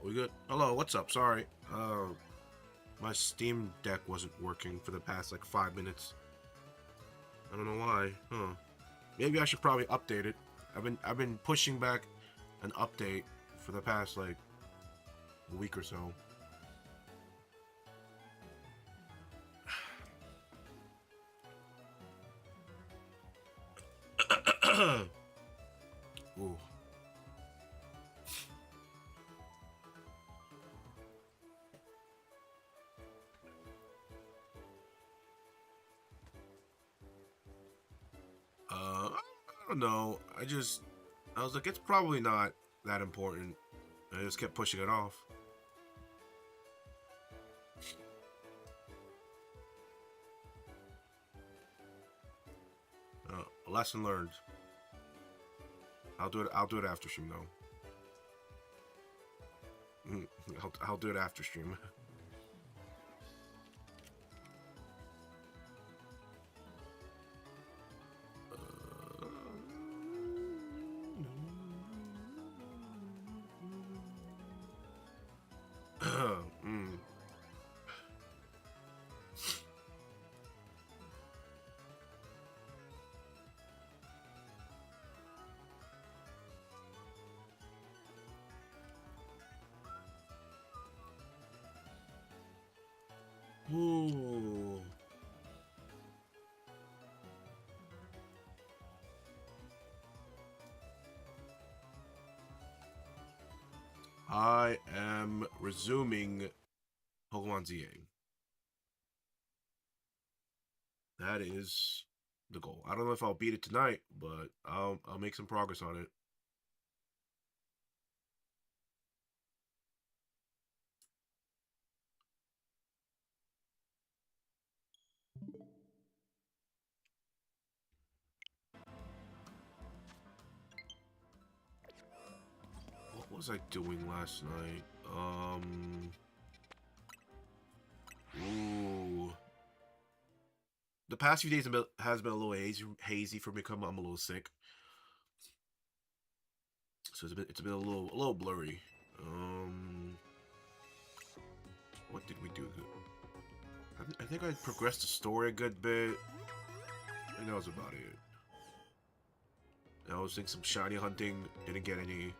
We good? Hello, what's up? Sorry. My Steam Deck wasn't working for the past like 5 minutes. I don't know why. Huh? Maybe I should probably update it. I've been pushing back an update for the past like a week or so. Ooh. I don't know. I was like, it's probably not that important. I just kept pushing it off. Lesson learned. I'll do it. I'll do it after stream though. I'll do it after stream. mm. Ooh. I am resuming Pokemon ZA. That is the goal. I don't know if I'll beat it tonight, but I'll make some progress on it. What was I doing last night? Ooh. The past few days has been a little hazy for me. Come, I'm a little sick, so it's been a little blurry. What did we do? I think I progressed the story a good bit. I think that was about it. I was doing some shiny hunting. Didn't get any.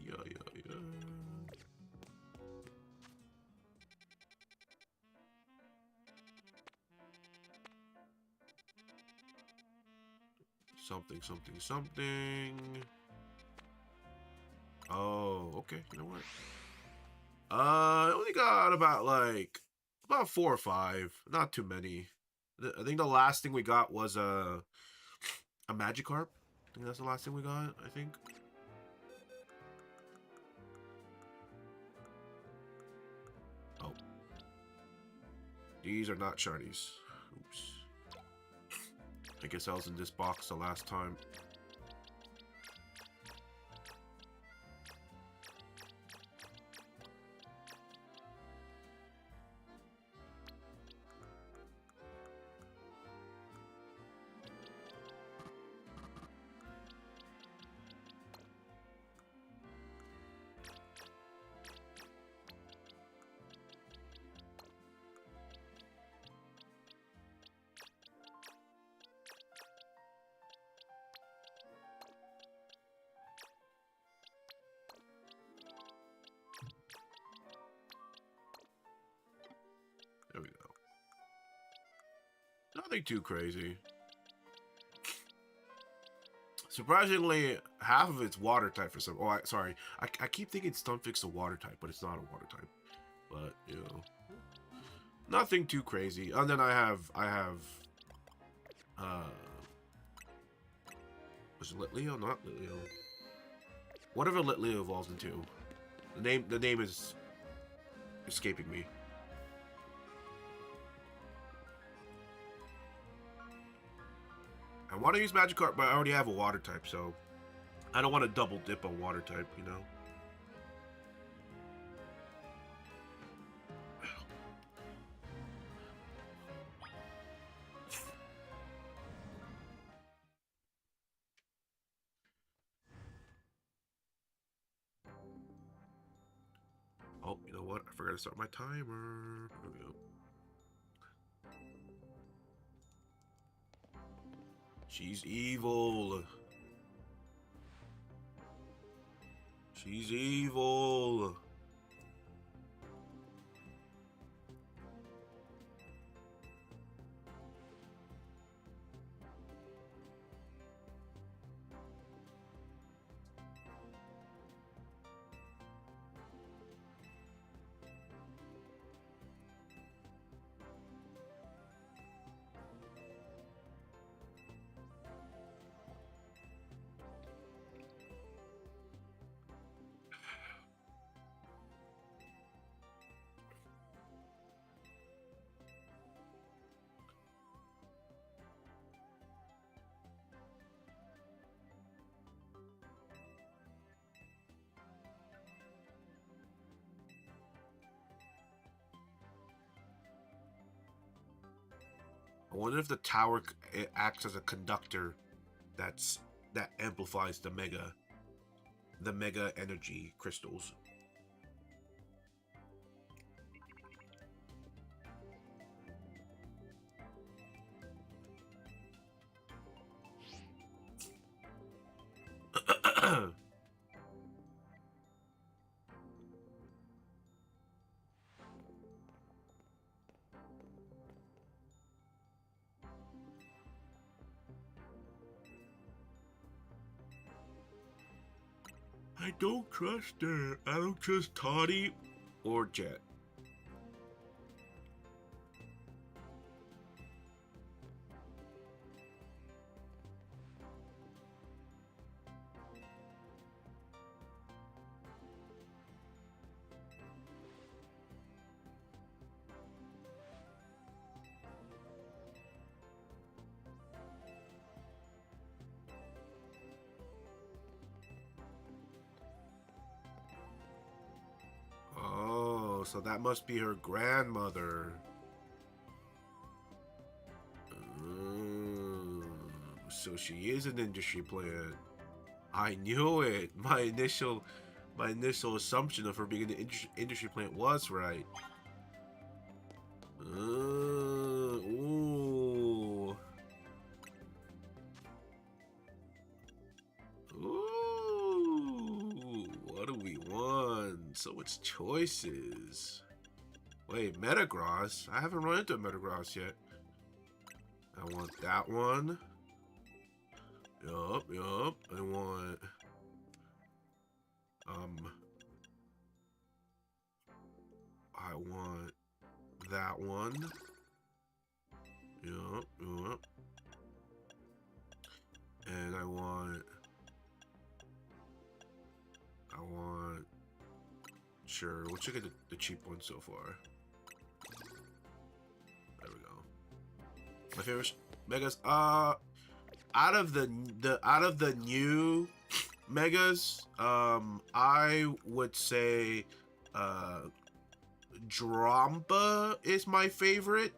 Yeah. Something. Oh, okay. You know what? I only got about 4 or 5. Not too many. I think the last thing we got was a Magikarp. I think that's the last thing we got. I think. Oh, these are not shinies. Oops. I guess I was in this box the last time. There we go. Nothing too crazy. Surprisingly, half of it's water type for some. Oh, sorry. I keep thinking Stunfisk's a water type, but it's not a water type. But you know, nothing too crazy. And then I have was it Litleo? Not Litleo. Whatever Litleo evolves into. The name is escaping me. I want to use Magikarp, but I already have a water type, so I don't want to double dip on water type, you know? forgot to start my timer. There we go. She's evil. She's evil. I wonder if the tower it acts as a conductor that amplifies the mega energy crystals. I don't trust her. I don't trust Toddy or Jet. Oh, so that must be her grandmother. So she is an industry plant. I knew it. My initial assumption of her being an industry plant was right. Ooh. Ooh. What do we want? So much choices. Wait, Metagross? I haven't run into a Metagross yet. I want that one. Yup. I want... I want that one. Yup. And I want... Sure, we'll check out the cheap one so far. There we go. My favorite megas. Out of the new megas, I would say Drampa is my favorite,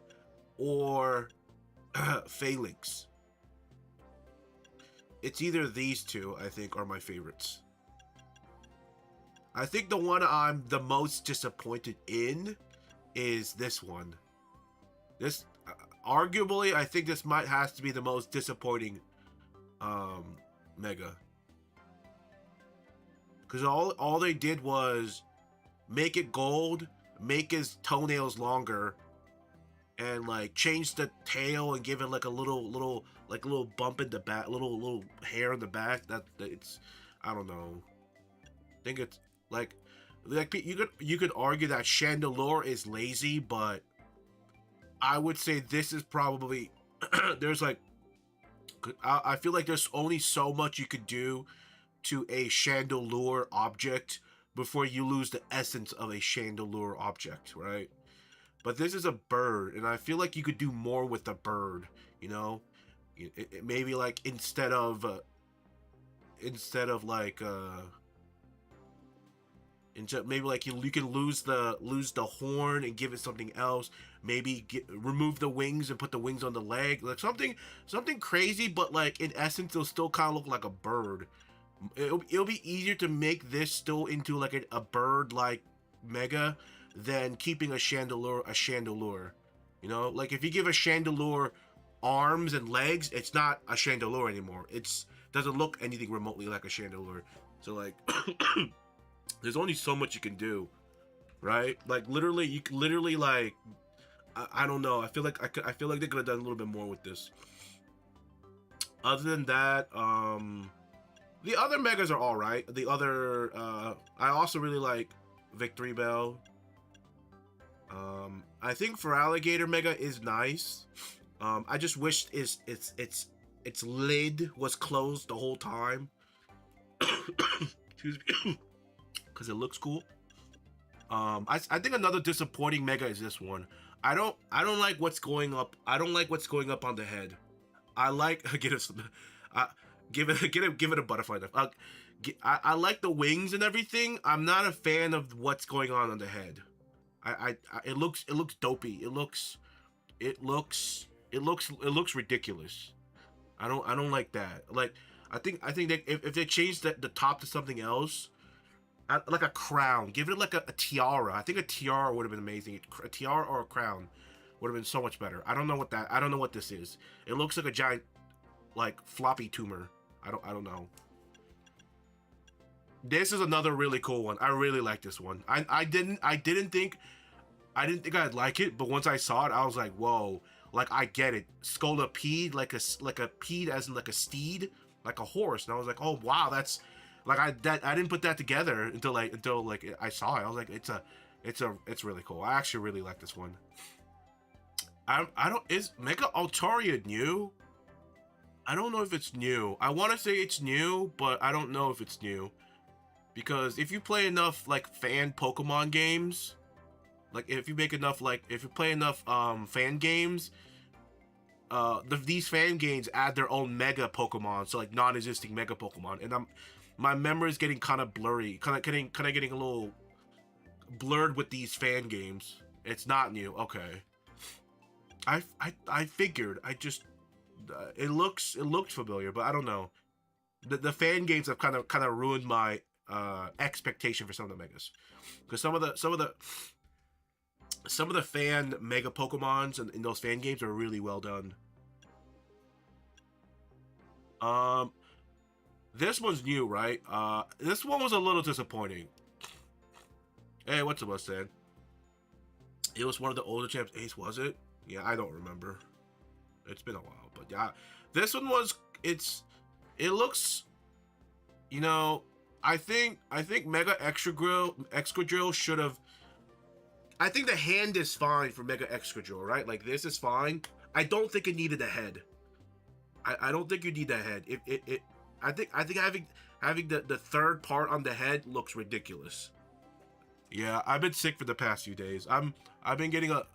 or Phalanx. It's either these two, I think, are my favorites. I think the one I'm the most disappointed in is this one. This, arguably, I think this has to be the most disappointing mega. Because all they did was make it gold, make his toenails longer, and like change the tail and give it like a little bump in the back, little hair in the back. That it's, I don't know. I think it's like you could argue that Chandelure is lazy, but I would say this is probably there's like I feel like there's only so much you could do to a Chandelure object before you lose the essence of a Chandelure object, right? But this is a bird, and I feel like you could do more with the bird, you know? Maybe like instead of like maybe like you can lose the horn and give it something else. Maybe remove the wings and put the wings on the leg, like something crazy, but like in essence it'll still kind of look like a bird. It'll be easier to make this still into like a bird like mega than keeping a chandelure. You know, like if you give a chandelure arms and legs, it's not a chandelure anymore. It's doesn't look anything remotely like a chandelure. So like, there's only so much you can do, right? Like literally, you can literally like, I don't know. I feel like I feel like they could have done a little bit more with this. Other than that, the other megas are all right. The other, I also really like Victory Bell. I think for Alligator Mega is nice. I just wished its lid was closed the whole time. Excuse me, because it looks cool. I think another disappointing mega is this one. I don't like what's going up. I don't like what's going up on the head. I like give it a butterfly knife. I like the wings and everything. I'm not a fan of what's going on the head. It looks dopey. It looks ridiculous. I don't like that. Like I think that if they changed the top to something else, like a crown, give it like a tiara. I think a tiara would have been amazing. A tiara or a crown would have been so much better. I don't know what this is. It looks like a giant like floppy tumor. I don't know. This is another really cool one. I really like this one. I didn't think I'd like it, but once I saw it, I was like, whoa! Like I get it. Scolopede, like a pede, as in like a steed, like a horse. And I was like, oh wow, that's like I didn't put that together until I saw it. I was like, it's really cool. I actually really like this one. I don't is Mega Altaria new? I don't know if it's new. I want to say it's new, but I don't know if it's new. Because if you play enough like fan Pokemon games, like if you play enough fan games, these fan games add their own mega Pokemon, so like non-existing mega Pokemon, and my memory is getting kind of blurry, kind of getting a little blurred with these fan games. It's not new. Okay. I figured. I just it looked familiar, but I don't know. The fan games have kind of ruined my expectation for some of the megas, because some of the fan mega Pokemons in those fan games are really well done. This one's new, right? This one was a little disappointing. Hey, what's up, Mustang? It was one of the older champs. Ace, was it? Yeah, I don't remember. It's been a while, but yeah, this one was. It looks. You know, I think Mega Excadrill should have. I think the hand is fine for Mega Excadrill, right? Like this is fine. I don't think it needed a head. I don't think you need a head. I think having the third part on the head looks ridiculous. Yeah, I've been sick for the past few days. I'm getting a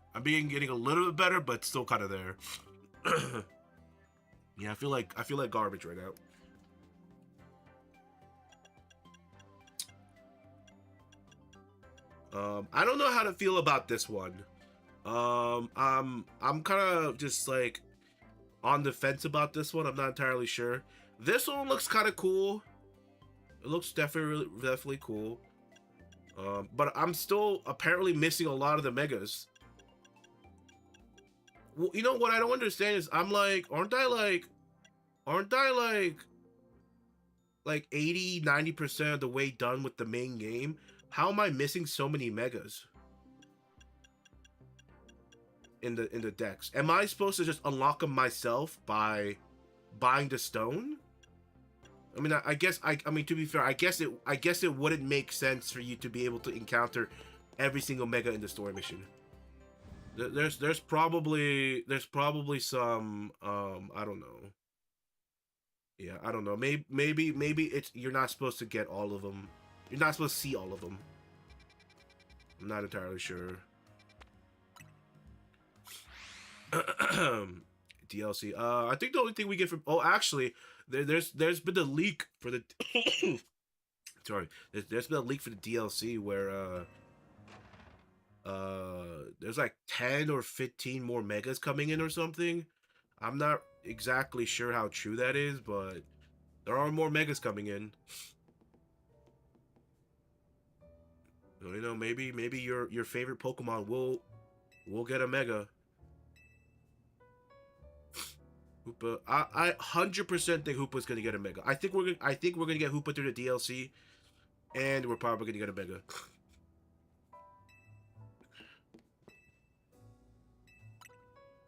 little bit better, but still kind of there. Yeah, I feel like garbage right now. I don't know how to feel about this one. I'm kind of just like on the fence about this one. I'm not entirely sure. This one looks kind of cool. It looks definitely cool. But I'm still apparently missing a lot of the megas. Well, you know what I don't understand is I'm like, aren't I like 80-90% of the way done with the main game? How am I missing so many megas in the decks? Am I supposed to just unlock them myself by buying the stone? I mean, I guess I mean, to be fair, I guess it wouldn't make sense for you to be able to encounter every single mega in the story mission. There's probably some I don't know. Yeah, I don't know. Maybe it's you're not supposed to get all of them. You're not supposed to see all of them. I'm not entirely sure. DLC. I think the only thing we get from actually there's been a leak for the sorry, there's been a leak for the DLC where there's like 10 or 15 more megas coming in or something. I'm not exactly sure how true that is, but there are more megas coming in. You know, maybe your favorite Pokemon will get a Mega. Hoopa, I 100% think Hoopa's gonna get a Mega. I think we're gonna get Hoopa through the DLC, and we're probably gonna get a Mega.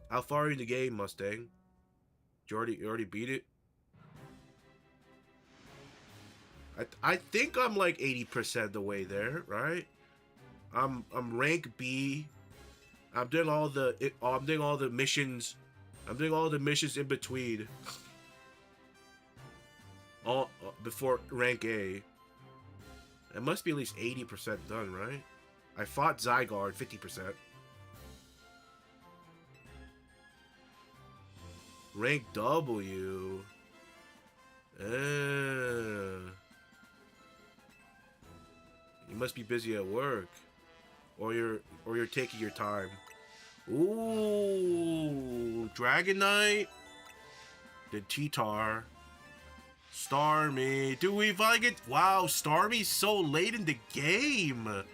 How far are you in the game, Mustang? You already beat it? I think I'm like 80% the way there, right? I'm rank B. I'm doing all the missions. I'm doing all the missions in between. All before rank A. It must be at least 80% done, right? I fought Zygarde 50%. Rank W. Uh, you must be busy at work, or you're taking your time. Ooh, Dragonite, the Cheetar, Starmie. Do we finally get? Wow, Starmie's so late in the game.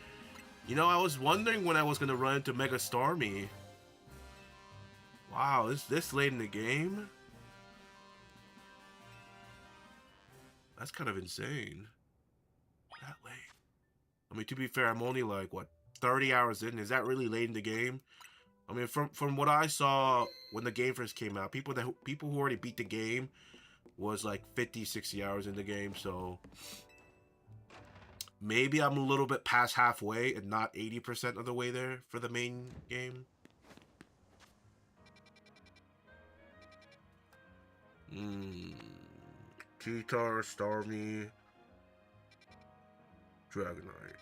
You know, I was wondering when I was gonna run into Mega Starmie. Wow, this late in the game? That's kind of insane. That late. I mean, to be fair, I'm only like what 30 hours in. Is that really late in the game? I mean, from what I saw when the game first came out, people who already beat the game was like 50, 60 hours in the game. So maybe I'm a little bit past halfway and not 80% of the way there for the main game. Cheetar, Starmie, Dragonite.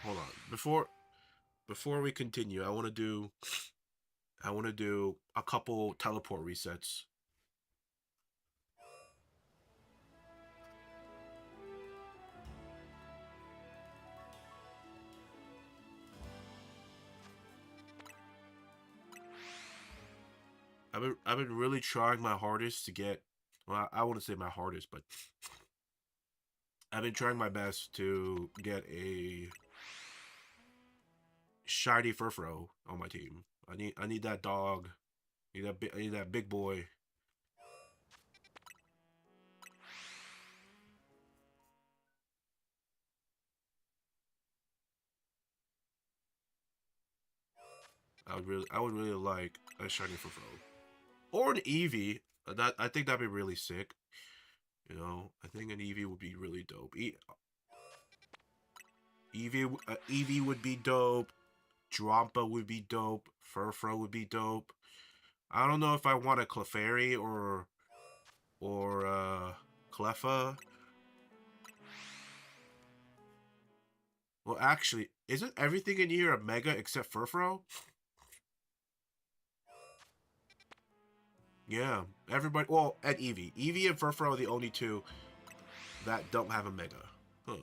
Hold on. Before we continue, I want to do a couple teleport resets. I've been really trying my hardest to get. Well, I wouldn't say my hardest, but I've been trying my best to get a shiny Furfrou on my team. I need that dog. I need that big boy. I would really like a shiny Furfrou or an Eevee. That I think that'd be really sick. You know, I think an Eevee would be really dope. Eevee would be dope. Drampa would be dope. Furfrou would be dope. I don't know if I want a Clefairy or Cleffa. Well, actually, isn't everything in here a Mega except Furfrou? Yeah, everybody. Well, and Eevee. Eevee and Furfrou are the only two that don't have a Mega. Huh.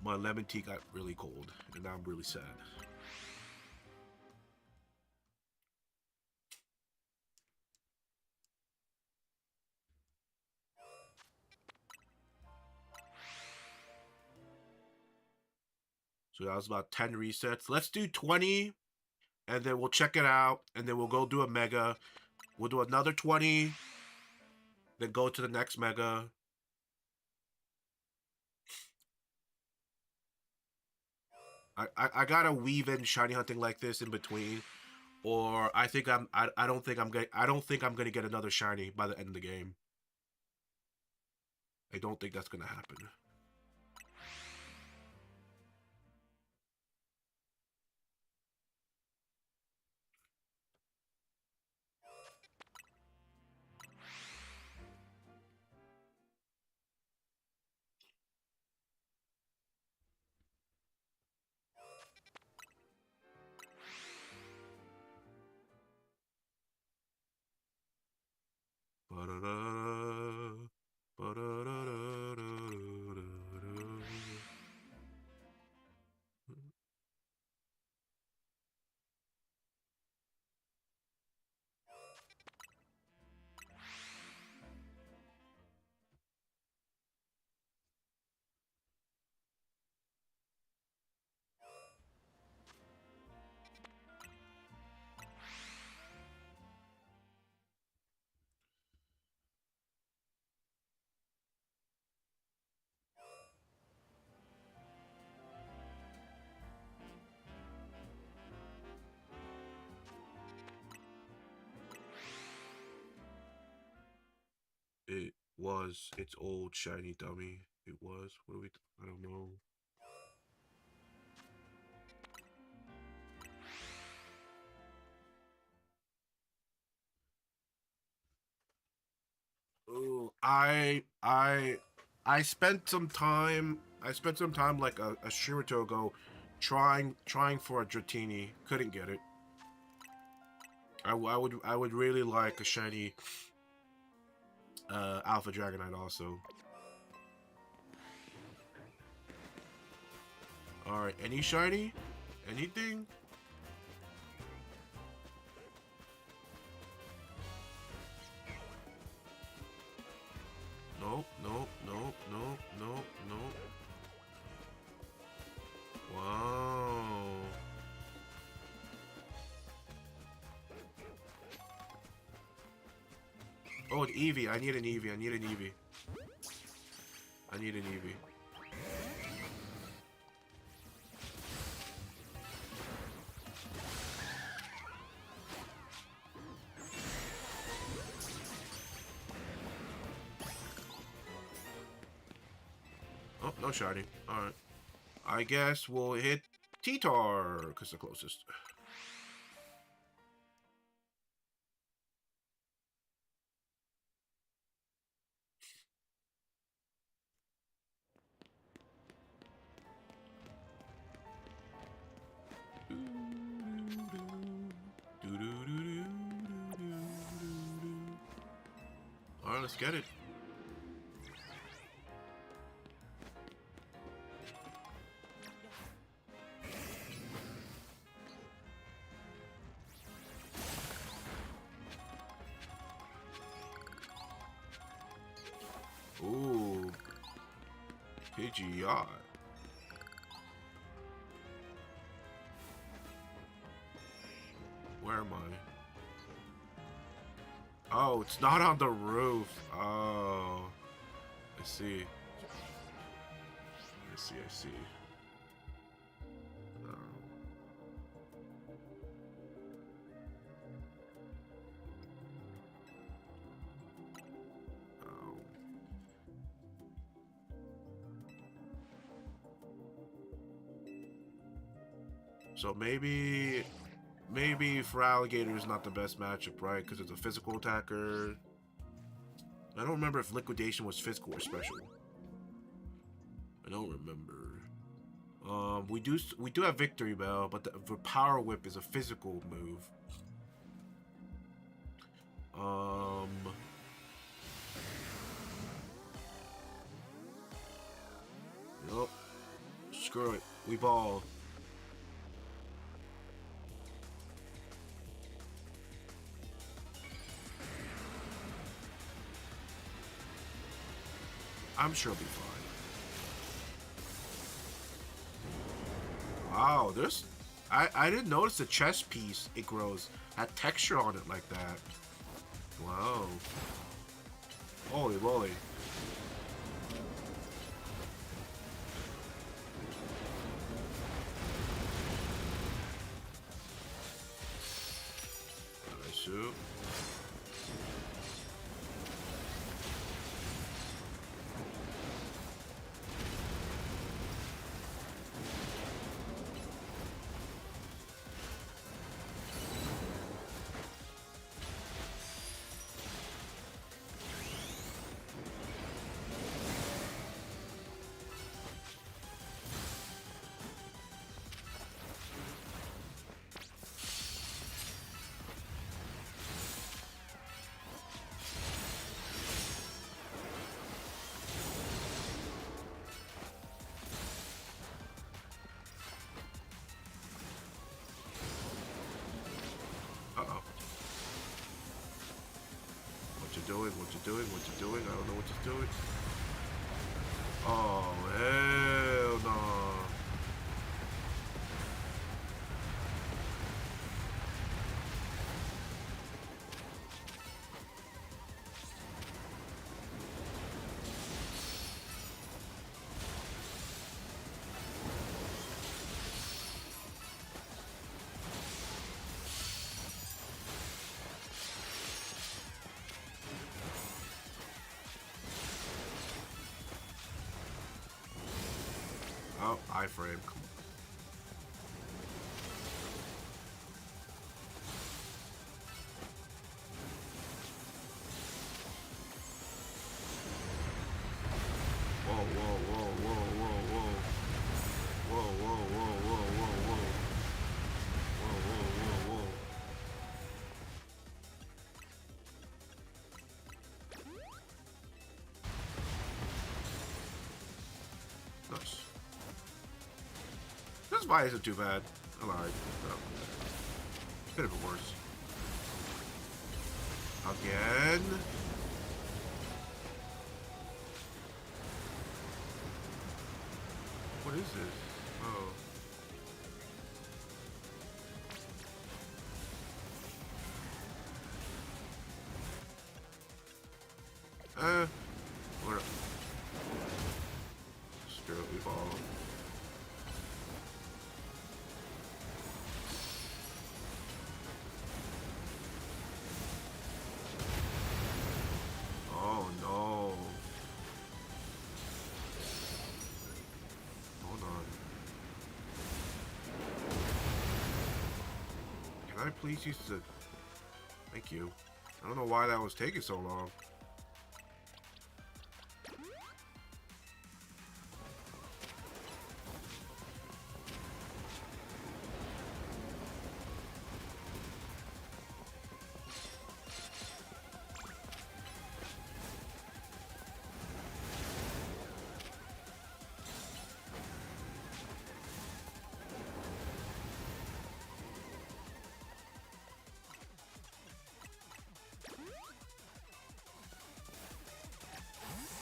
My lemon tea got really cold, and now I'm really sad. So that was about 10 resets. Let's do 20, and then we'll check it out, and then we'll go do a Mega. We'll do another 20, then go to the next Mega. I gotta weave in shiny hunting like this in between, or I don't think I'm gonna get another shiny by the end of the game. I don't think that's gonna happen. was. It's old shiny dummy. It was. What do we? I don't know. Ooh, I spent some time. I spent some time like a stream or two ago, trying for a Dratini. Couldn't get it. I would really like a shiny Alpha Dragonite also. All right, any shiny? Anything? Nope, nope, nope, nope, nope, nope. Wow. Oh, an Eevee. I need an Eevee. I need an Eevee. I need an Eevee. Oh, no shiny. Alright. I guess we'll hit T-Tar, because the closest. Alright, let's get it. Ooh. Pidgeot. Where am I? Oh, it's not on the roof. Oh. I see. I see, I see. So maybe for Alligator is not the best matchup, right? Because it's a physical attacker. I don't remember if Liquidation was physical or special. I don't remember. We do have Victory Bell, but the Power Whip is a physical move. Nope. Screw it. We ball. I'm sure it'll be fine. Wow, there's... I didn't notice the chest piece it grows had texture on it like that. Wow. Holy moly. Nice soup. What you doing? I don't know what you're doing. Oh, hell no. iframe. Come on. Whoa, whoa, whoa, whoa, whoa, whoa. Whoa, whoa, whoa, whoa, whoa, whoa. Whoa, whoa, whoa, whoa. Nice. This fight isn't too bad. I lied. No. Could have been worse. Again? What is this? Oh. We're... Screw it, we fall. Oh no. Hold on. Can I please use the... Thank you. I don't know why that was taking so long.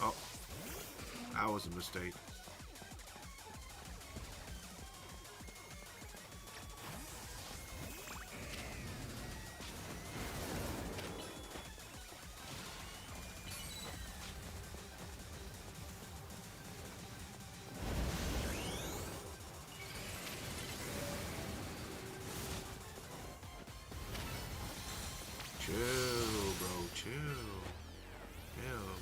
Oh, that was a mistake. Chill, bro, chill. Damn.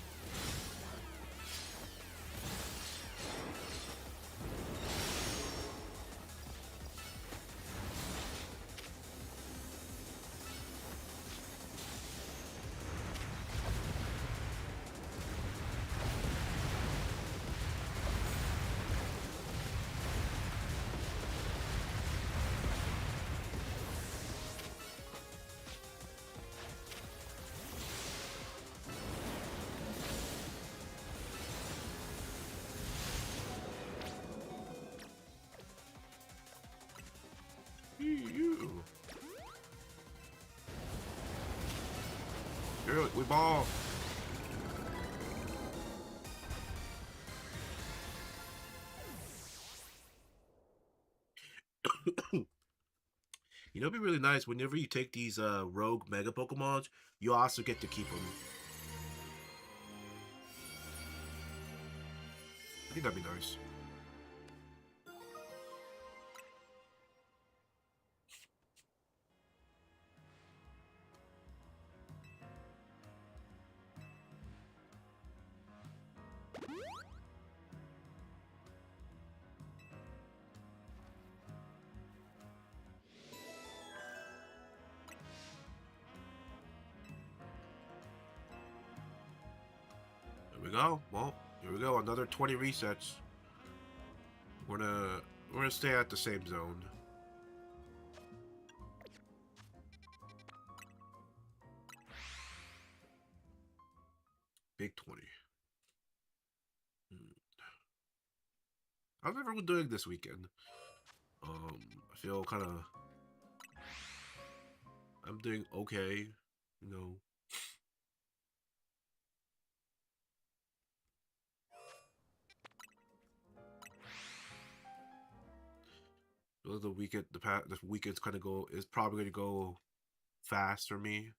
You. Girl, we ball. You know, it'd be really nice whenever you take these rogue mega Pokemons, you also get to keep them. I think that'd be nice. There we go. Well, here we go. Another 20 resets. We're gonna stay at the same zone. Big 20. How's everyone doing this weekend? I feel kind of... I'm doing okay, you know. The weekend, the weekend's kind of is probably gonna go fast for me.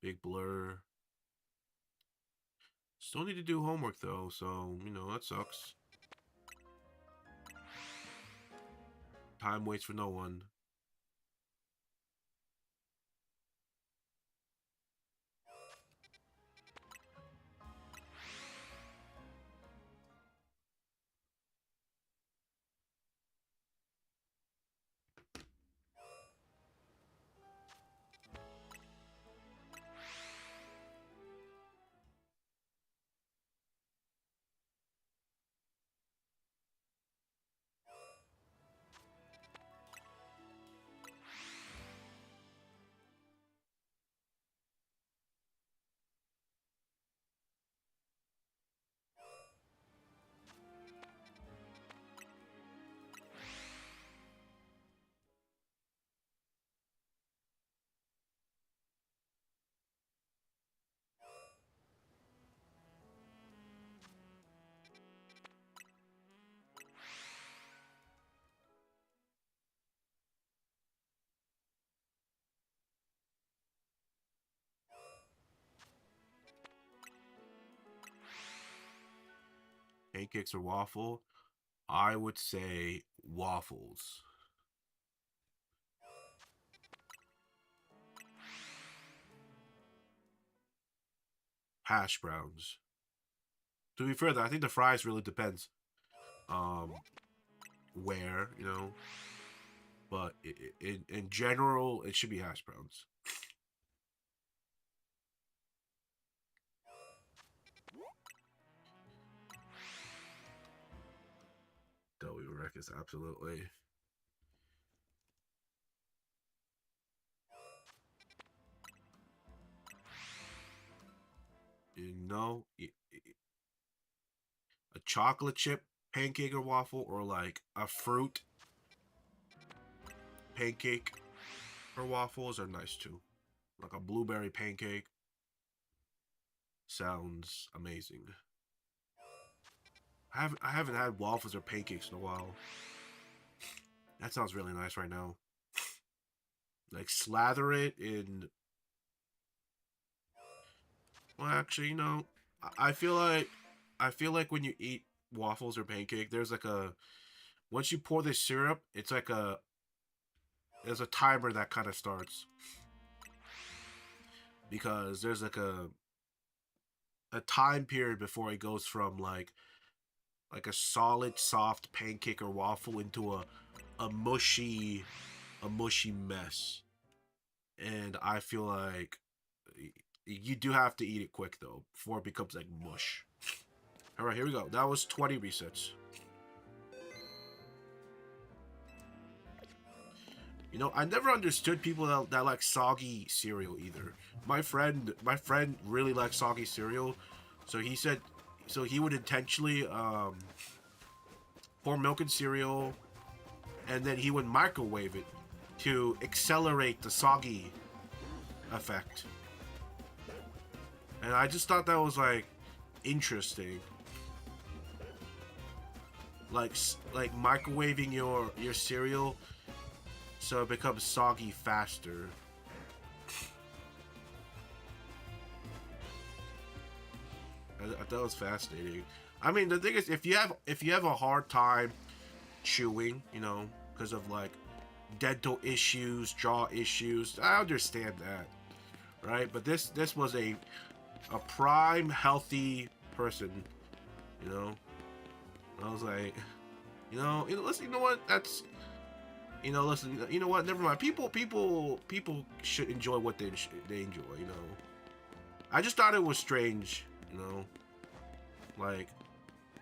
Big blur. Still need to do homework though, so you know that sucks. Time waits for no one. pancakes or waffle, I would say waffles. Hash browns. To be fair, I think the fries really depends. Where, you know, but in general, it should be hash browns. W Records, absolutely. You know, a chocolate chip pancake or waffle, or like a fruit pancake or waffles are nice too. Like a blueberry pancake sounds amazing. I haven't had waffles or pancakes in a while. That sounds really nice right now. Like slather it in. Well, actually, you know, I feel like when you eat waffles or pancake, there's like a once you pour the syrup, it's like there's a timer that kind of starts because there's like a time period before it goes from like a solid soft pancake or waffle into a mushy mess. And I feel like you do have to eat it quick though before it becomes like mush. All right, here we go. That was 20 resets. You know, I never understood people that like soggy cereal either. My friend really likes soggy cereal, so he said, so he would intentionally pour milk in cereal, and then he would microwave it to accelerate the soggy effect. And I just thought that was like interesting. Like microwaving your cereal so it becomes soggy faster. I thought it was fascinating. I mean, the thing is, if you have a hard time chewing, you know, because of like dental issues, jaw issues, I understand that, right? But this was a prime healthy person, you know. I was like, listen, you know what? That's, listen, you know what? Never mind. People should enjoy what they enjoy, you know. I just thought it was strange, you know, like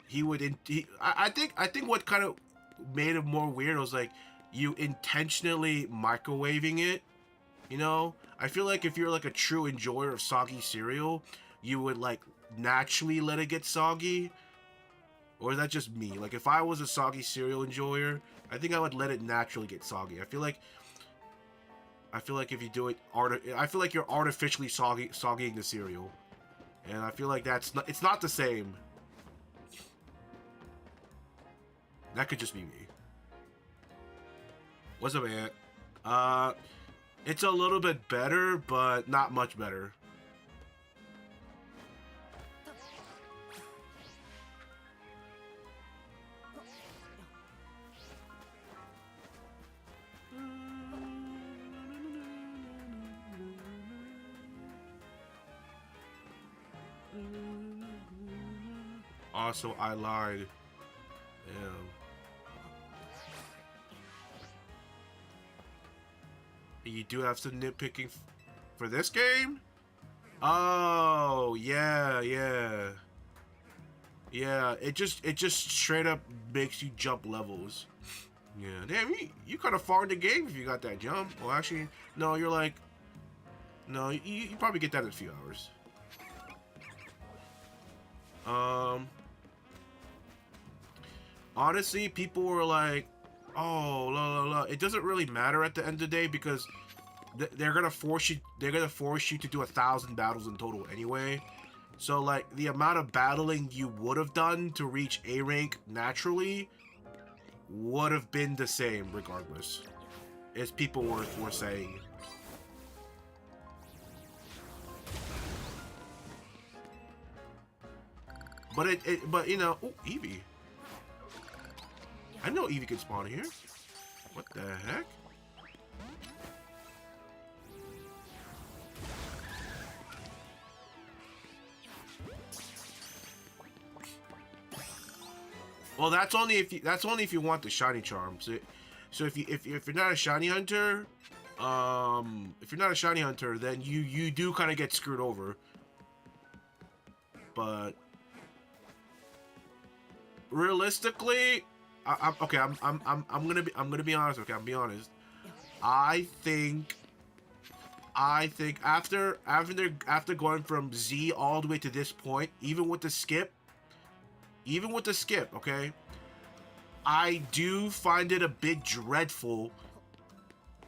he would. I think what kind of made it more weird was like you intentionally microwaving it. You know, I feel like if you're like a true enjoyer of soggy cereal, you would like naturally let it get soggy. Or is that just me? Like, if I was a soggy cereal enjoyer, I think I would let it naturally get soggy. I feel like if you do it, I feel like you're artificially soggying the cereal, and I feel like it's not the same. That could just be me. What's up, Ant? It's a little bit better, but not much better. Also, I lied. Damn. You do have some nitpicking for this game? Oh, yeah. Yeah, it just straight up makes you jump levels. Yeah, damn, you kind of far in the game if you got that jump. Well, actually, no, you're like, no, you probably get that in a few hours. Honestly, people were like, oh, la la la. It doesn't really matter at the end of the day because they're gonna force you to do 1,000 battles in total anyway. So like the amount of battling you would have done to reach A rank naturally would have been the same regardless, as people were saying. But you know, ooh, Eevee. I know Eevee can spawn here. What the heck? Well, that's only if you want the shiny charm. So if you're not a shiny hunter, if you're not a shiny hunter, then you do kind of get screwed over. But realistically, I'm okay. I'm gonna be honest. Okay, I'm be honest. I think after going from Z all the way to this point, even with the skip, okay, I do find it a bit dreadful.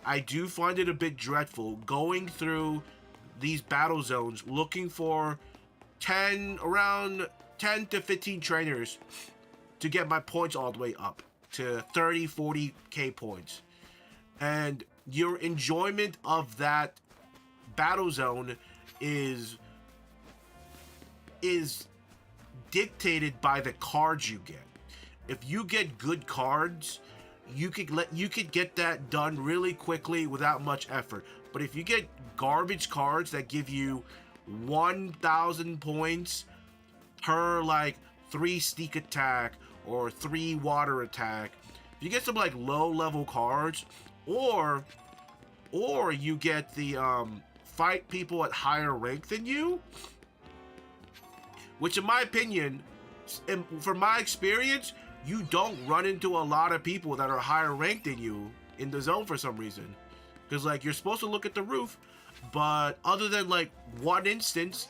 I do find it a bit dreadful going through these battle zones looking for around 10 to 15 trainers to get my points all the way up to 30, 40k points. And your enjoyment of that battle zone is dictated by the cards you get. If you get good cards, you could get that done really quickly without much effort. But if you get garbage cards that give you 1,000 points per like 3 sneak attack or 3 water attack, if you get some like low level cards, or you get the fight people at higher rank than you, which in my opinion, from my experience, you don't run into a lot of people that are higher ranked than you in the zone for some reason. Because like you're supposed to look at the roof, but other than like one instance,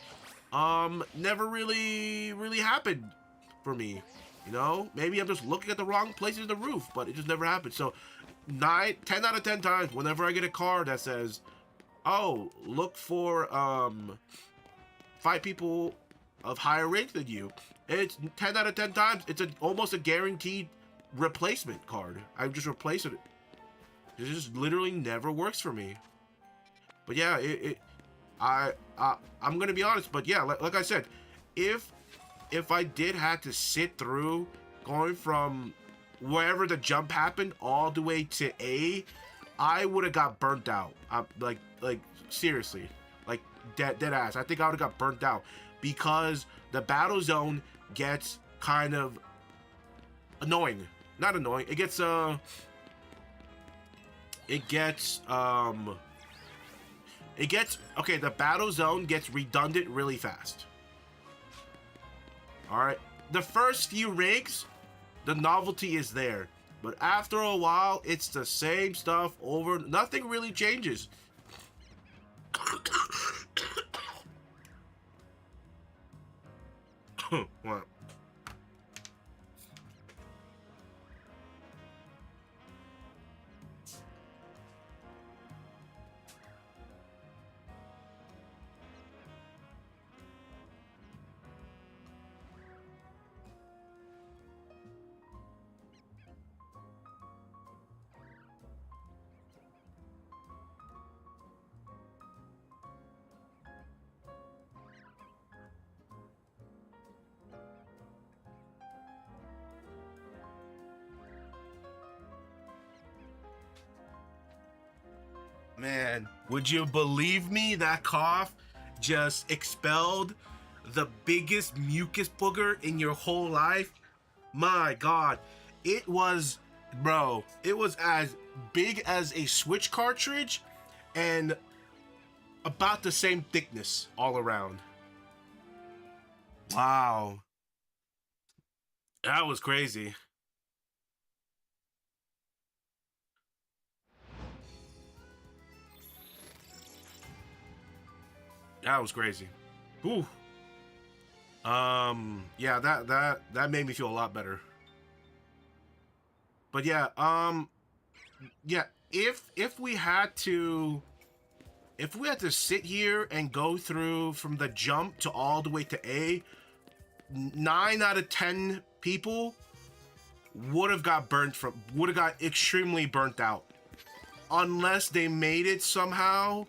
never really happened for me. You know, maybe I'm just looking at the wrong places in the roof, but it just never happened. So 10 out of 10 times, whenever I get a card that says, oh, look for fight people of higher rank than you, it's 10 out of 10 times, it's almost a guaranteed replacement card. I just replace it. It just literally never works for me. But yeah, I'm gonna be honest. But yeah, like I said, if I did have to sit through going from wherever the jump happened all the way to A, I would have got burnt out. Like seriously, like dead ass. I think I would have got burnt out because the battle zone gets kind of annoying. Not annoying. It gets okay, the battle zone gets redundant really fast. Alright. The first few ranks, the novelty is there. But after a while, it's the same stuff over. Nothing really changes. What? Man, would you believe me? That cough just expelled the biggest mucus booger in your whole life. My God, it was, bro, it was as big as a Switch cartridge and about the same thickness all around. Wow. That was crazy. That was crazy. Ooh. Yeah, that made me feel a lot better. But yeah, yeah, if we had to sit here and go through from the jump to all the way to A, 9 out of 10 people would have got extremely burnt out unless they made it somehow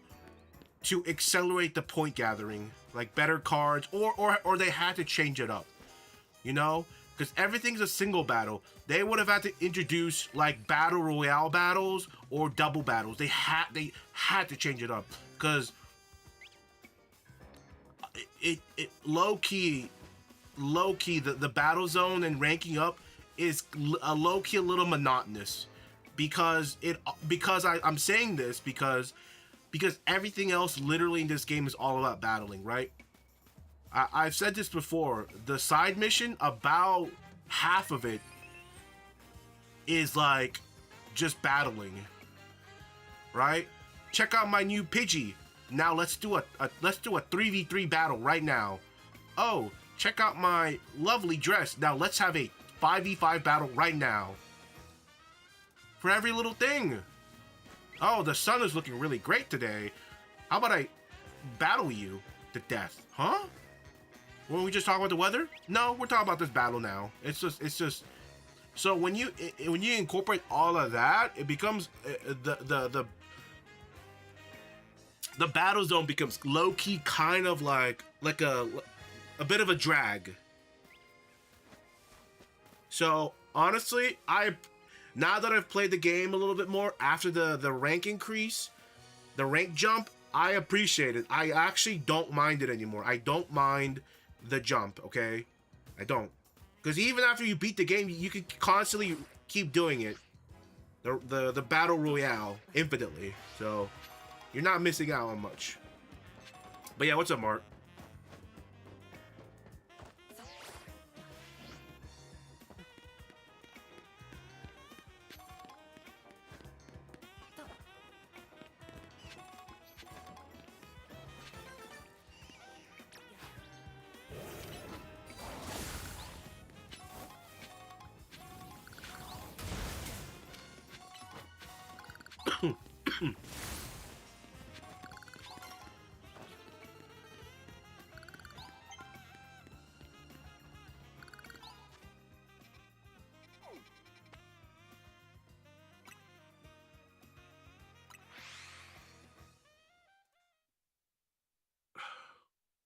to accelerate the point gathering, like better cards, or they had to change it up. you know, because everything's a single battle. They would have had to introduce like battle royale battles or double battles. They had to change it up because it low key the battle zone and ranking up is a low key a little monotonous because I'm saying this because everything else literally in this game is all about battling, right? I've said this before. The side mission, about half of it is like just battling, right? Check out my new Pidgey. Now let's do a 3v3 battle right now. Oh, check out my lovely dress. Now let's have a 5v5 battle right now. For every little thing. Oh, the sun is looking really great today. How about I battle you to death? Huh? Were we just talking about the weather? No, we're talking about this battle now. It's just. So when you incorporate all of that, it becomes the battle zone becomes low key, kind of like a bit of a drag. So honestly, now that I've played the game a little bit more after the rank increase, the rank jump, I appreciate it. I actually don't mind it anymore. I don't mind the jump, okay? I don't. Because even after you beat the game, you can constantly keep doing it. The battle royale infinitely. So you're not missing out on much. But yeah, what's up, Mark?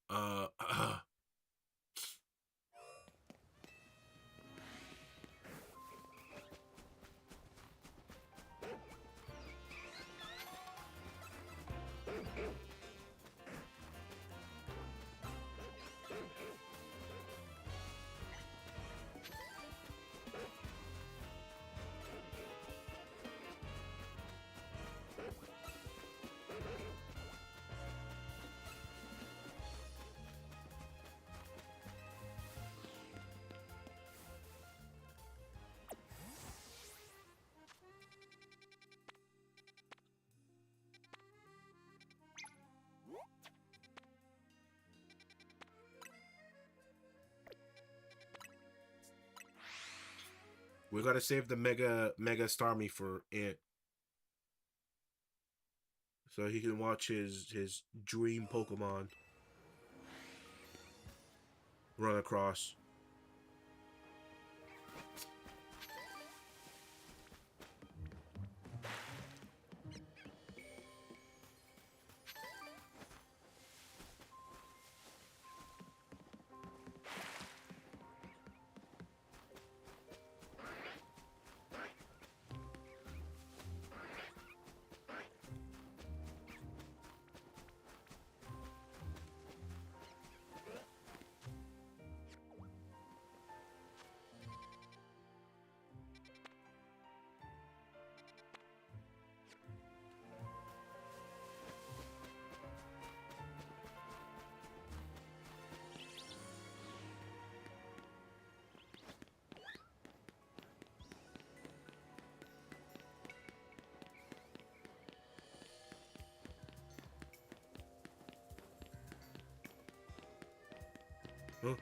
uh, we gotta save the Mega Starmie for it, so he can watch his dream Pokemon run across. Huh?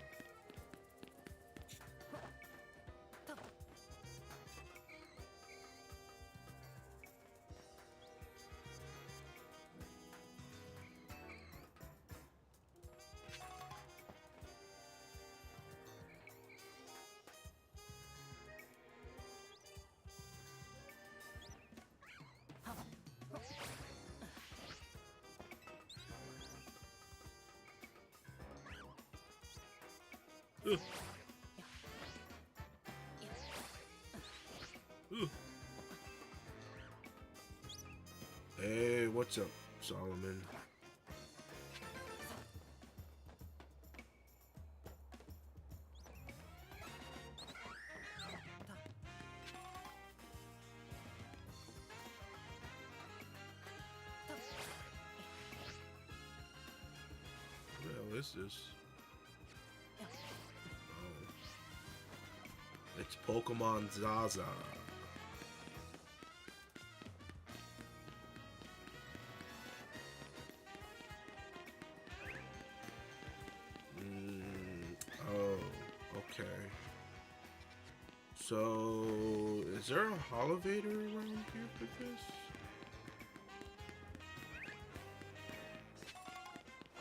Ugh. Hey, what's up, Solomon? What the hell is this? Oh. It's Pokemon Zaza. Oh, okay. So, is there a Holovator around here for this?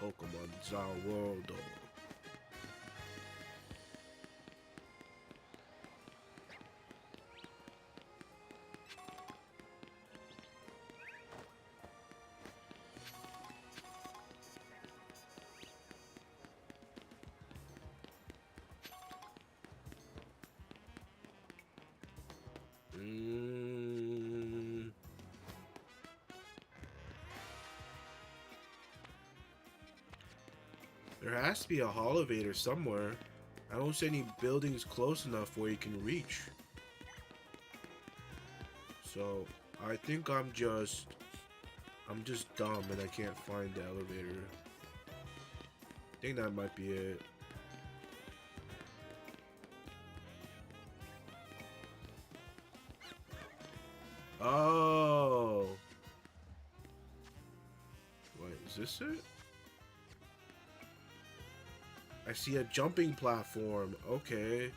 Pokemon Zaworld. There has to be a Holovator somewhere. I don't see any buildings close enough where you can reach. So, I think I'm just dumb and I can't find the elevator. I think that might be it. Oh. Wait, is this it? I see a jumping platform. Okay.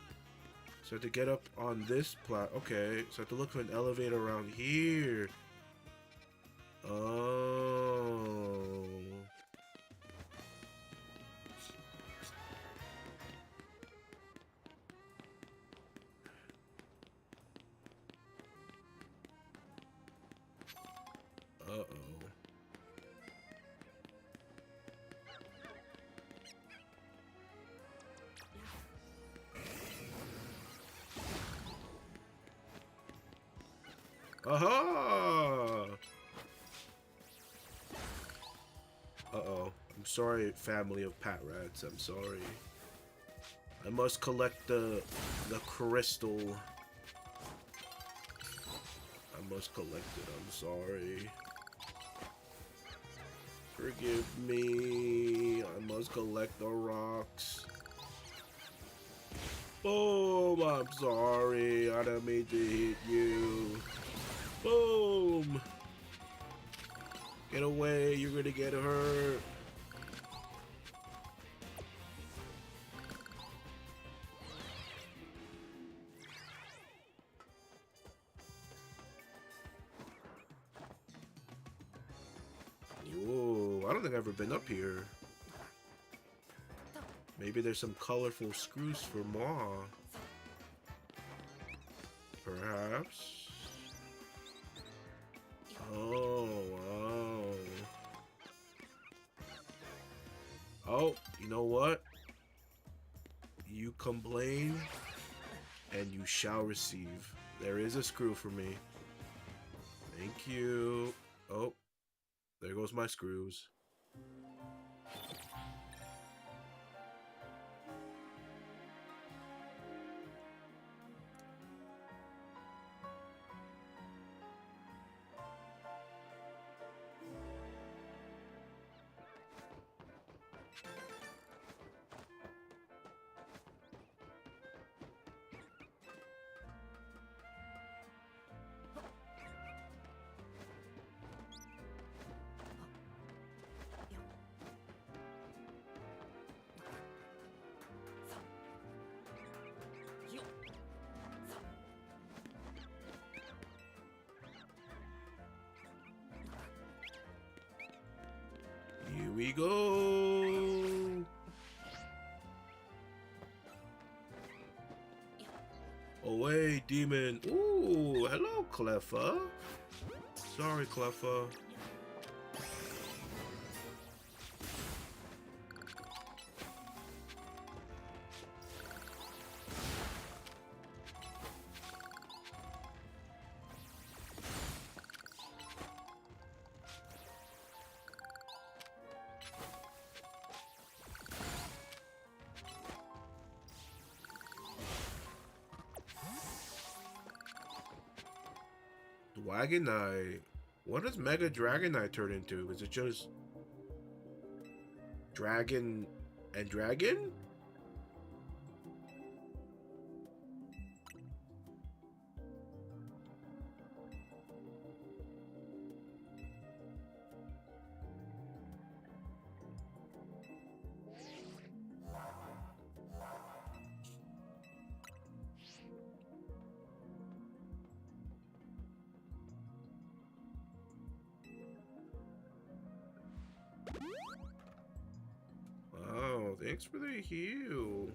So I have to get up on this okay. So I have to look for an elevator around here. Oh. Uh-oh. Aha! Uh-oh. I'm sorry, family of pat rats. I'm sorry. I must collect the crystal. I must collect it. I'm sorry. Forgive me. I must collect the rocks. Boom! I'm sorry. I didn't mean to hit you. Boom! Get away. You're gonna get hurt. Whoa, I don't think I've ever been up here. Maybe there's some colorful screws for Ma. Perhaps. Oh, wow. Oh, you know what? You complain, and you shall receive. There is a screw for me. Thank you. Oh, there goes my screws. Here we go. Away, demon. Ooh, hello, Cleffa. Sorry, Cleffa. Wagonite. What does Mega Dragonite turn into? Is it just dragon and dragon? Oh, thanks for the heal.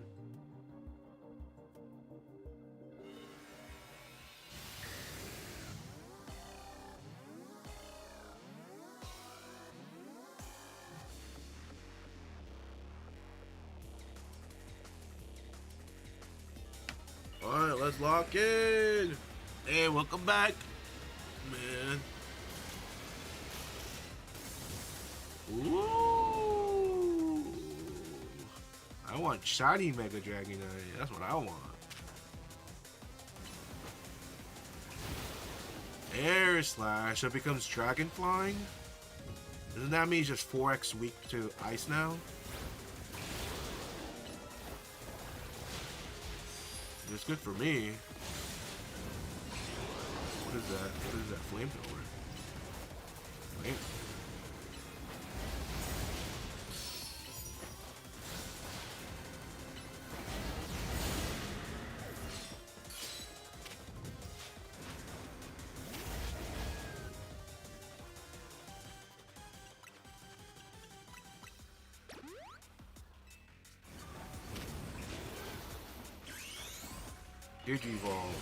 Alright, let's lock in. Hey, welcome back, man. Ooh. I want shiny Mega Dragonite. That's what I want. Air Slash. So it becomes Dragon Flying? Doesn't that mean he's just 4x weak to ice now? It's good for me. What is that? What is that? Flamethrower. Flame. Digivolve.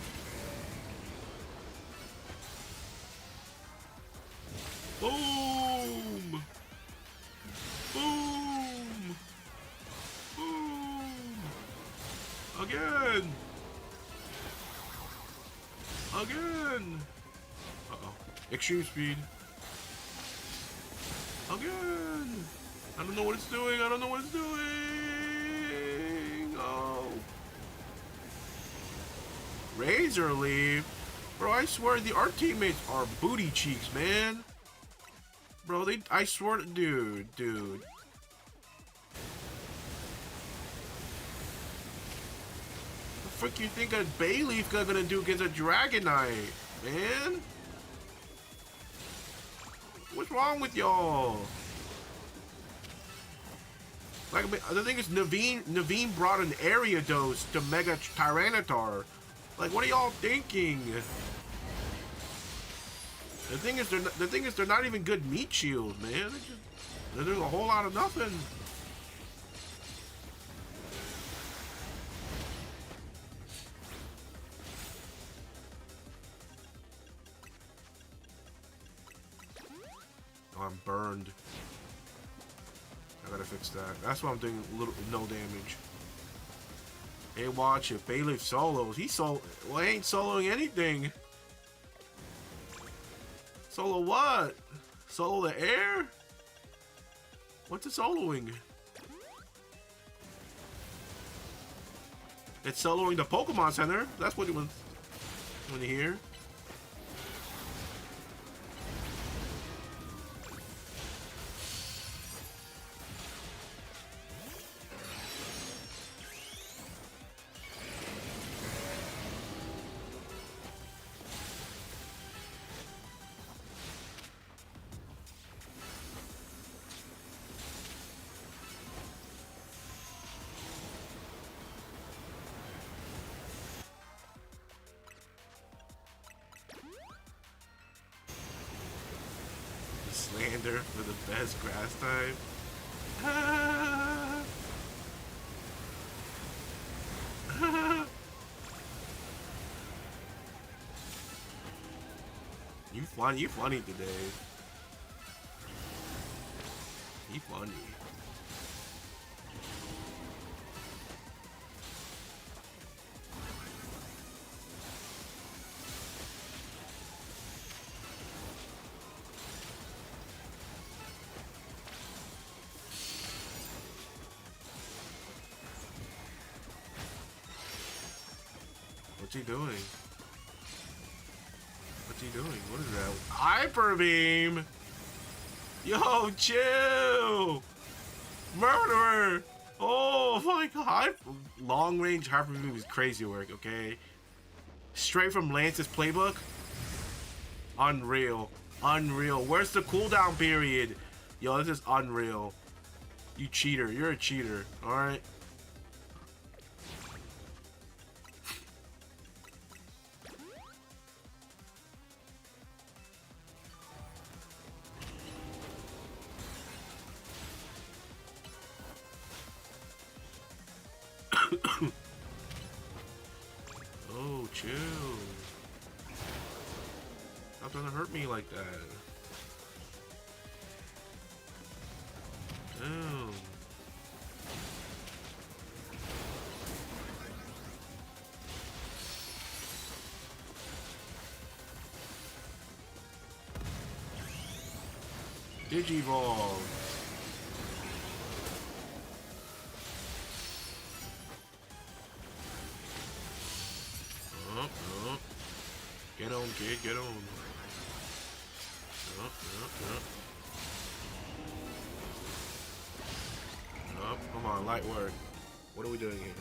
Boom! Boom! Boom! Again! Again! Uh-oh. Extreme speed. Again! I don't know what it's doing. I don't know what it's doing. Oh. Razor Leaf? Bro, I swear our teammates are booty cheeks, man. Bro, I swear to, dude. The frick you think a Bayleaf gonna do against a Dragonite, man? What's wrong with y'all? Like, the thing is, Naveen brought an area dose to Mega Tyranitar. Like, what are y'all thinking? The thing is, they're not even good meat shields, man. They're a whole lot of nothing. Oh, I'm burned. I gotta fix that. That's why I'm doing no damage. Hey, watch it. Bayleaf solos. He ain't soloing anything. Solo what? Solo the air? What's it soloing? It's soloing the Pokemon Center. That's what it was when you hear. Slander for the best grass type. You funny today. You funny. What's he doing? What's he doing? What is that? Hyper beam! Yo, chill! Murderer! Oh my god! Long range hyper beam is crazy work, okay? Straight from Lance's playbook? Unreal. Unreal. Where's the cooldown period? Yo, this is unreal. You cheater. You're a cheater. Alright? Oh, chill. Stop trying to hurt me like that. Damn. Digivolve. Up, up. Get on, kid, get on. Up, up, up. Up, come on, light work. What are we doing here?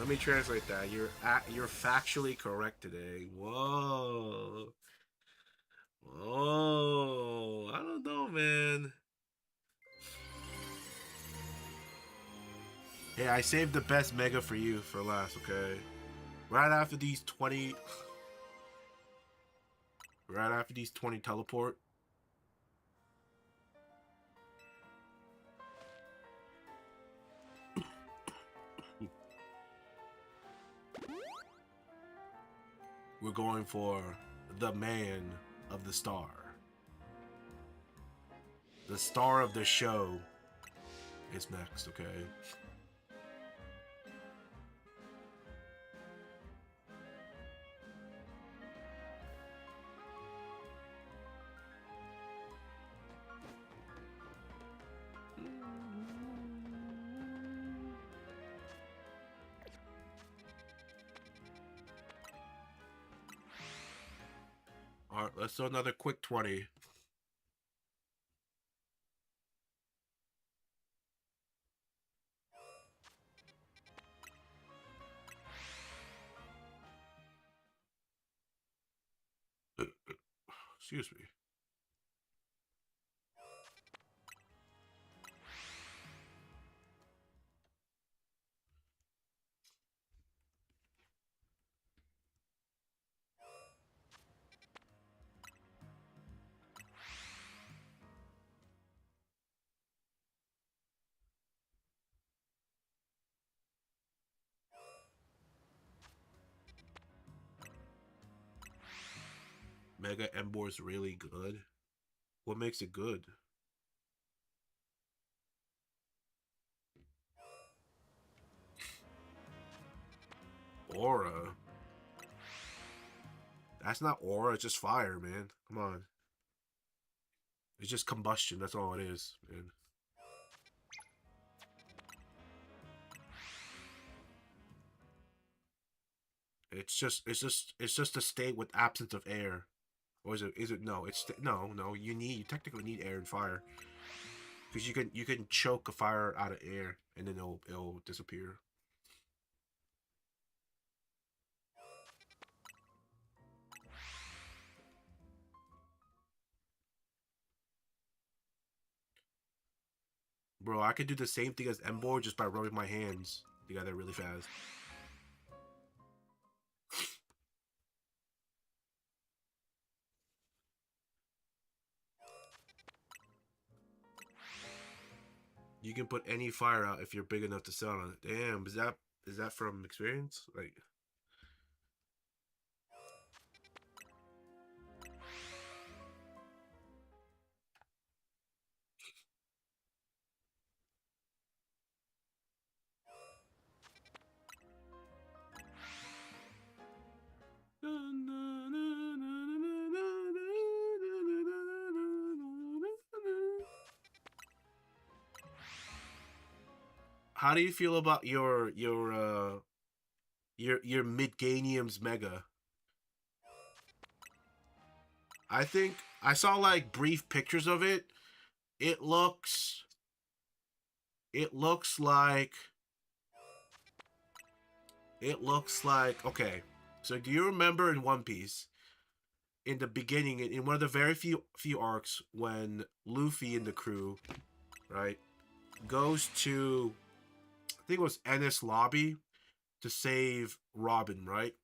Let me translate that. You're factually correct today. Whoa. Oh, I don't know, man. Hey, I saved the best mega for you for last, okay? Right after these 20... Right after these 20 teleport. We're going for the man of the star. The star of the show is next, okay? Alright, let's do another quick 20. Excuse me. Mega Embor's really good. What makes it good? Aura. That's not aura, it's just fire, man. Come on. It's just combustion, that's all it is, man. It's just a state with absence of air. Or is it no, no, you technically need air and fire. Because you can choke a fire out of air and then it'll disappear. Bro, I could do the same thing as Embor just by rubbing my hands together really fast. You can put any fire out if you're big enough to sit on it. Damn, is that from experience? Like, how do you feel about your Midganium's Mega? I think I saw like brief pictures of it. It looks it looks like okay. So do you remember in One Piece in the beginning in one of the very few arcs when Luffy and the crew, right, goes to I think it was Ennis Lobby to save Robin, right?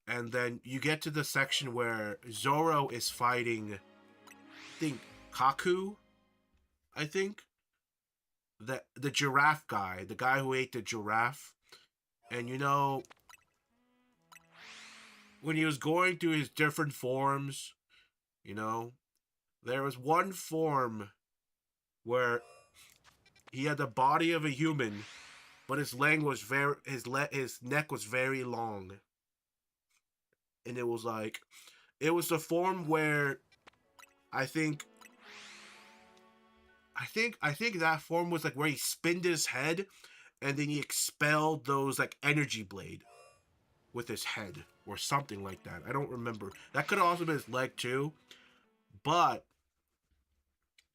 And then you get to the section where Zoro is fighting, I think Kaku, I think the giraffe guy, the guy who ate the giraffe, and you know when he was going through his different forms, you know, there was one form where he had the body of a human, but his leg was his neck was very long, and it was like it was the form where I think I think that form was like where he spinned his head and then he expelled those like energy blade with his head or something like that. I don't remember. That could have also been his leg too, but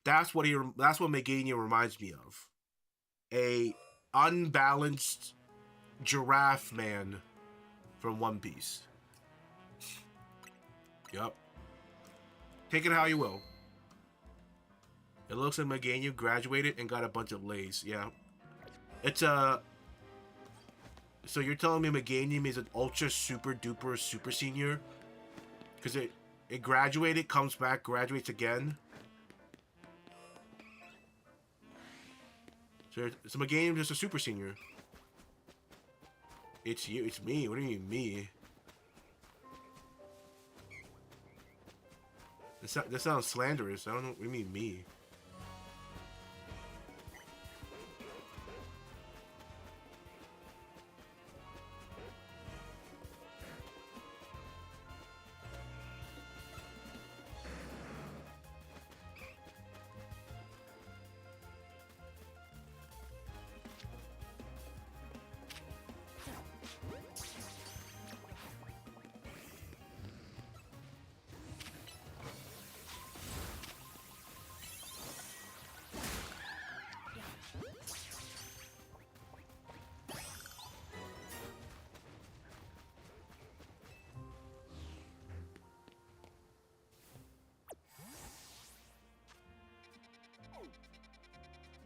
that's what Meganium reminds me of. A unbalanced giraffe man from One Piece. Yup. Take it how you will. It looks like Meganium graduated and got a bunch of lays. Yeah. It's a So you're telling me Meganium is an ultra super duper super senior? Because it graduated, comes back, graduates again. So Meganium is just a super senior. It's you, it's me. What do you mean me? This sounds slanderous. I don't know what you mean me.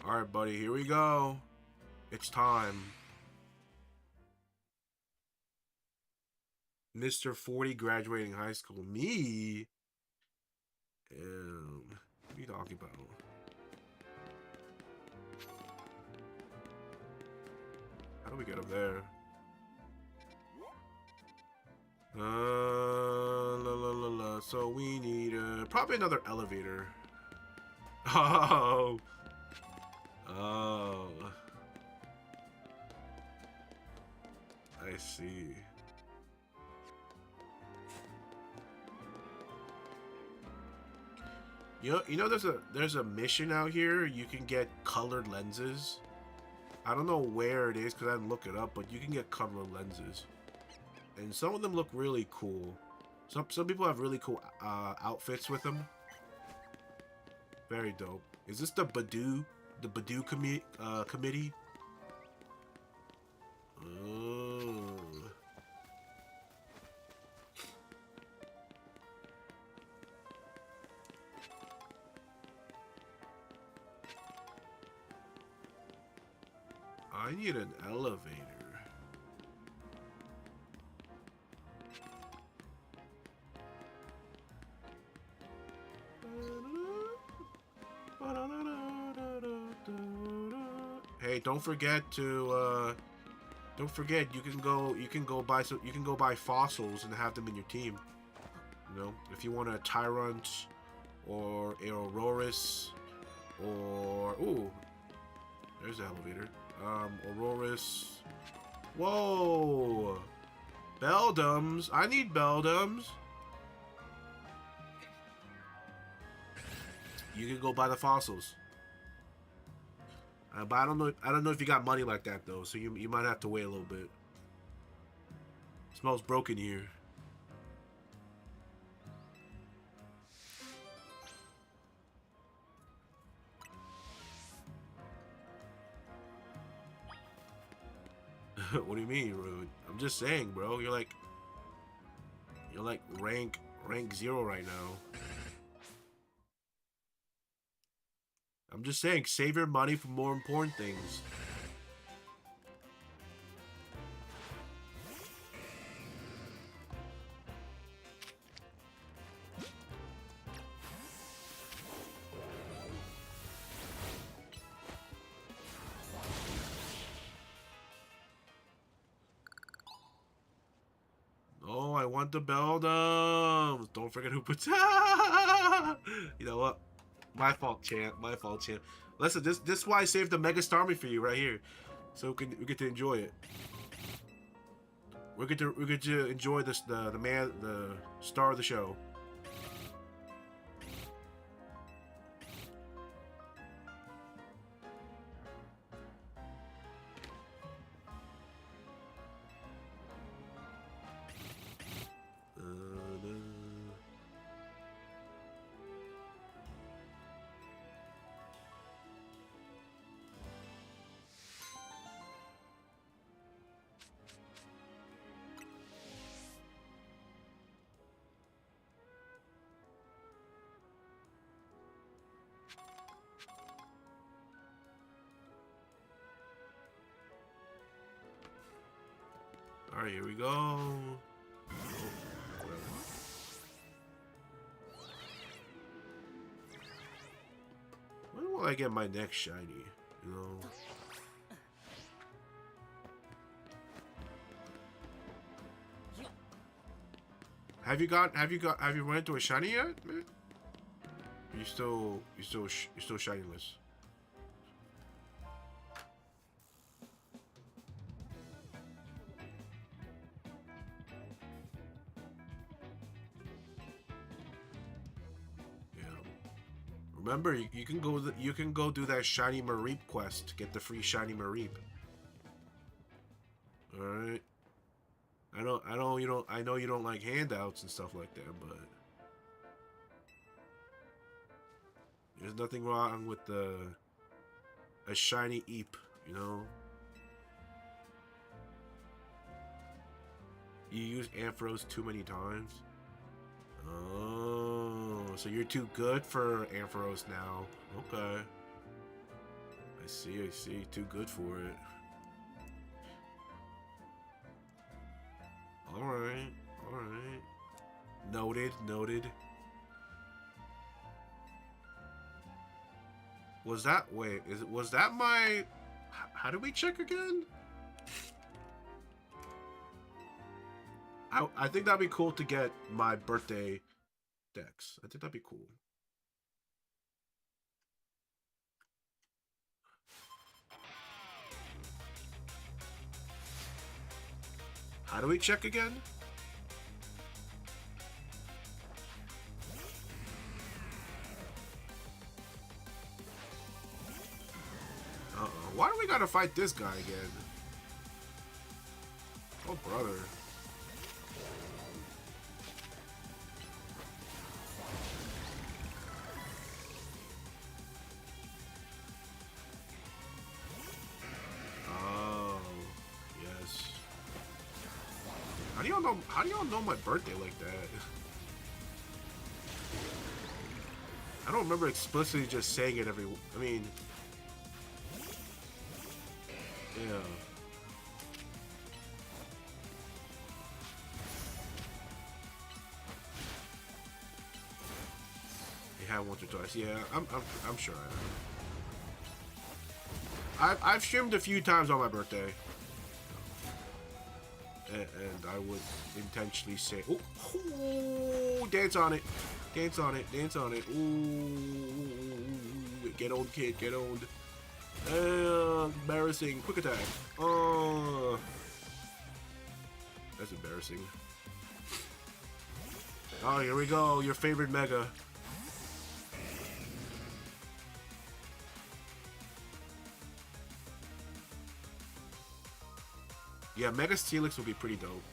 Alright, buddy, here we go. It's time. Mr. 40 graduating high school. Me? What are you talking about? How do we get up there? So we need probably another elevator. Oh. Oh. I see. You know there's a mission out here. You can get colored lenses. I don't know where it is because I didn't look it up, but you can get colored lenses, and some of them look really cool. Some people have really cool outfits with them. Very dope. Is this the Badoo committee? Oh. I need an elevator. Hey, don't forget you can go buy fossils and have them in your team. You know, if you want a Tyrant or Aurorus or ooh, there's the elevator. Aurorus. Whoa! Beldums. I need Beldums. You can go buy the fossils. But I don't know if you got money like that though, so you might have to wait a little bit. It smells broken here. What do you mean, rude? I'm just saying, bro. You're like rank 0 right now. I'm just saying, save your money for more important things. Oh, I want the Beldums. Don't forget who puts. You know what? My fault, champ. My fault, champ. Listen, this is why I saved the Mega Starmie for you right here, so we get to enjoy it. We get to enjoy this the star of the show. Alright, here we go. When will I get my next shiny? You know. Have you run into a shiny yet, man? You're still shinyless. Remember, you can go do that shiny Mareep quest to get the free shiny Mareep. All right. I know you don't like handouts and stuff like that, but there's nothing wrong with a shiny Eep, you know. You use Ampharos too many times. Oh, so you're too good for Ampharos now. Okay. I see. Too good for it. Alright. Noted. Was that my... How do we check again? I think that'd be cool to get my birthday Dex. I think that'd be cool. How do we check again? Uh-oh. Why do we gotta fight this guy again? Oh, brother. How do y'all know my birthday like that? I don't remember explicitly just saying it every... I mean... Yeah. You have once or twice. Yeah, I'm sure I have. I've streamed a few times on my birthday. And I would intentionally say, oh, dance on it, dance on it, dance on it. Ooh, get owned, kid, get owned. Embarrassing, quick attack. Oh, that's embarrassing. Oh, here we go, your favorite Mega. Yeah, Mega Steelix would be pretty dope.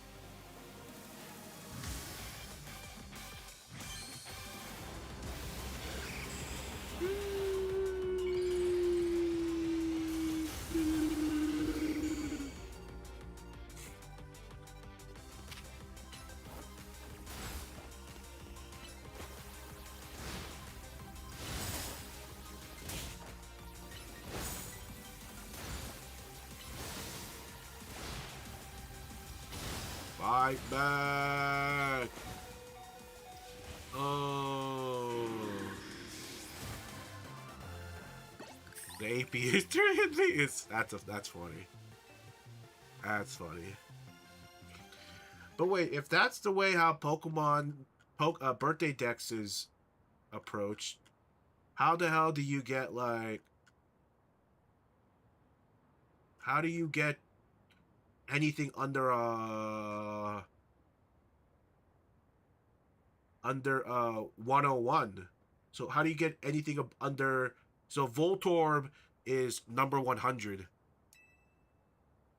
fight back. Oh. The AP is that's funny. That's funny. But wait, if that's the way how Pokemon birthday decks is approached, how the hell do you get like? How do you get anything under 101? So how do you get anything under? So Voltorb is number 100.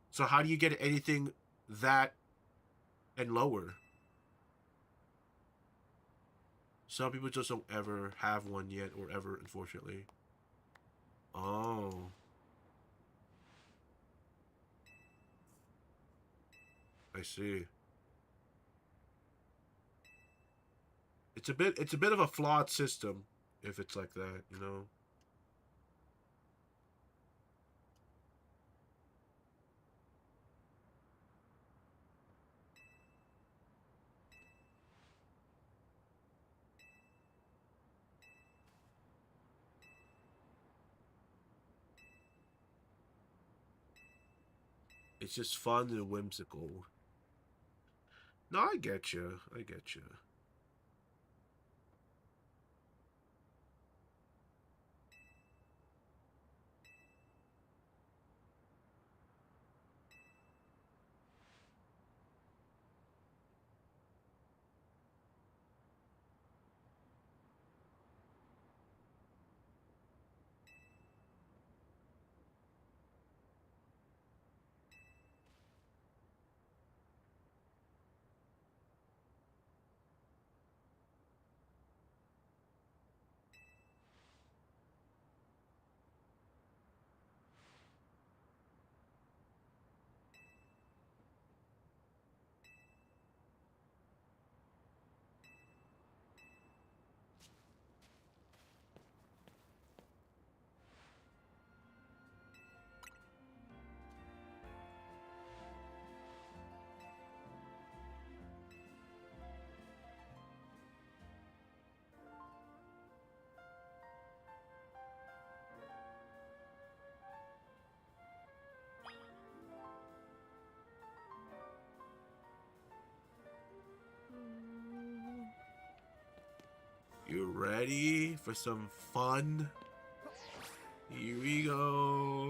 So how do you get anything that and lower? Some people just don't ever have one yet, or ever, unfortunately. Oh. I see. It's a bit of a flawed system if it's like that, you know. It's just fun and whimsical. No, I get you. I get you. You ready for some fun? Here we go.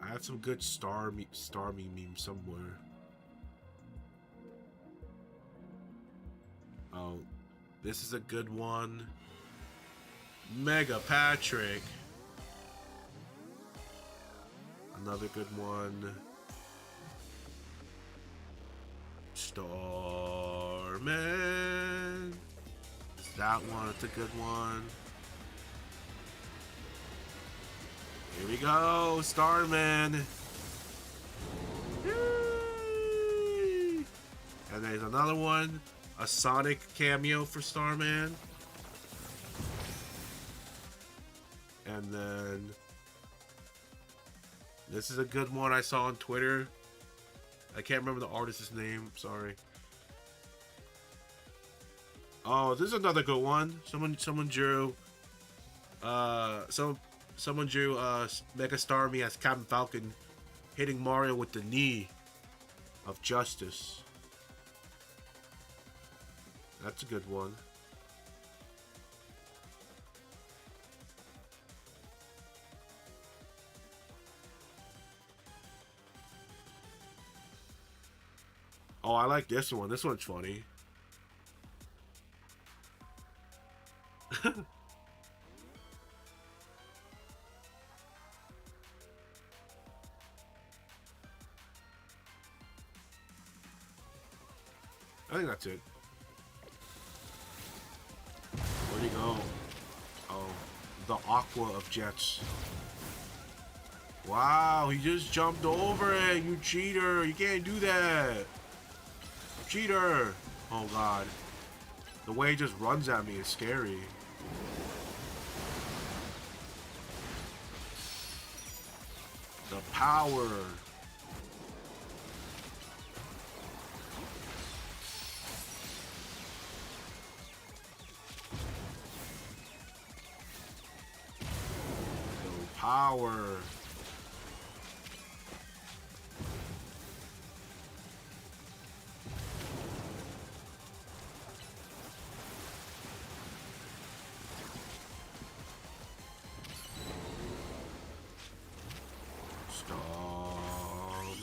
I had some good Starmie meme somewhere. Oh, this is a good one. Mega Patrick. Another good one. Starman. That one, it's a good one. Here we go, Starman. Yay! And there's another one, a Sonic cameo for Starman. And then this is a good one I saw on Twitter. I can't remember the artist's name, sorry. Oh, this is another good one. Someone drew someone drew Mega Starmie as Captain Falcon hitting Mario with the knee of justice. That's a good one. Oh, I like this one. This one's funny. I think that's it. Where'd he go? the Aqua of jets. Wow, he just jumped over it, you cheater. You can't do that. Cheater. Oh god. The way he just runs at me is scary. The power. The power.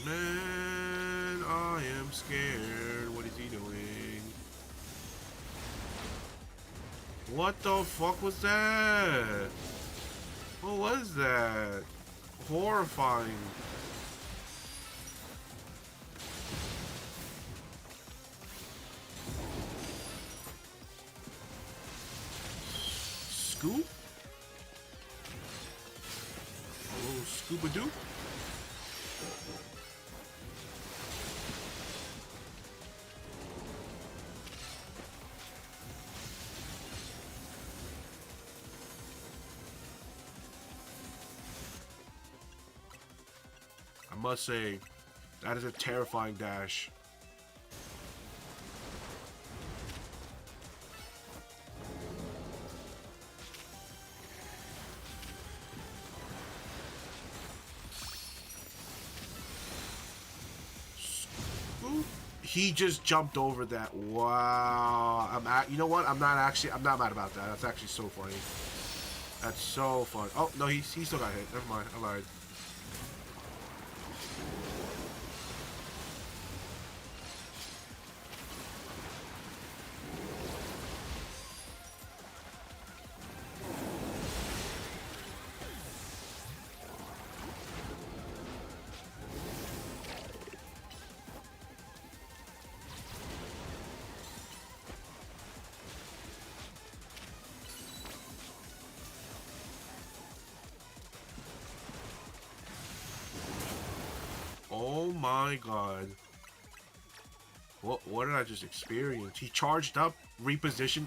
Man, I am scared. What is he doing? What the fuck was that? What was that? Horrifying. Scoop? A little scuba-doo? I must say, that is a terrifying dash. He just jumped over that. Wow. You know what? I'm not mad about that. That's actually so funny. That's so fun. Oh, no, he still got hit. Never mind. I lied. Oh my god. What did I just experience? He charged up, repositioned,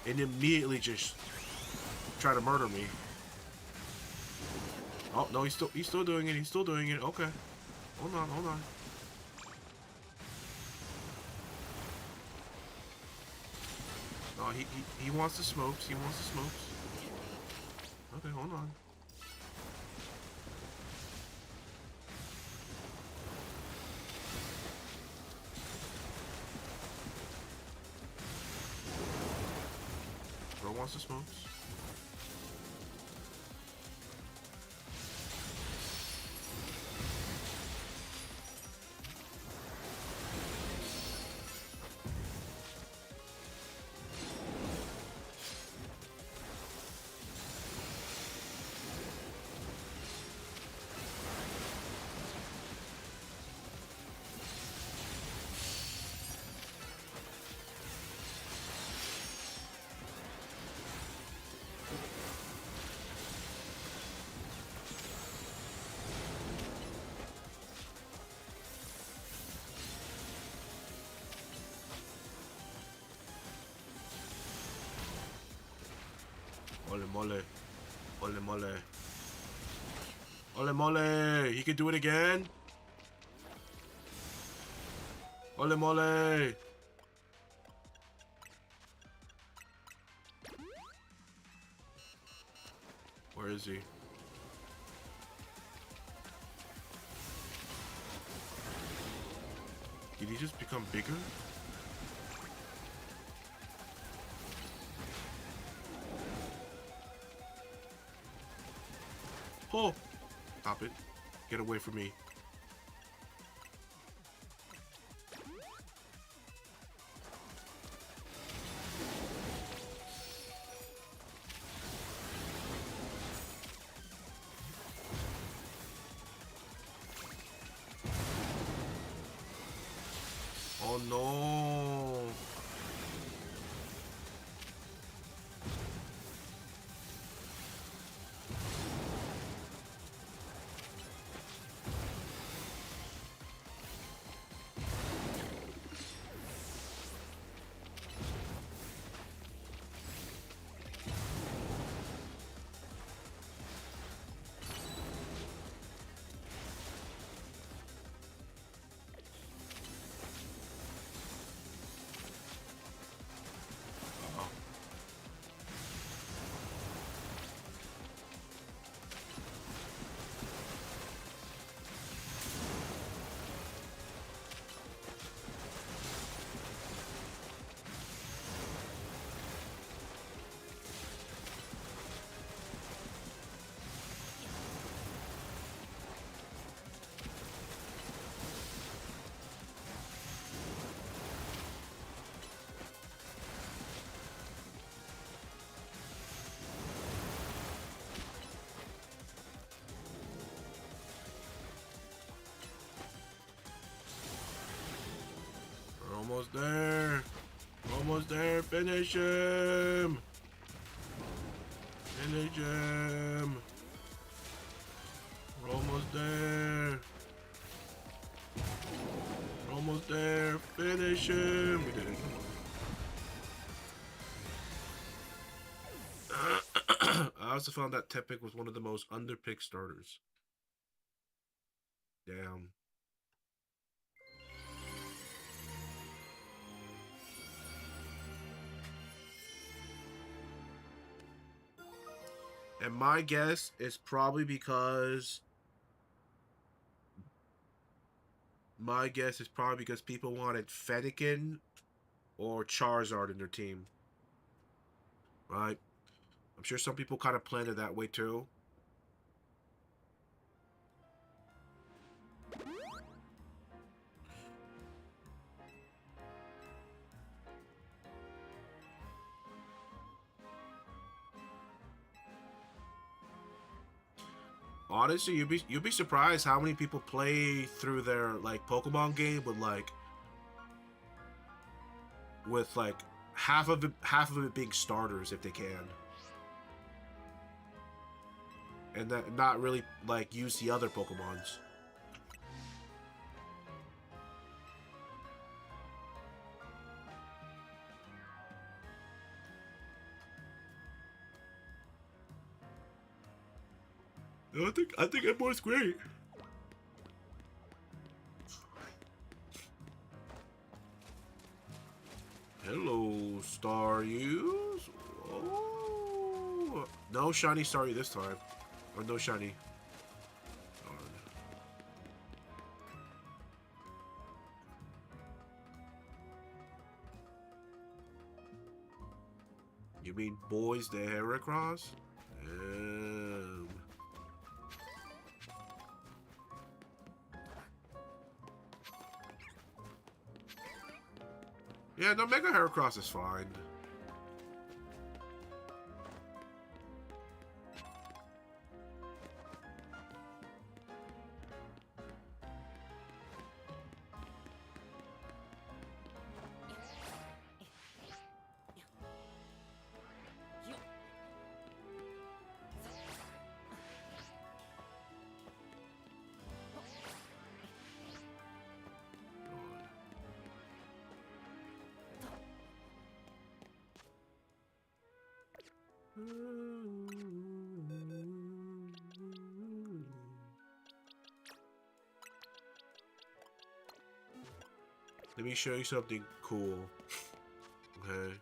and immediately just tried to murder me. Oh no, he's still doing it. He's still doing it. Okay. Hold on, hold on. No, he wants the smokes. He wants the smokes. Okay, hold on. Bro wants the smokes. Ole mole. Ole mole. Ole mole. He can do it again. Ole mole. Where is he? Did he just become bigger? Oh! Stop it. Get away from me. Oh no! Almost there. Almost there. Finish him. Finish him. We're almost there. We're almost there. Finish him. We did it. I also found that Tepig was one of the most underpicked starters. Damn. And my guess is probably because people wanted Fennekin or Charizard in their team. Right? I'm sure some people kind of planned it that way too. Honestly, you'd be surprised how many people play through their like Pokemon game with like half of it being starters if they can, and that not really like use the other Pokemons. I think Edward's great. Hello, Staryu. Oh, no shiny Staryu this time, or no shiny. You mean boys the Heracross? Yeah, no, Mega Heracross is fine. Let me show you something cool. Okay.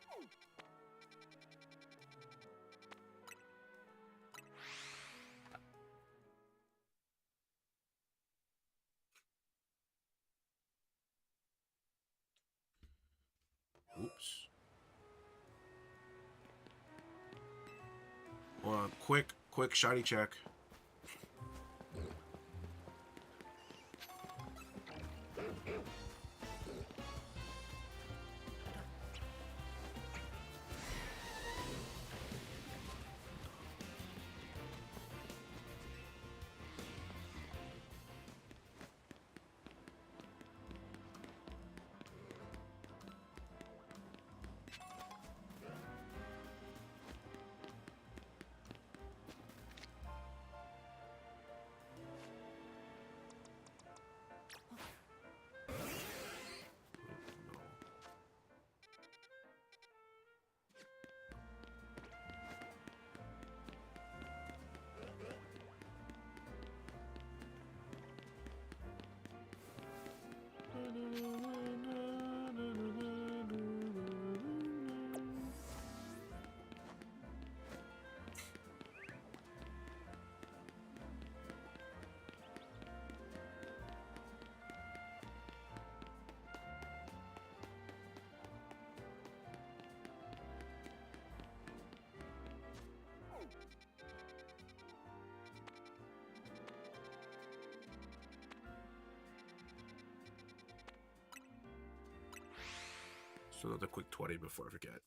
Oops. Hold on, quick shiny check. So another quick 20 before I forget.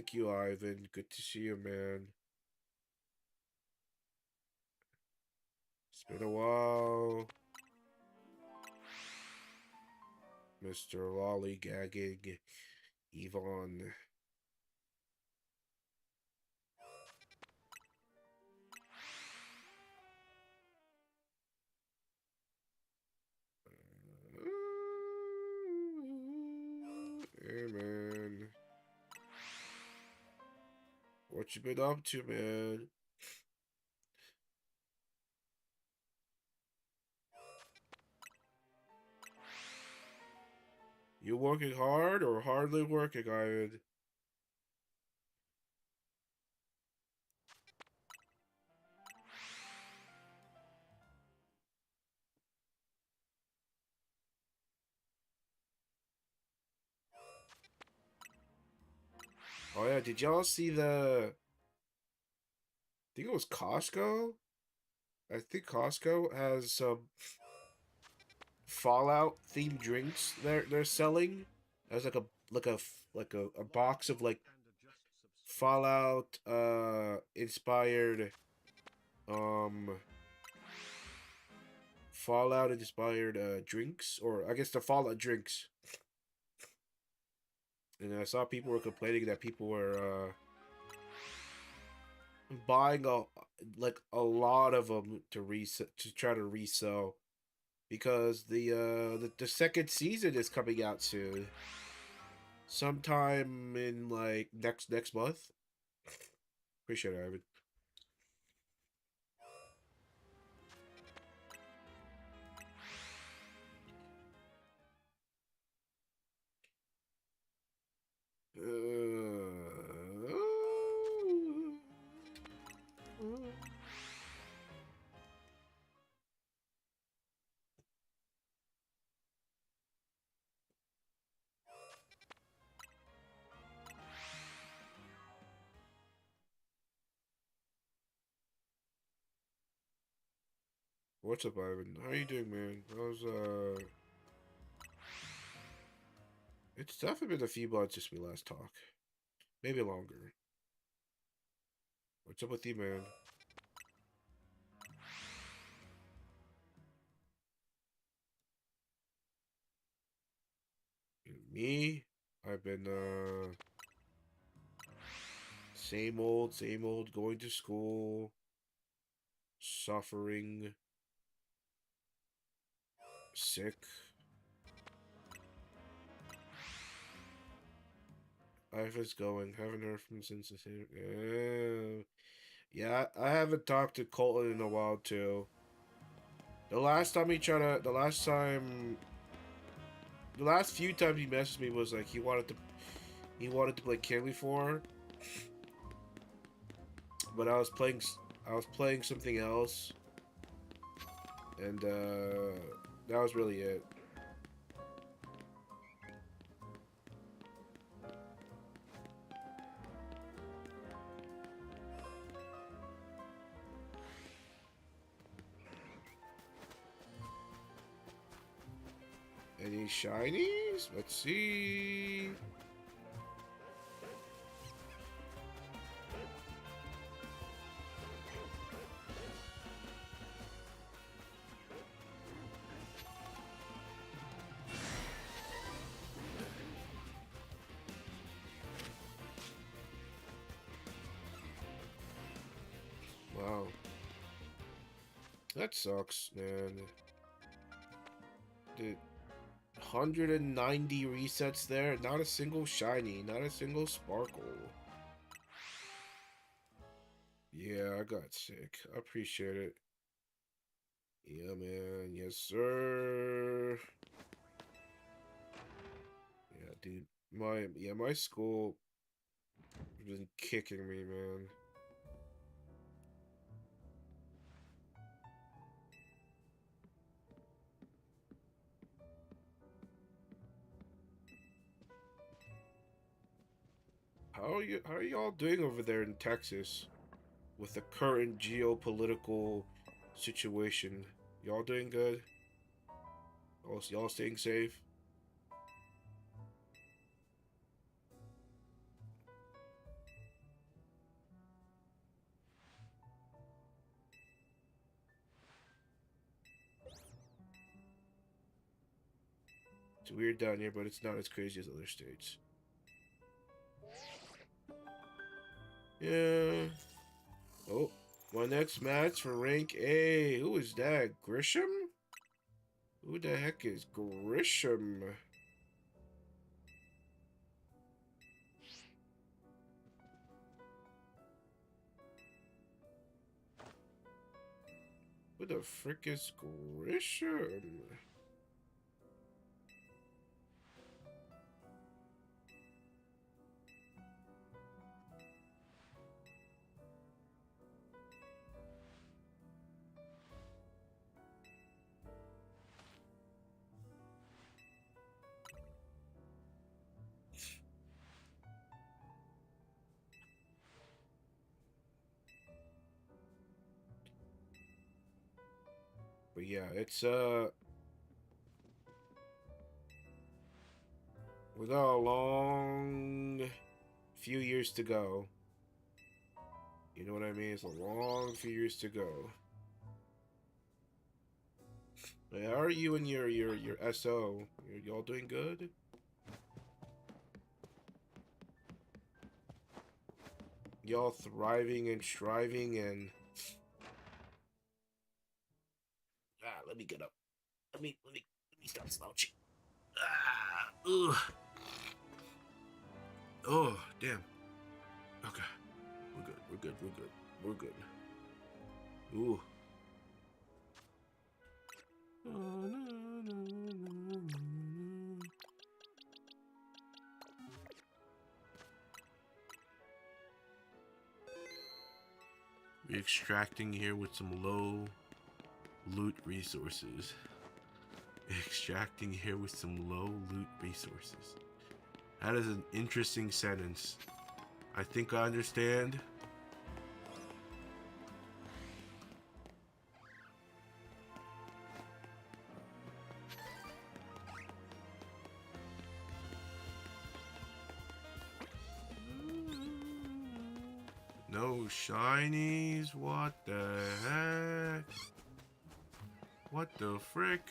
Thank you, Ivan. Good to see you, man. It's been a while. Mr. Lollygagging Yvonne. Hey, man. What you been up to, man? You working hard or hardly working, Ivan? Oh yeah, did y'all see the... I think it was Costco? I think Costco has some Fallout themed drinks they're selling. There's like a box of like Fallout inspired um Fallout inspired drinks, or I guess the Fallout drinks. And I saw people were complaining that people were buying a lot of them to try to resell, because the second season is coming out soon, sometime in like next month. Appreciate it, Ivan. What's up, Ivan? How you doing, man? It's definitely been a few months since we last talked. Maybe longer. What's up with you, man? Me? I've been same old, going to school, suffering, sick. Ivan's going. Haven't heard from him since the same. Yeah, I haven't talked to Colton in a while too. The last few times he messaged me was like he wanted to play Candy 4, but I was playing something else, and that was really it. Any shinies? Let's see. Wow. That sucks, man. Dude, 190 resets there. Not a single shiny. Not a single sparkle. Yeah, I got sick. I appreciate it. Yeah, man. Yes, sir. Yeah, dude. My school has been kicking me, man. How are y'all doing over there in Texas with the current geopolitical situation? Y'all doing good? Y'all staying safe? weird down here, but it's not as crazy as other states. Yeah. Oh, my next match for rank A. Who is that? Grisham? Who the heck is Grisham? Who the frick is Grisham? But yeah, it's we got a long few years to go. You know what I mean? It's a long few years to go. Hey, how are you and your SO? Y'all doing good? Y'all thriving and striving and let me get up. Let me stop slouching. Ugh. Oh, damn. Okay. We're good. We're good. Ooh. We're extracting here with some low loot resources. Extracting here with some low loot resources. That is an interesting sentence. I think I understand. No shinies? What the heck? What the frick?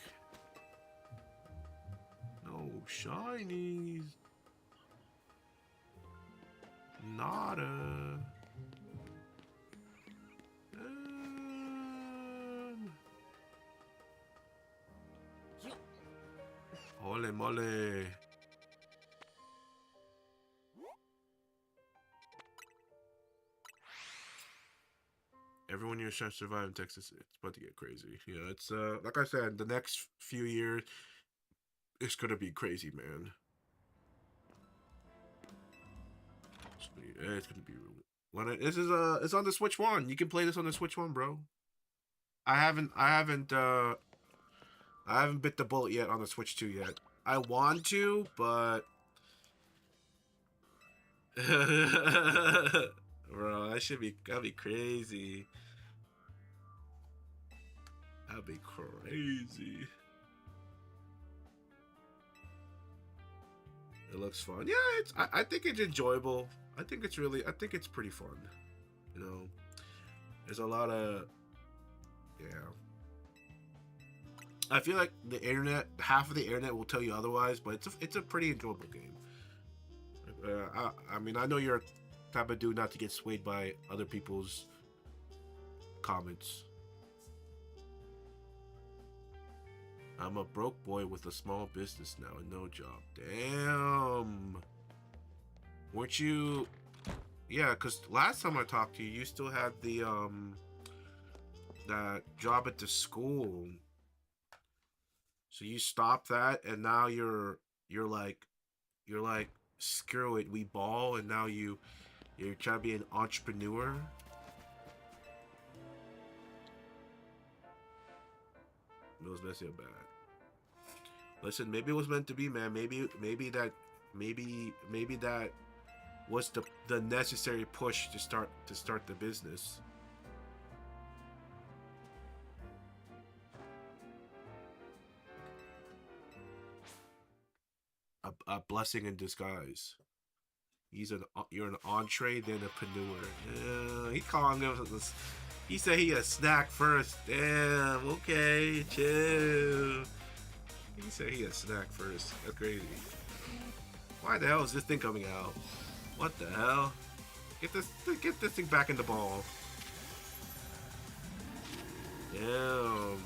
No shinies. Nada. Ole mole. Everyone here is trying to survive in Texas. It's about to get crazy. Yeah, it's like I said, the next few years it's gonna be crazy, man. It's gonna be really. This is it's on the Switch One. You can play this on the Switch One, bro. I haven't bit the bullet yet on the Switch 2 yet. I want to, but bro, that'd be crazy. That'd be crazy. It looks fun. Yeah, I think it's enjoyable. I think it's pretty fun. You know, there's a lot of, yeah. I feel like the internet, half of the internet will tell you otherwise, but it's a pretty enjoyable game. I mean, I know you're a type of dude not to get swayed by other people's comments. I'm a broke boy with a small business now and no job. Damn. Weren't you? Yeah, because last time I talked to you, you still had the that job at the school. So you stopped that, and now you're like screw it, we ball, and now you're trying to be an entrepreneur. It was messy or bad. Listen, maybe it was meant to be, man. Maybe that was the necessary push to start the business. A blessing in disguise. You're an entree, then a panure. He calling him. He said he a snack first. Damn. Okay, chill. He said he had snack first. That's crazy. Why the hell is this thing coming out? What the hell? Get this thing back in the ball. Damn.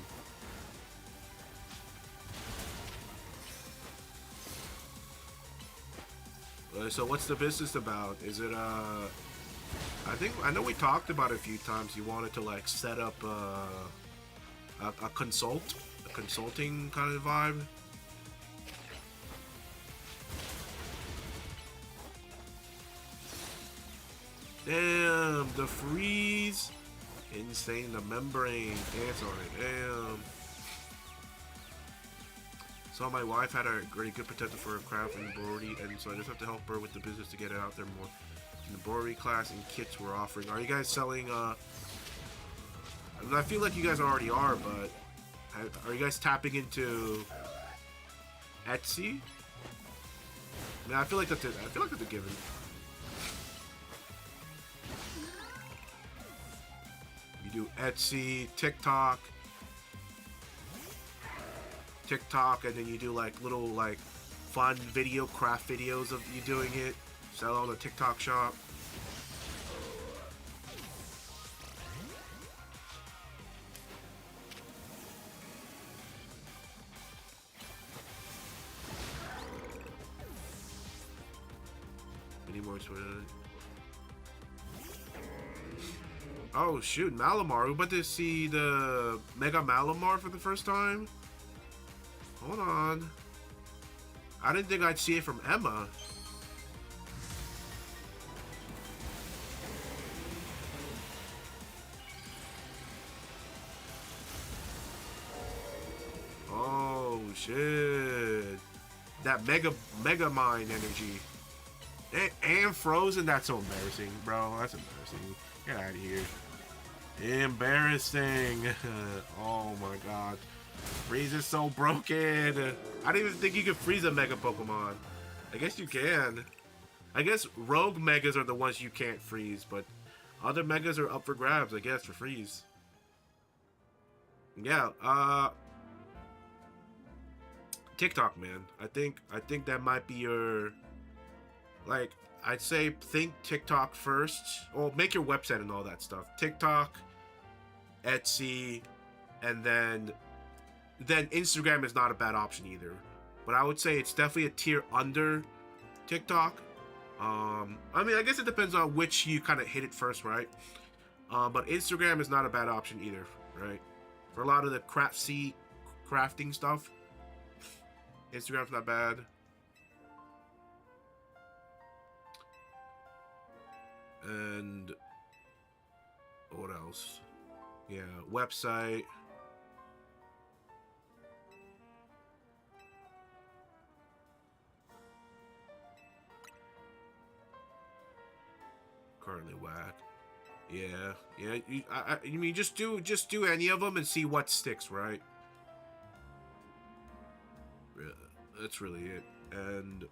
So what's the business about? Is it I know we talked about it a few times. You wanted to like set up a consulting kind of vibe. Damn, the freeze. Insane, the membrane. Dance on it. Damn. So my wife had a very good protector for her craft and embroidery, and so I just have to help her with the business to get it out there more. In the embroidery class and kits we're offering. Are you guys selling, I feel like you guys already are, but are you guys tapping into Etsy? I mean, I feel like that's a given. You do Etsy, TikTok, and then you do like little like fun video craft videos of you doing it. Sell on the TikTok shop. Any more Twitter? Oh shoot, Malamar. We're about to see the Mega Malamar for the first time? Hold on. I didn't think I'd see it from Emma. Oh shit. That Mega Mind energy. And Frozen, that's so embarrassing, bro. That's embarrassing. Get out of here. Embarrassing. Oh my god. Freeze is so broken. I didn't even think you could freeze a Mega Pokemon. I guess you can. I guess Rogue Megas are the ones you can't freeze, but other Megas are up for grabs, I guess, for freeze. Yeah, TikTok, man. I think that might be your, like, I'd say think TikTok first. Well, make your website and all that stuff. TikTok, Etsy, and then Instagram is not a bad option either. But I would say it's definitely a tier under TikTok. I mean, I guess it depends on which you kind of hit it first, right? But Instagram is not a bad option either, right? For a lot of the crafting stuff, Instagram's not bad. And what else? Yeah, website. Currently whack. Yeah. You mean just do any of them and see what sticks, right? Yeah, that's really it. And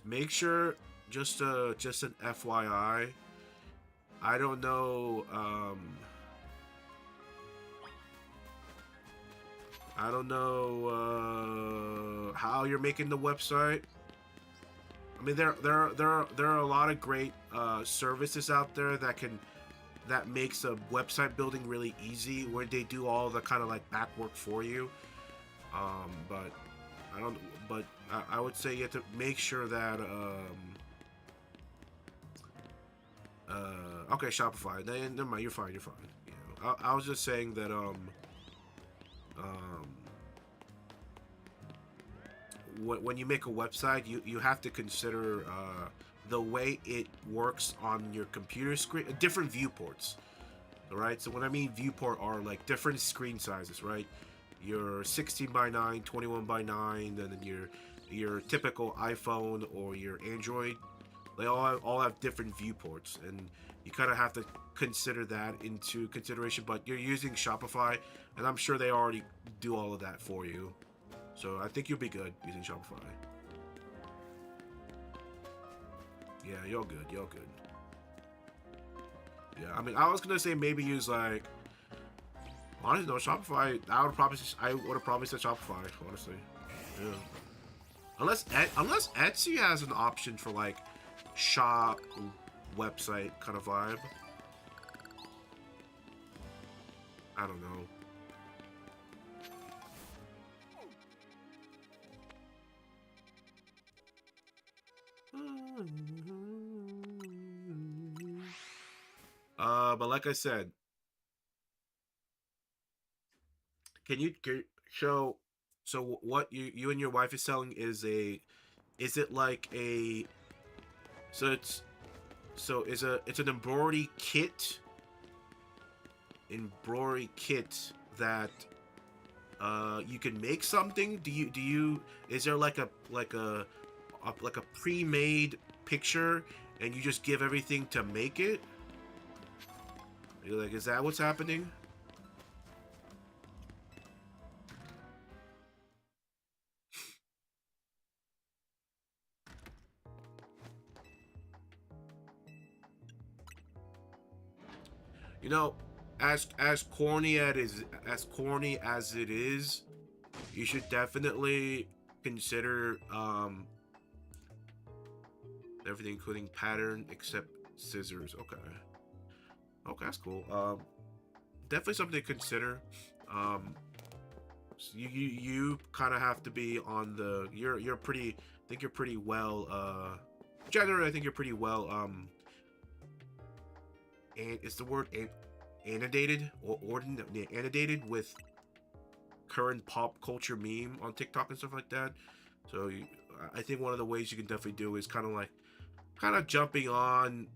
make sure, just an FYI, I don't know, how you're making the website. I mean, there are a lot of great services out there that makes a website building really easy, where they do all the kind of like back work for you. But I would say you have to make sure that okay, Shopify. Never mind, you're fine. You know, I was just saying that when you make a website, you have to consider the way it works on your computer screen, different viewports. All right, so when I mean viewport are like different screen sizes, right? Your 16:9, 21:9, and then your typical iPhone or your Android, they all have different viewports, and you kind of have to consider that into consideration. But you're using Shopify, and I'm sure they already do all of that for you. So I think you'll be good using Shopify. Yeah, you're good. Yeah, I mean, I was gonna say maybe use like, Honestly, no, Shopify. I would have probably said Shopify. Honestly, yeah. Unless Etsy has an option for like shop website kind of vibe. I don't know. But like I said, show? So what you and your wife is selling is a? Is it like a? So it's an embroidery kit that you can make something. Do you is there like a pre-made picture and you just give everything to make it? You're like, is that what's happening? You know, as corny as it is, you should definitely consider everything, including pattern except scissors. Okay, okay, that's cool. Definitely something to consider. Um, so you kind of have to be on the. You're pretty. I think you're pretty well. Generally, I think you're pretty well. And it's the word annotated or annotated with current pop culture meme on TikTok and stuff like that. So I think one of the ways you can definitely do is kind of jumping on.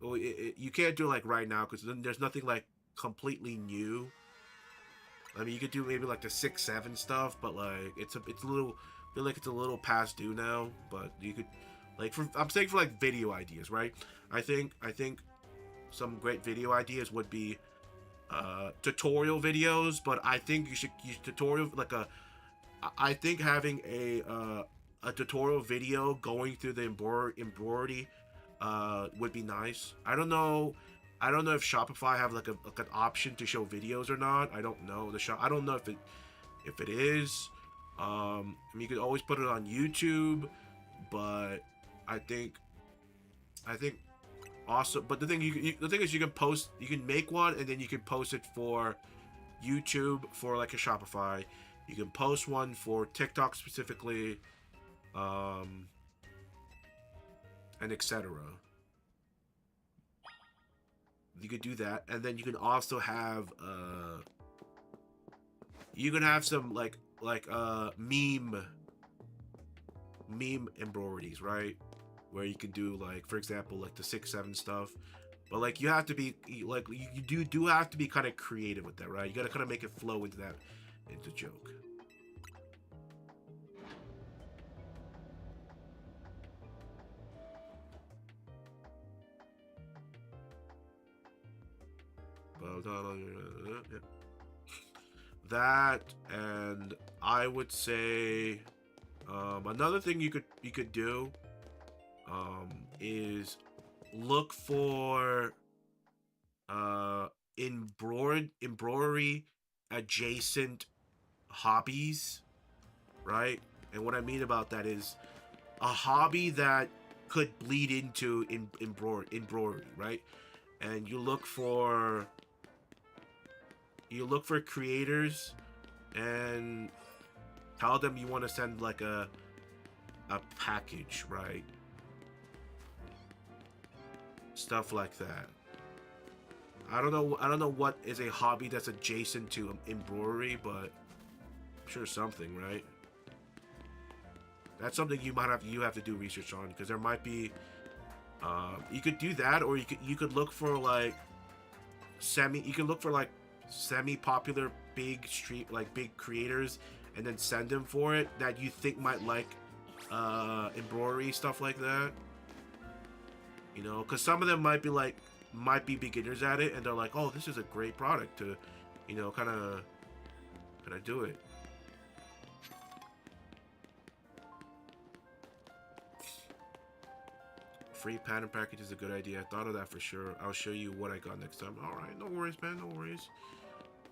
Well, you can't do it like right now because there's nothing like completely new. I mean, you could do maybe like the 6-7 stuff, but like it's a little. I feel like it's a little past due now. But you could like I'm saying for like video ideas, right? I think some great video ideas would be tutorial videos, but I think you should use tutorial like a. I think having a tutorial video going through the embroidery would be nice. I don't know if Shopify have like an option to show videos or not. I don't know the shop. I don't know if it is. I mean, you could always put it on YouTube, but I think I think also. But the thing is, you can make one and then you can post it for YouTube for like a Shopify. You can post one for TikTok specifically, um, and etc. You could do that, and then you can also have you can have some meme embroideries, right? Where you can do like, for example, like the 6-7 stuff. But like you have to be like you do have to be kind of creative with that, right? You got to kind of make it flow into that into joke. That, and I would say another thing you could do is look for embroidery adjacent hobbies, right? And what I mean about that is a hobby that could bleed into embroidery, right? And you look for creators and tell them you want to send like a package, right? Stuff like that. I don't know what is a hobby that's adjacent to embroidery, but I'm sure something, right? That's something you have to do research on, because there might be you could do that, or you could look for like semi popular big creators, and then send them for it that you think might like embroidery stuff like that. You know, because some of them might be beginners at it, and they're like, oh, this is a great product to, you know, kind of do it. Free pattern package is a good idea. I thought of that for sure. I'll show you what I got next time. All right, no worries, man, no worries.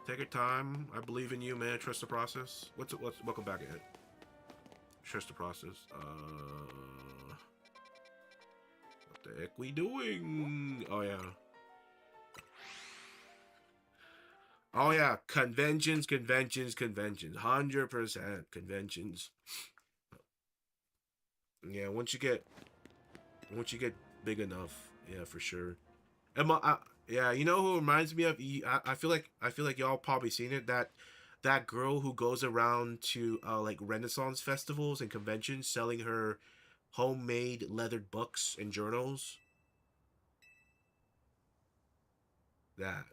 Take your time. I believe in you, man. Trust the process. What's welcome back at? Trust the process. What the heck we doing? Oh yeah. Oh yeah. Conventions. 100% conventions. Yeah, once you get big enough, yeah, for sure. Yeah, you know who reminds me of? I feel like y'all probably seen it. That girl who goes around to like Renaissance festivals and conventions selling her homemade leathered books and journals. That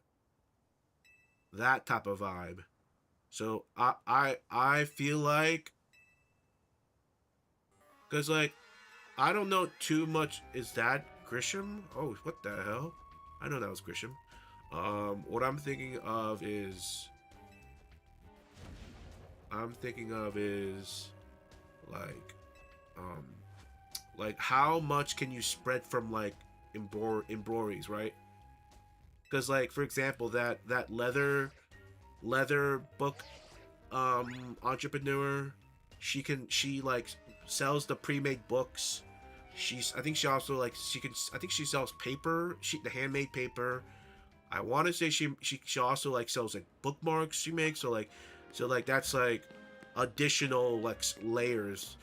that type of vibe. So I feel like, cause like I don't know too much. Is that Grisham? Oh, what the hell? I know that was Grisham. What I'm thinking of is like um like how much can you spread from like embroideries, right? Because like for example that leather book entrepreneur, she like sells the pre-made books. I think she also like I think she sells paper, the handmade paper. I want to say she also like sells like bookmarks she makes. So like that's like additional like layers.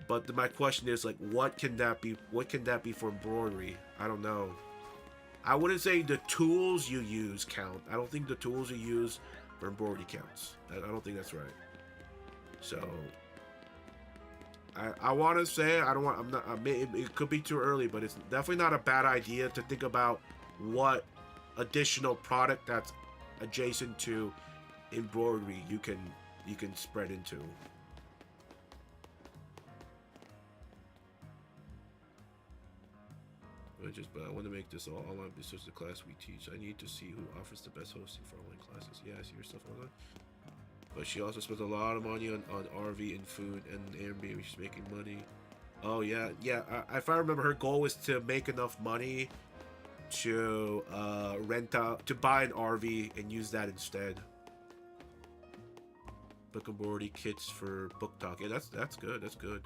But my question is like, what can that be? What can that be for embroidery? I don't know. I wouldn't say the tools you use count. I don't think the tools you use for embroidery counts. I don't think that's right. So I want to say I don't want. I'm not. It could be too early, but it's definitely not a bad idea to think about what additional product that's adjacent to embroidery you can spread into. But I want to make this all online business the class we teach. I need to see who offers the best hosting for online classes. Yeah, I see your stuff online. But she also spends a lot of money on RV and food and Airbnb. She's making money. Oh yeah, yeah. If I remember, her goal was to make enough money to rent out, to buy an RV and use that instead. Book embroidery kits for book talk. Yeah, that's good. That's good.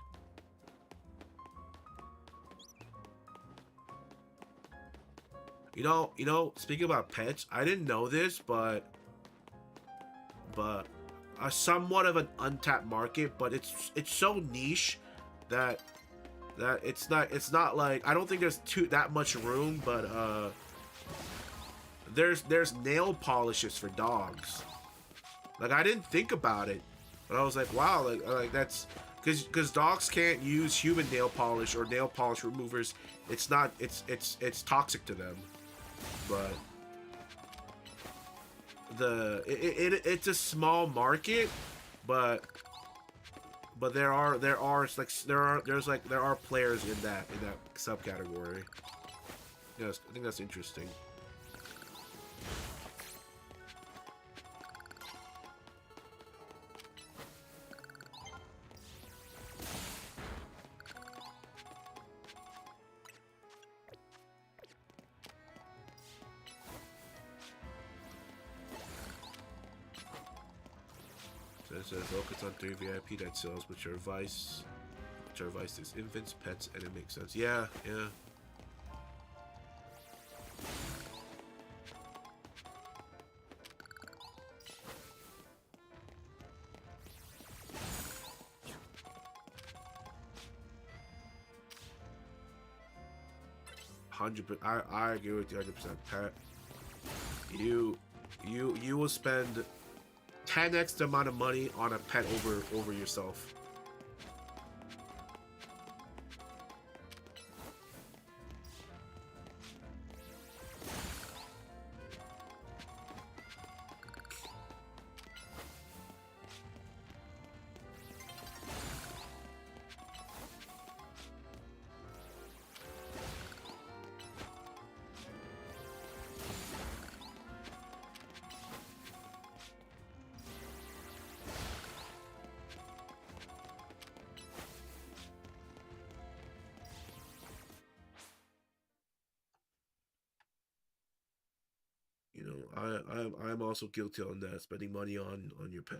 You know. Speaking about pets, I didn't know this, but a somewhat of an untapped market, but it's so niche that it's not like I don't think there's that much room, but there's nail polishes for dogs. Like I didn't think about it, but I was like, wow, like that's because dogs can't use human nail polish or nail polish removers. It's not it's toxic to them, but it's a small market, but there are players in that subcategory. Yes, I think that's interesting. It says focus on 3 VIP that sells, which are vice is infants, pets, and it makes sense. Yeah, yeah. I agree with you 100%. Pet. You will spend 10x the amount of money on a pet over yourself. I'm also guilty on that. Spending money on your pet.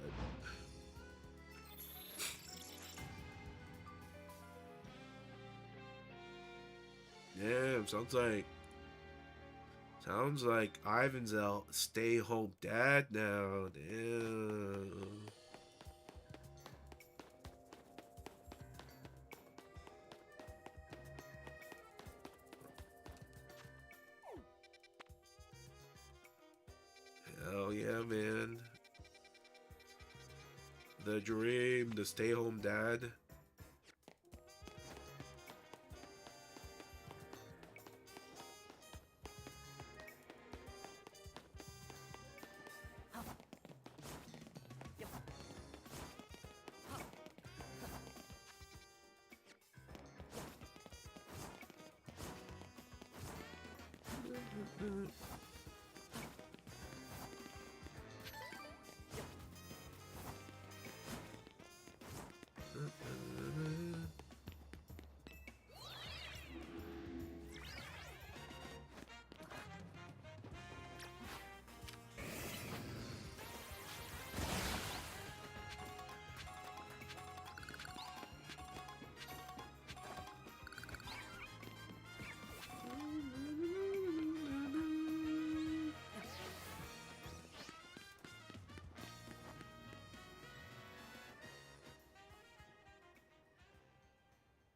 Damn, sounds like Ivan's a stay-home dad now. Damn. Hell yeah, man. The dream, the stay-home dad.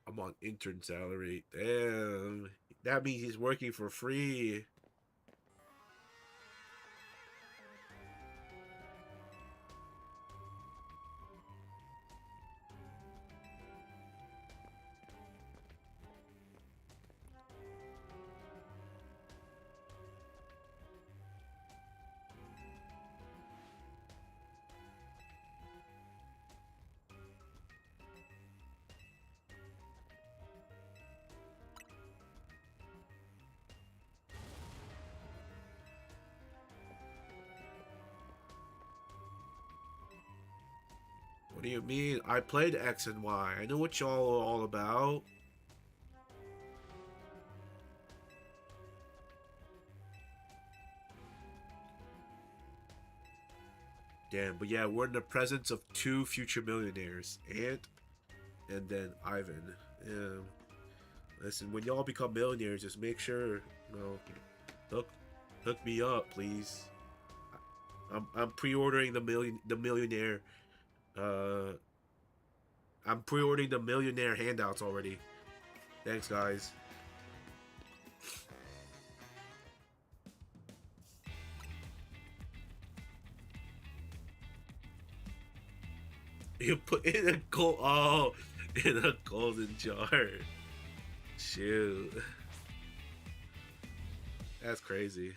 I'm on intern salary. Damn. That means he's working for free. What do you mean? I played X and Y. I know what y'all are all about. Damn, but yeah, we're in the presence of two future millionaires. Ant and then Ivan. Yeah. Listen, when y'all become millionaires, just make sure, hook me up, please. I'm pre-ordering the millionaire. Uh, I'm pre-ordering the millionaire handouts already. Thanks, guys. You put in a in a golden jar. Shoot, that's crazy.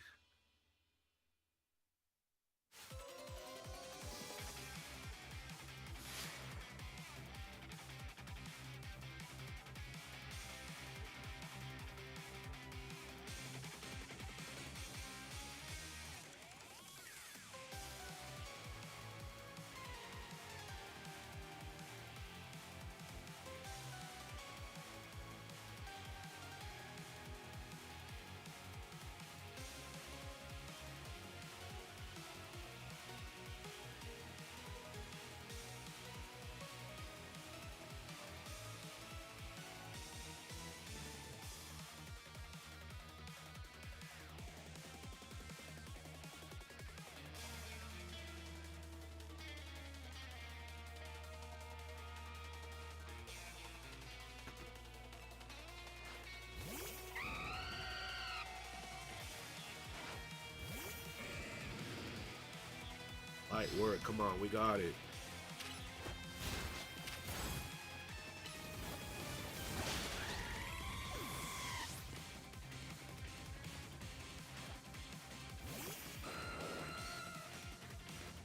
Light work. Come on, we got it.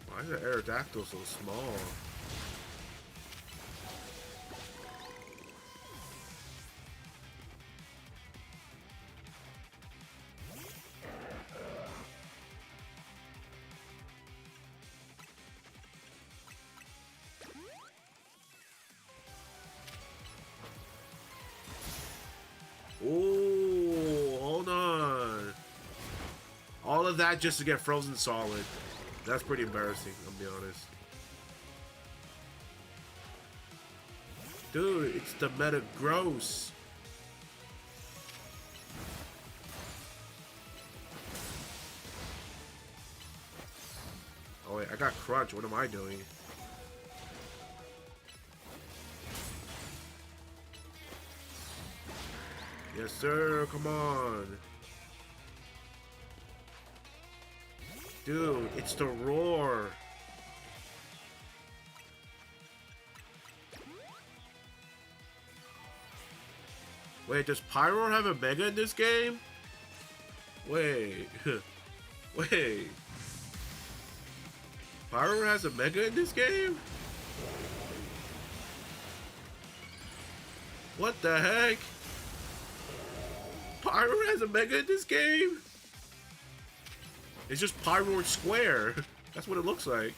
Why is the Aerodactyl so small? of that just to get frozen solid. That's pretty embarrassing, I'll be honest. Dude, it's the meta gross. Oh wait, I got crunch. What am I doing? Yes, sir. Come on. Dude, it's the roar. Wait, does Pyro have a Mega in this game? Wait. Wait. Pyro has a Mega in this game? What the heck? Pyro has a Mega in this game? It's just Pyro Square. That's what it looks like.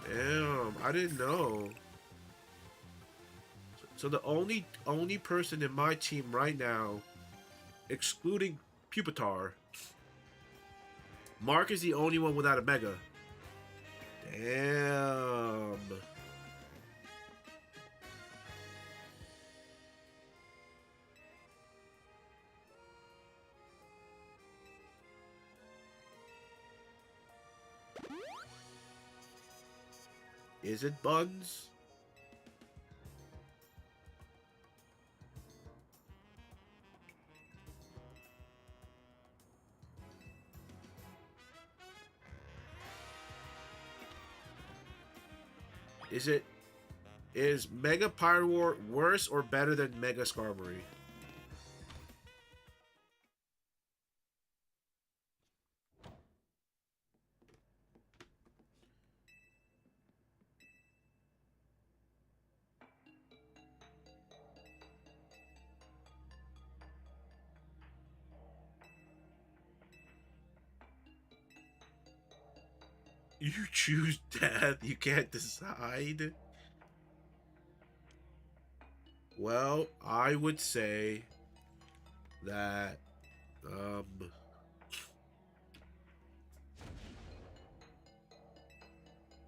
Damn, I didn't know. So the only person in my team right now, excluding Pupitar, Mark is the only one without a Mega. Damn. Is it Buns? Is Mega Pyroar worse or better than Mega Skarmory? You choose death, you can't decide? Well, I would say that,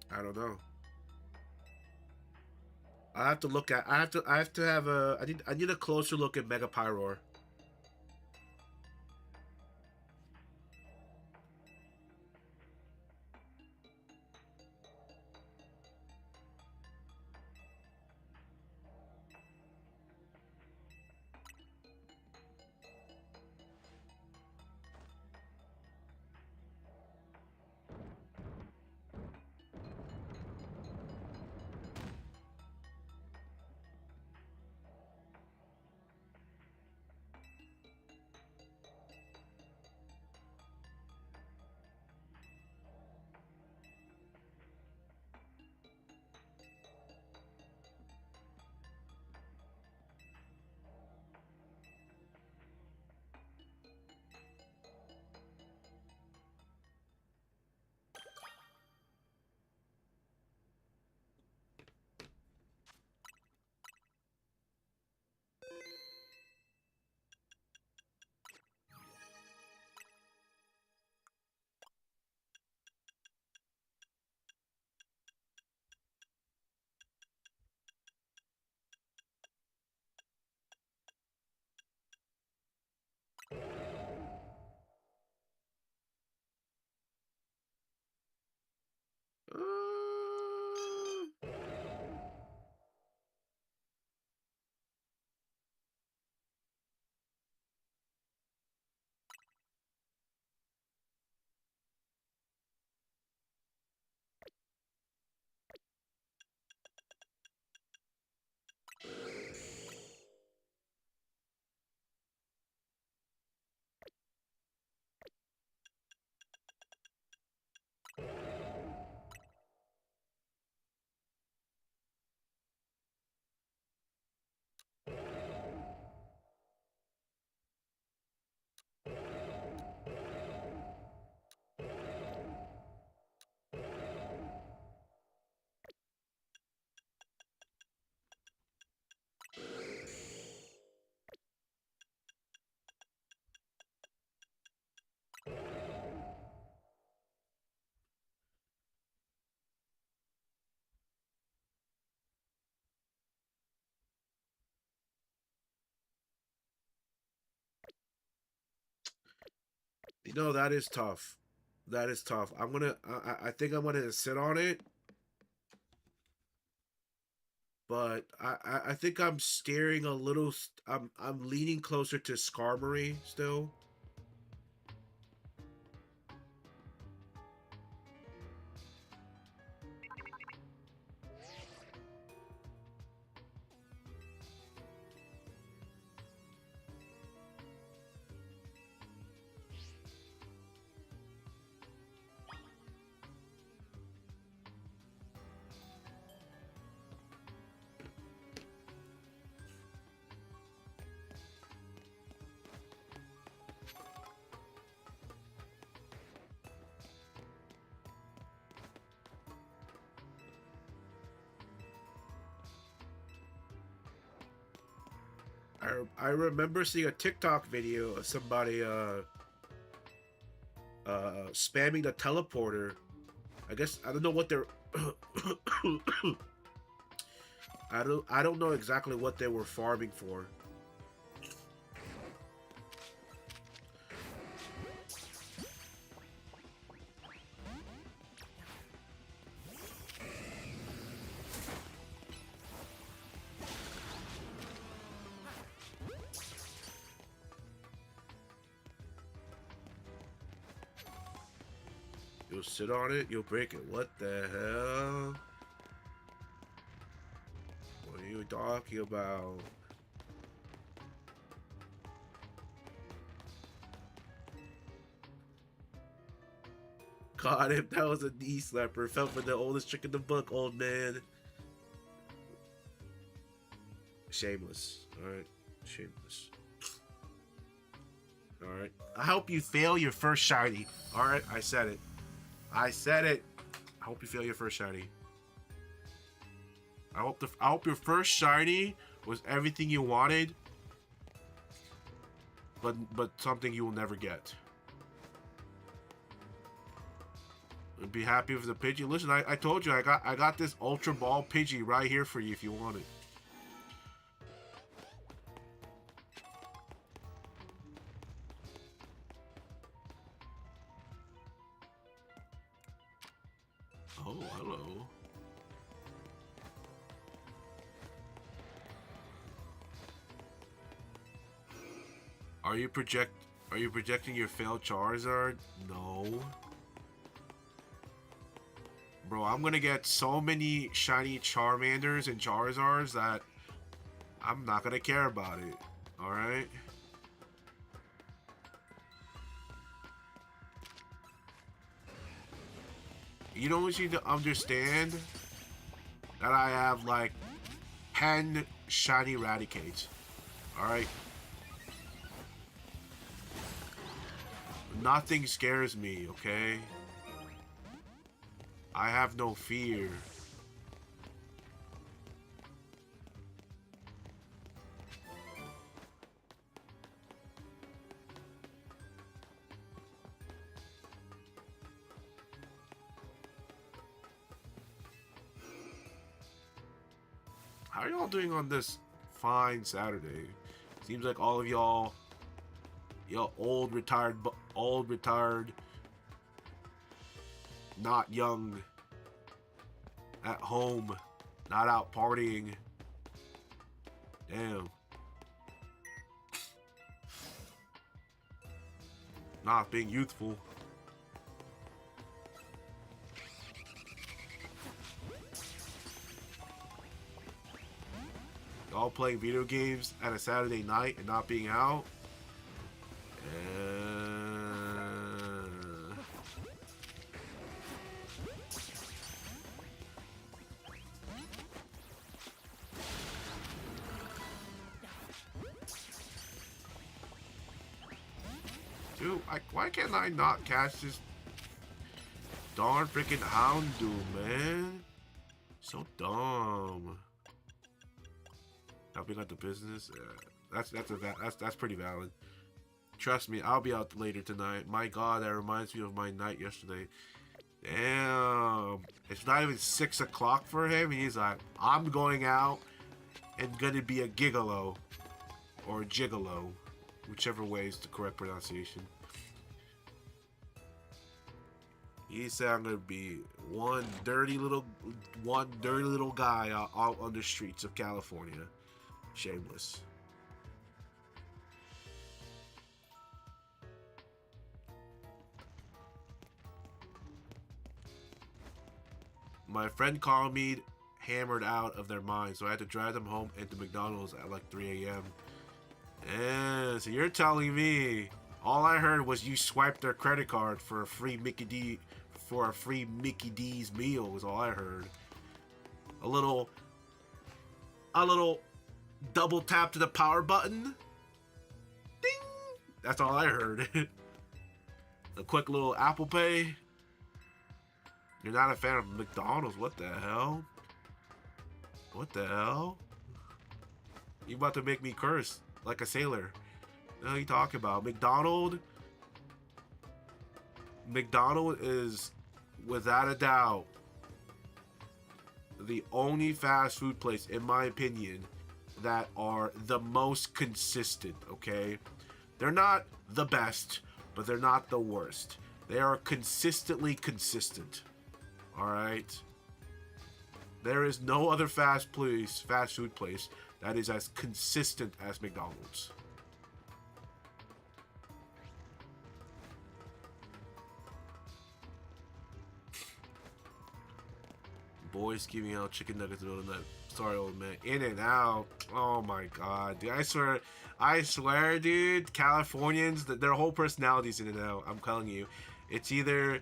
I don't know. I have to look at, I have to have a, I need a closer look at Mega Pyroar. You know, that is tough. That is tough. I think I'm gonna sit on it, but I think I'm steering a little. I'm leaning closer to Skarmory still. I remember seeing a TikTok video of somebody spamming the teleporter. I guess I don't know what they're I don't know exactly what they were farming for. You'll sit on it, you'll break it. What the hell? What are you talking about? God, if that was a knee slapper, fell for the oldest trick in the book, old man. Shameless. Alright. Shameless. Alright. I hope you fail your first shiny. Alright, I said it. I said it. I hope you fail your first shiny. I hope your first shiny was everything you wanted, but something you will never get. And be happy with the Pidgey. Listen, I told you I got this Ultra Ball Pidgey right here for you if you want it. Oh, hello. Are you projecting your failed Charizard? No. Bro, I'm gonna get so many shiny Charmanders and Charizards that I'm not gonna care about it. Alright? You don't need to understand that I have like 10 shiny Raticates. Alright? Nothing scares me, okay? I have no fear. How are y'all doing on this fine Saturday? Seems like all of y'all old retired, not young, at home, not out partying. Damn. Not being youthful. Y'all playing video games at a Saturday night and not being out. Dude, why can't I not catch this darn freaking Houndoom, man? So dumb. Helping out the business. That's pretty valid. Trust me, I'll be out later tonight. My God, that reminds me of my night yesterday. Damn, it's not even 6 o'clock for him. He's like, I'm going out and gonna be a gigolo or a gigolo, whichever way is the correct pronunciation. He said I'm gonna be one dirty little guy out on the streets of California. Shameless. My friend called me hammered out of their mind, so I had to drive them home into McDonald's at like 3 a.m. And so you're telling me all I heard was you swiped their credit card for a free Mickey D's meal was all I heard. A little double tap to the power button. Ding! That's all I heard. A quick little Apple Pay. You're not a fan of McDonald's? What the hell? What the hell? You about to make me curse like a sailor. What the hell are you talking about? McDonald is, without a doubt, the only fast food place, in my opinion, that are the most consistent, okay? They're not the best, but they're not the worst. They are consistently consistent. Alright? There is no other fast food place that is as consistent as McDonald's. Boys giving out chicken nuggets in the middle of the night. Sorry, old man. In and out. Oh my god, dude. I swear, dude. Californians, their whole personality's in and out. I'm telling you, it's either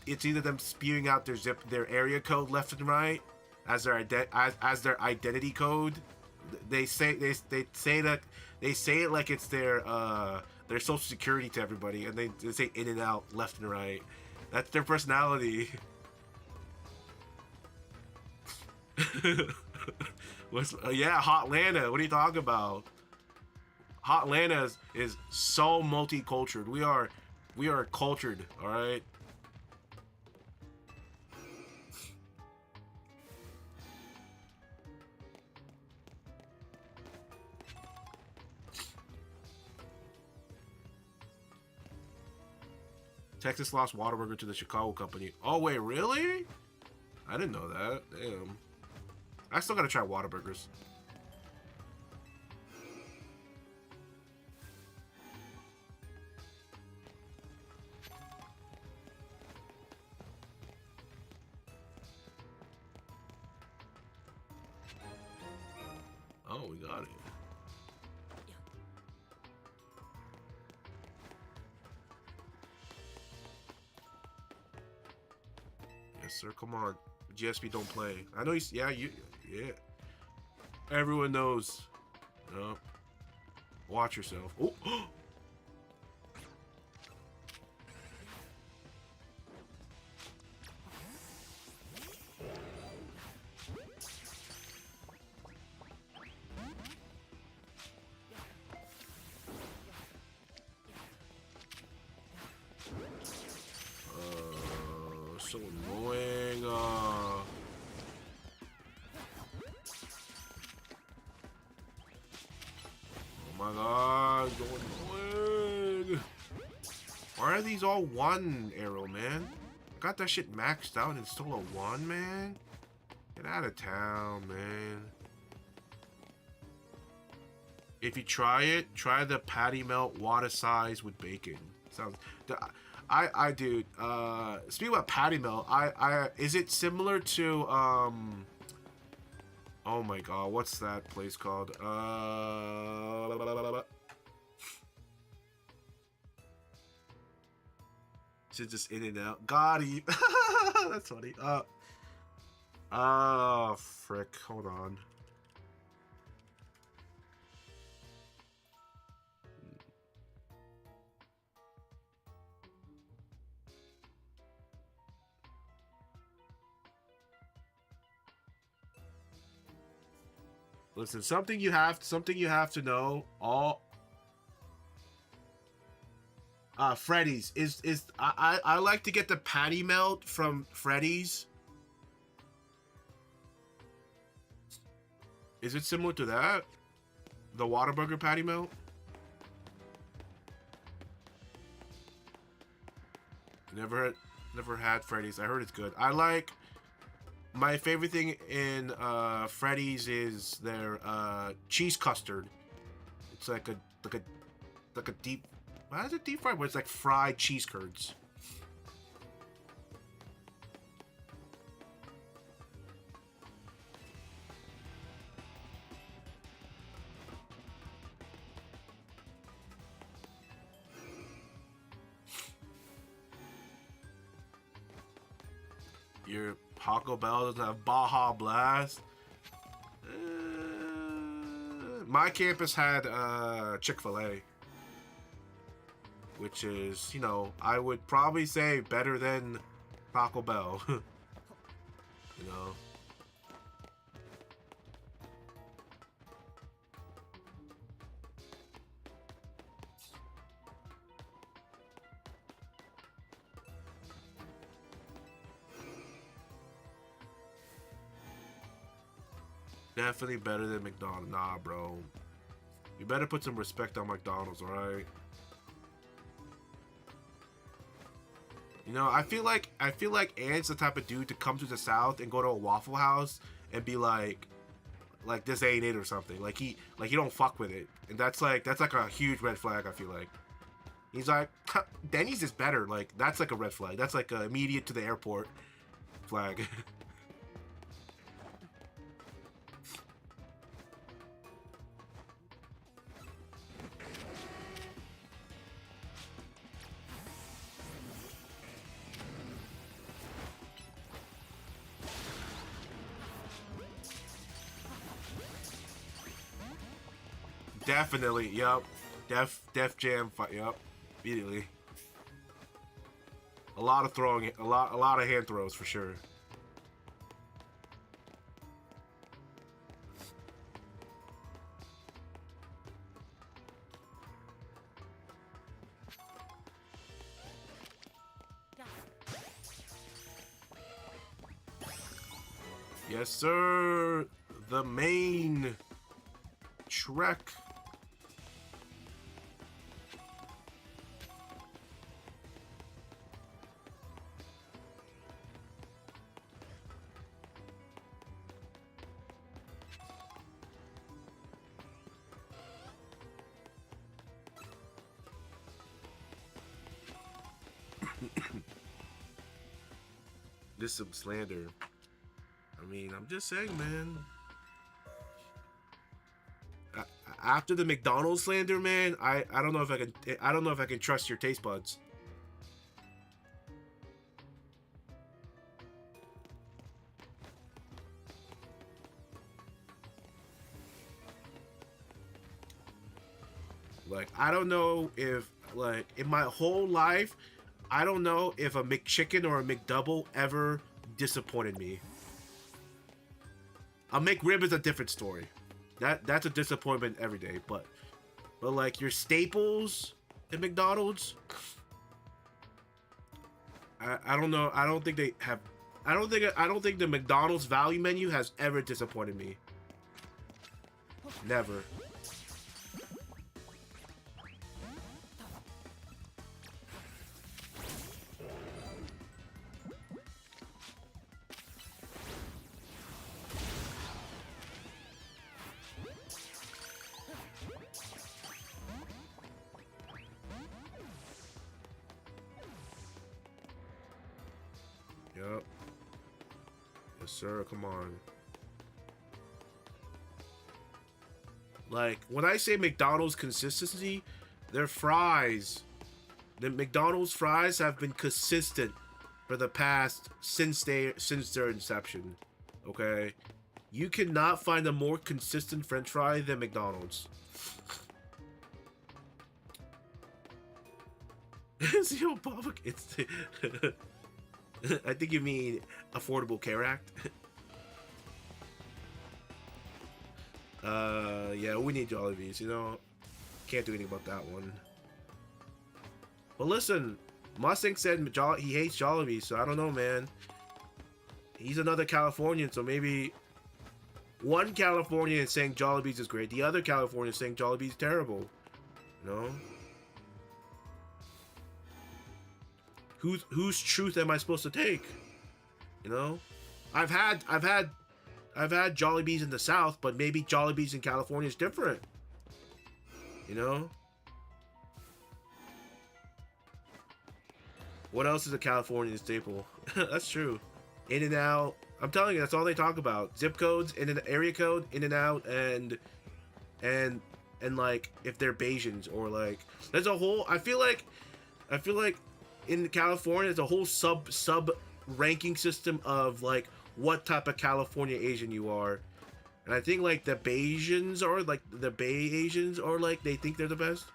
them spewing out their area code left and right as their identity code. They say it like it's their social security to everybody, and they say in and out left and right. That's their personality. Yeah, Hotlanta. What are you talking about? Hotlanta is so multicultural. We are cultured, all right. Texas lost Whataburger to the Chicago company. Oh wait, really? I didn't know that. Damn. I still gotta try Whataburgers. Oh, we got it. Yes, sir. Come on. GSP don't play. I know he's... Yeah. Everyone knows. Watch yourself. Oh! So annoying. Oh my god, so annoying. Why are these all one arrow, man? I got that shit maxed out and it's still a one, man. Get out of town, man. If you try it, try the patty melt water size with bacon. Sounds... dude, speaking about patty melt, is it similar to, oh my god, what's that place called? Is it just in and out? Got him. That's funny. Oh, frick, hold on. Listen, something you have to know. All Freddy's is I like to get the patty melt from Freddy's. Is it similar to that? The Whataburger patty melt? Never had Freddy's. I heard it's good. I like my favorite thing in Freddy's is their cheese custard. It's like a deep. Why is it deep fried? But it's like fried cheese curds. Your Taco Bell doesn't have Baja Blast. My campus had Chick-fil-A, which is, you know, I would probably say better than Taco Bell. You know. Definitely better than McDonald's. Nah, bro. You better put some respect on McDonald's, alright? You know, I feel like Ant's the type of dude to come to the South and go to a Waffle House and be like this ain't it or something. Like he don't fuck with it. And that's like a huge red flag, I feel like. He's like, Denny's is better. Like, that's like a red flag. That's like a immediate to the airport flag. Definitely, yep. Def Jam fight, yep. Immediately. A lot of throwing, a lot of hand throws for sure. Yes, sir. The main Trek. This is some slander. I mean, I'm just saying, man. After the McDonald's slander, man, I don't know if I can trust your taste buds. Like, I don't know if, like, in my whole life, I don't know if a McChicken or a McDouble ever disappointed me. A McRib is a different story. That's a disappointment every day, but like your staples at McDonald's, I don't know. I don't think they have. I don't think the McDonald's value menu has ever disappointed me. Never. Yep. Yes, sir. Come on. Like, when I say McDonald's consistency, their fries, the McDonald's fries have been consistent for the past since their inception. Okay, you cannot find a more consistent French fry than McDonald's. Zero public. It's. I think you mean Affordable Care Act. Yeah, we need Jollibees, you know. Can't do anything about that one. But listen, Mustang said he hates Jollibees, so I don't know, man. He's another Californian, so maybe one Californian is saying Jollibees is great, the other Californian is saying Jollibees is terrible. You know? whose truth am I supposed to take? You know, I've had Jollibees in the South, but maybe Jollibees in California is different. You know? What else is a Californian staple? That's true. In and out. I'm telling you, that's all they talk about. Zip codes, in and area code, in and out, and like if they're Bayesians or like there's a whole. I feel like in California there's a whole sub ranking system of like what type of California Asian you are. And I think like the Bayesians are like the Bay Asians are like they think they're the best.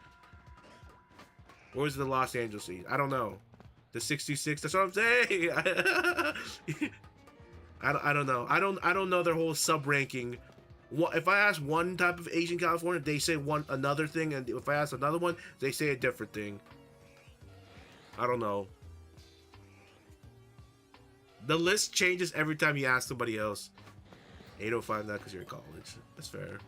Or is it the Los Angeles? I don't know. The 66. That's what I'm saying. I don't know. I don't know their whole sub ranking. What if I ask one type of Asian California, they say another thing, and if I ask another one, they say a different thing. I don't know. The list changes every time you ask somebody else. 805 that because you're in college. That's fair.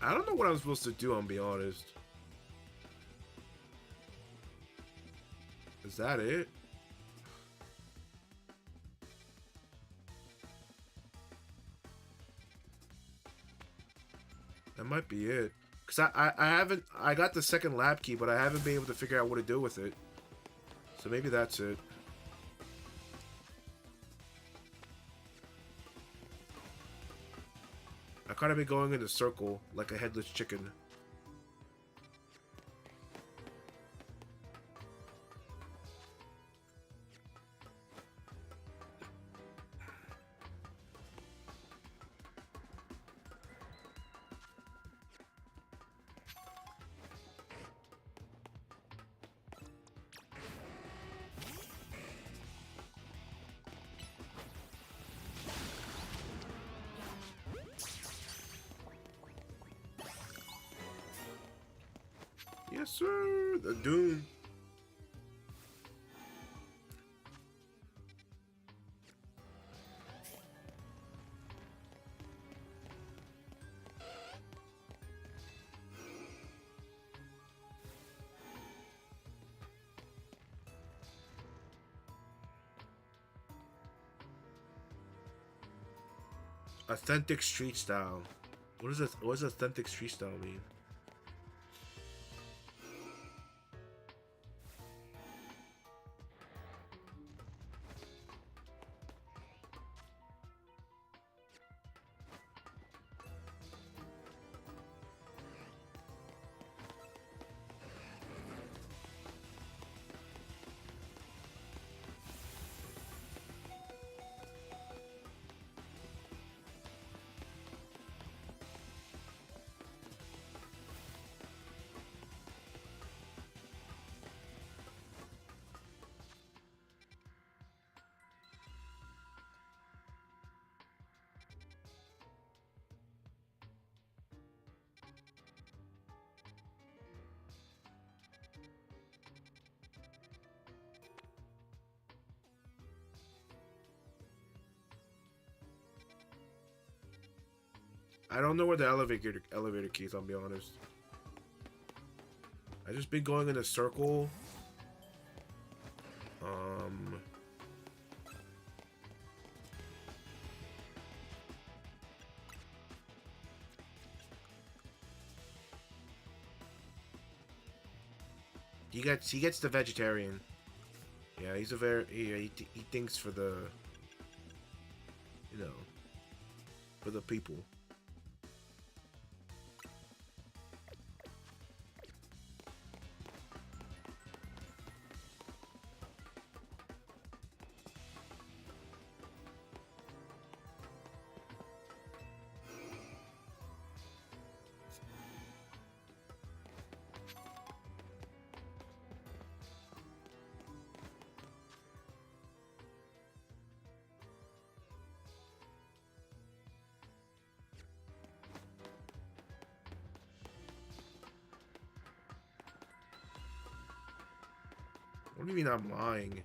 I don't know what I'm supposed to do, I'll be honest. Is that it? That might be it. Because I got the second lab key, but I haven't been able to figure out what to do with it. So maybe that's it. I kind of been going in a circle like a headless chicken. Yes, sir. The Doom. Authentic street style. What is this? What does authentic street style mean? I don't know where the elevator key is, I'll be honest. I just been going in a circle. He gets the vegetarian. Yeah, he's a very he thinks for the, you know, for the people. What do you mean I'm lying?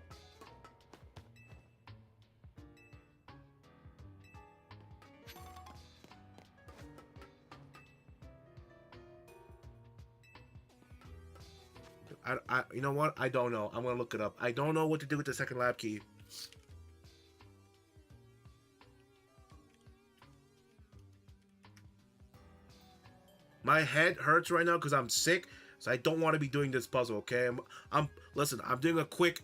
you know what? I don't know. I'm gonna look it up. I don't know what to do with the second lab key. My head hurts right now because I'm sick, so I don't want to be doing this puzzle. Okay, listen. I'm doing a quick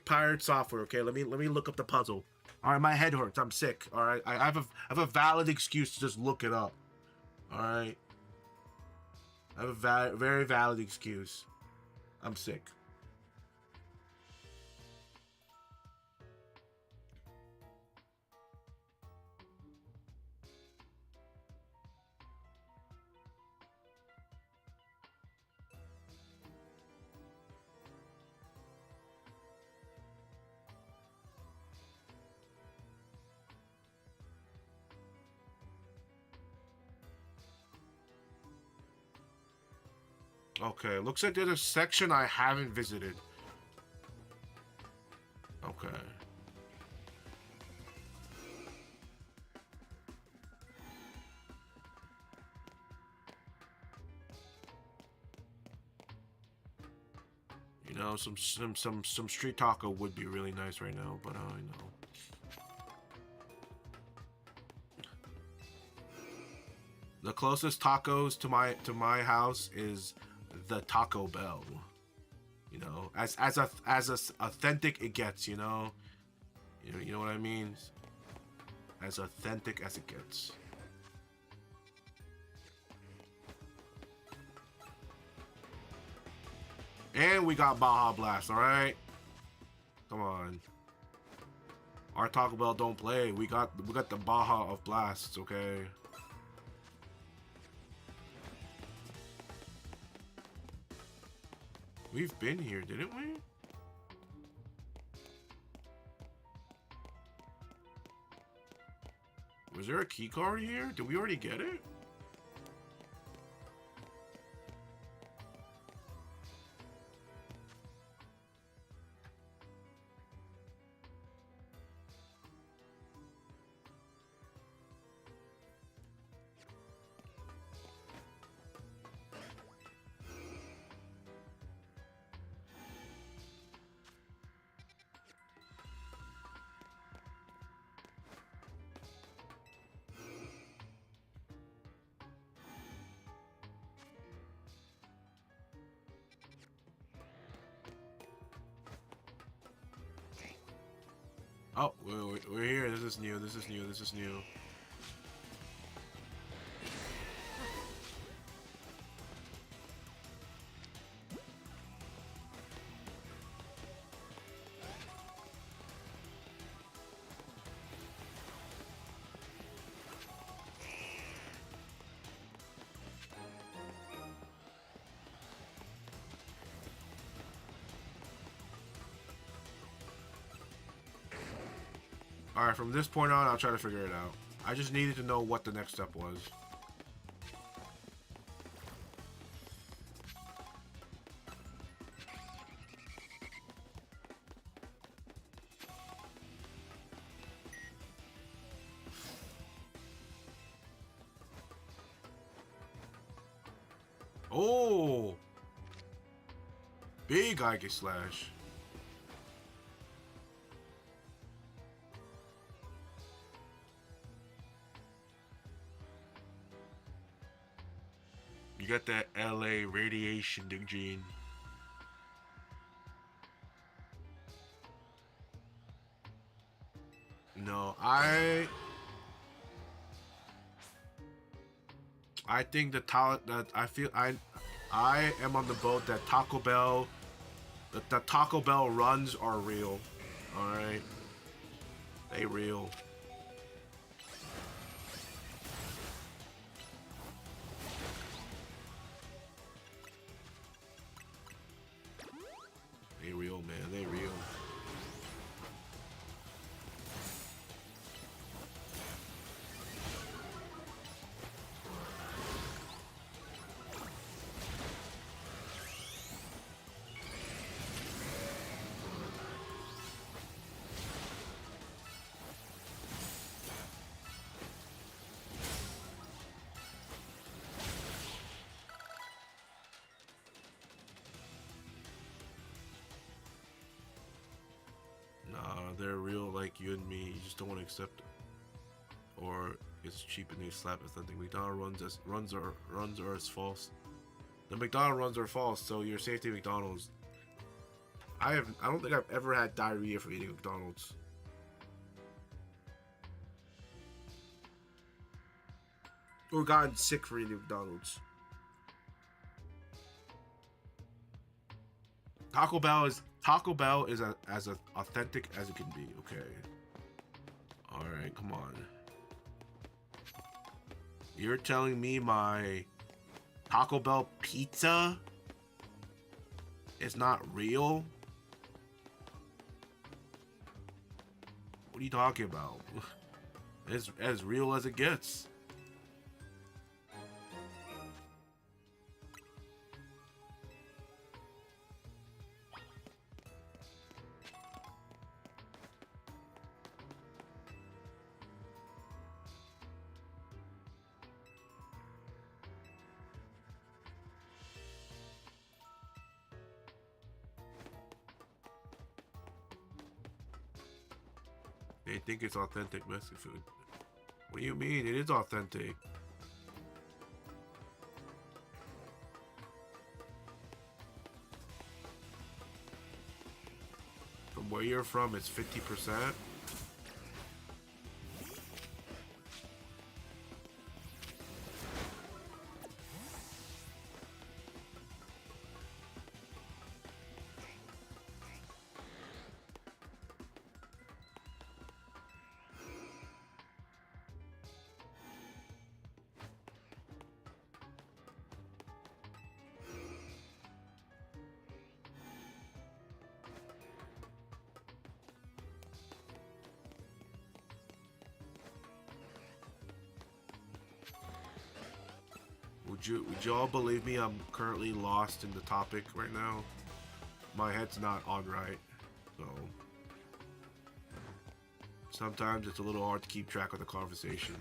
pirate software. Okay, let me look up the puzzle. All right, my head hurts. I'm sick. All right, I have a valid excuse to just look it up. All right, I have a very valid excuse. I'm sick. Okay, looks like there's a section I haven't visited. Okay. You know, some street taco would be really nice right now, but I know. The closest tacos to my house is the Taco Bell. You know, as authentic it gets. You know what I mean. As authentic as it gets. And we got Baja Blast. All right, come on. Our Taco Bell don't play. We got the Baja of Blasts. Okay. We've been here, didn't we? Was there a key card here? Did we already get it? Oh, we're here. This is new. This is new. This is new. Alright, from this point on, I'll try to figure it out. I just needed to know what the next step was. Oh! Big Ike Slash. You got that LA radiation gene. No, I think that I am on the boat that Taco Bell, that the Taco Bell runs are real. All right, they real. They real, man. They real. real like you and me. You just don't want to accept it. Or it's cheap and they slap authentic. McDonald's runs are as false. The McDonald's runs are false, so your safety McDonald's. I don't think I've ever had diarrhea from eating McDonald's. Or gotten sick for eating McDonald's. Taco Bell is as authentic as it can be. Okay. All right, come on. You're telling me my Taco Bell pizza is not real? What are you talking about? It's as real as it gets. They think it's authentic Mexican food. What do you mean? It is authentic. From where you're from, it's 50%. Would you all believe me? I'm currently lost in the topic right now. My head's not on right, so sometimes it's a little hard to keep track of the conversation.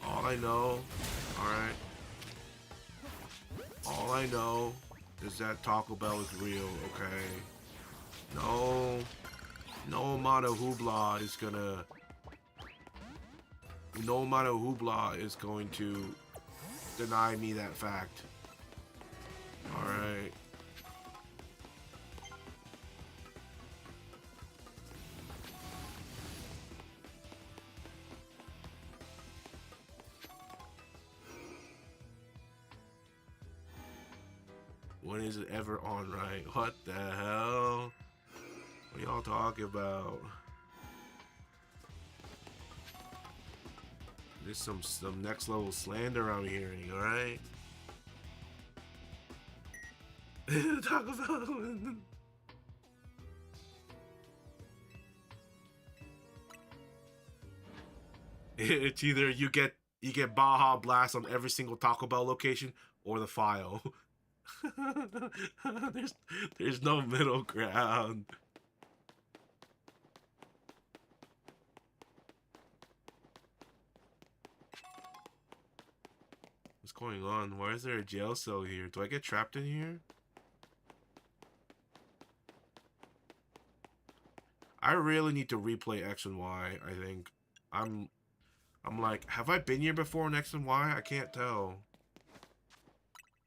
All I know, alright. All I know is that Taco Bell is real, okay? No amount of hoopla is gonna... No amount of hoopla is going to deny me that fact. Alright. When is it ever on right? What the hell? What y'all talking about? There's some next level slander I'm hearing, alright? Talk about it's either you get Baja Blast on every single Taco Bell location or the file. there's no middle ground. What's going on? Why is there a jail cell here? Do I get trapped in here? I really need to replay X and Y, I think. I'm like, have I been here before in X and Y? I can't tell.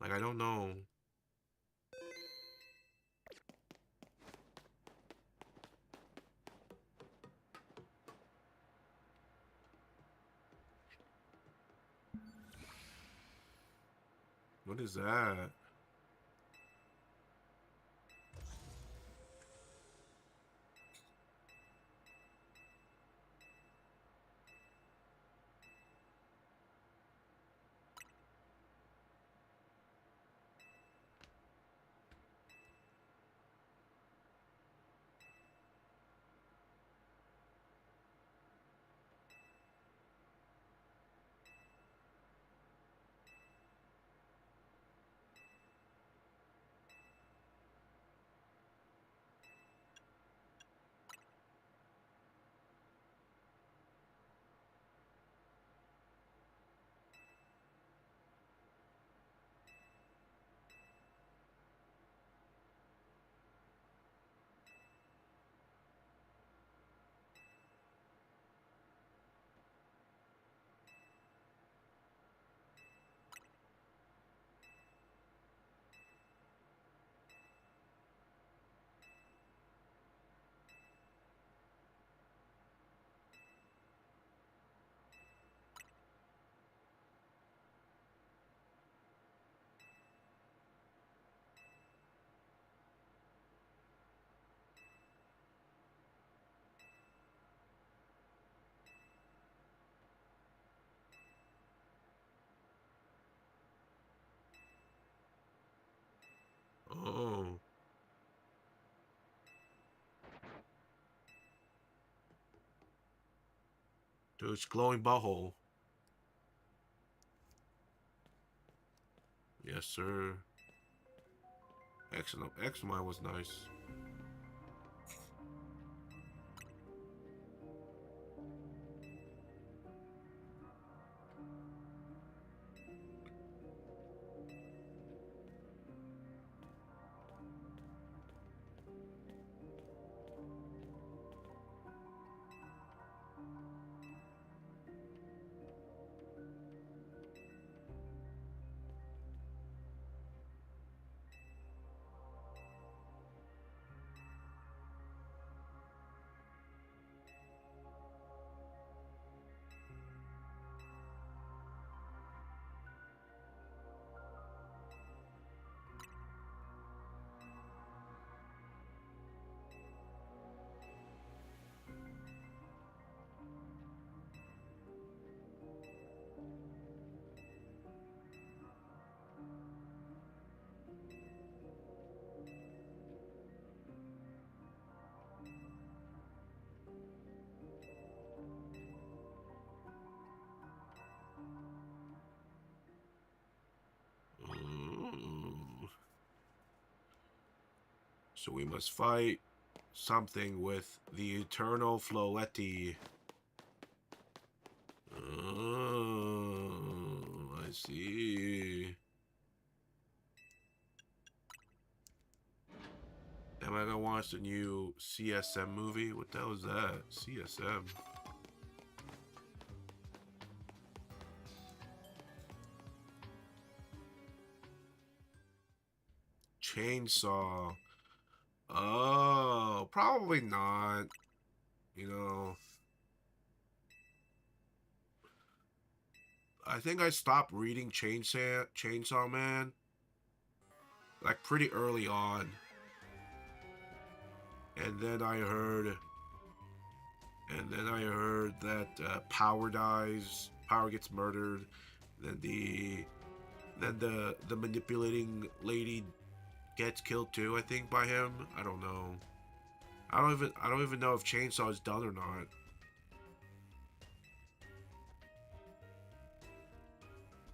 Like, I don't know. What is that? It's glowing butthole. Yes, sir. Excellent. Excellent was nice. So we must fight something with the eternal Floetti. Oh, I see. Am I gonna watch the new CSM movie? What the hell is that? CSM. Chainsaw. Oh, probably not. You know, I think I stopped reading Chainsaw Man like pretty early on. And then I heard that Power dies, Power gets murdered, then the manipulating lady gets killed too, I think, by him. I don't know. I don't even know if Chainsaw is done or not.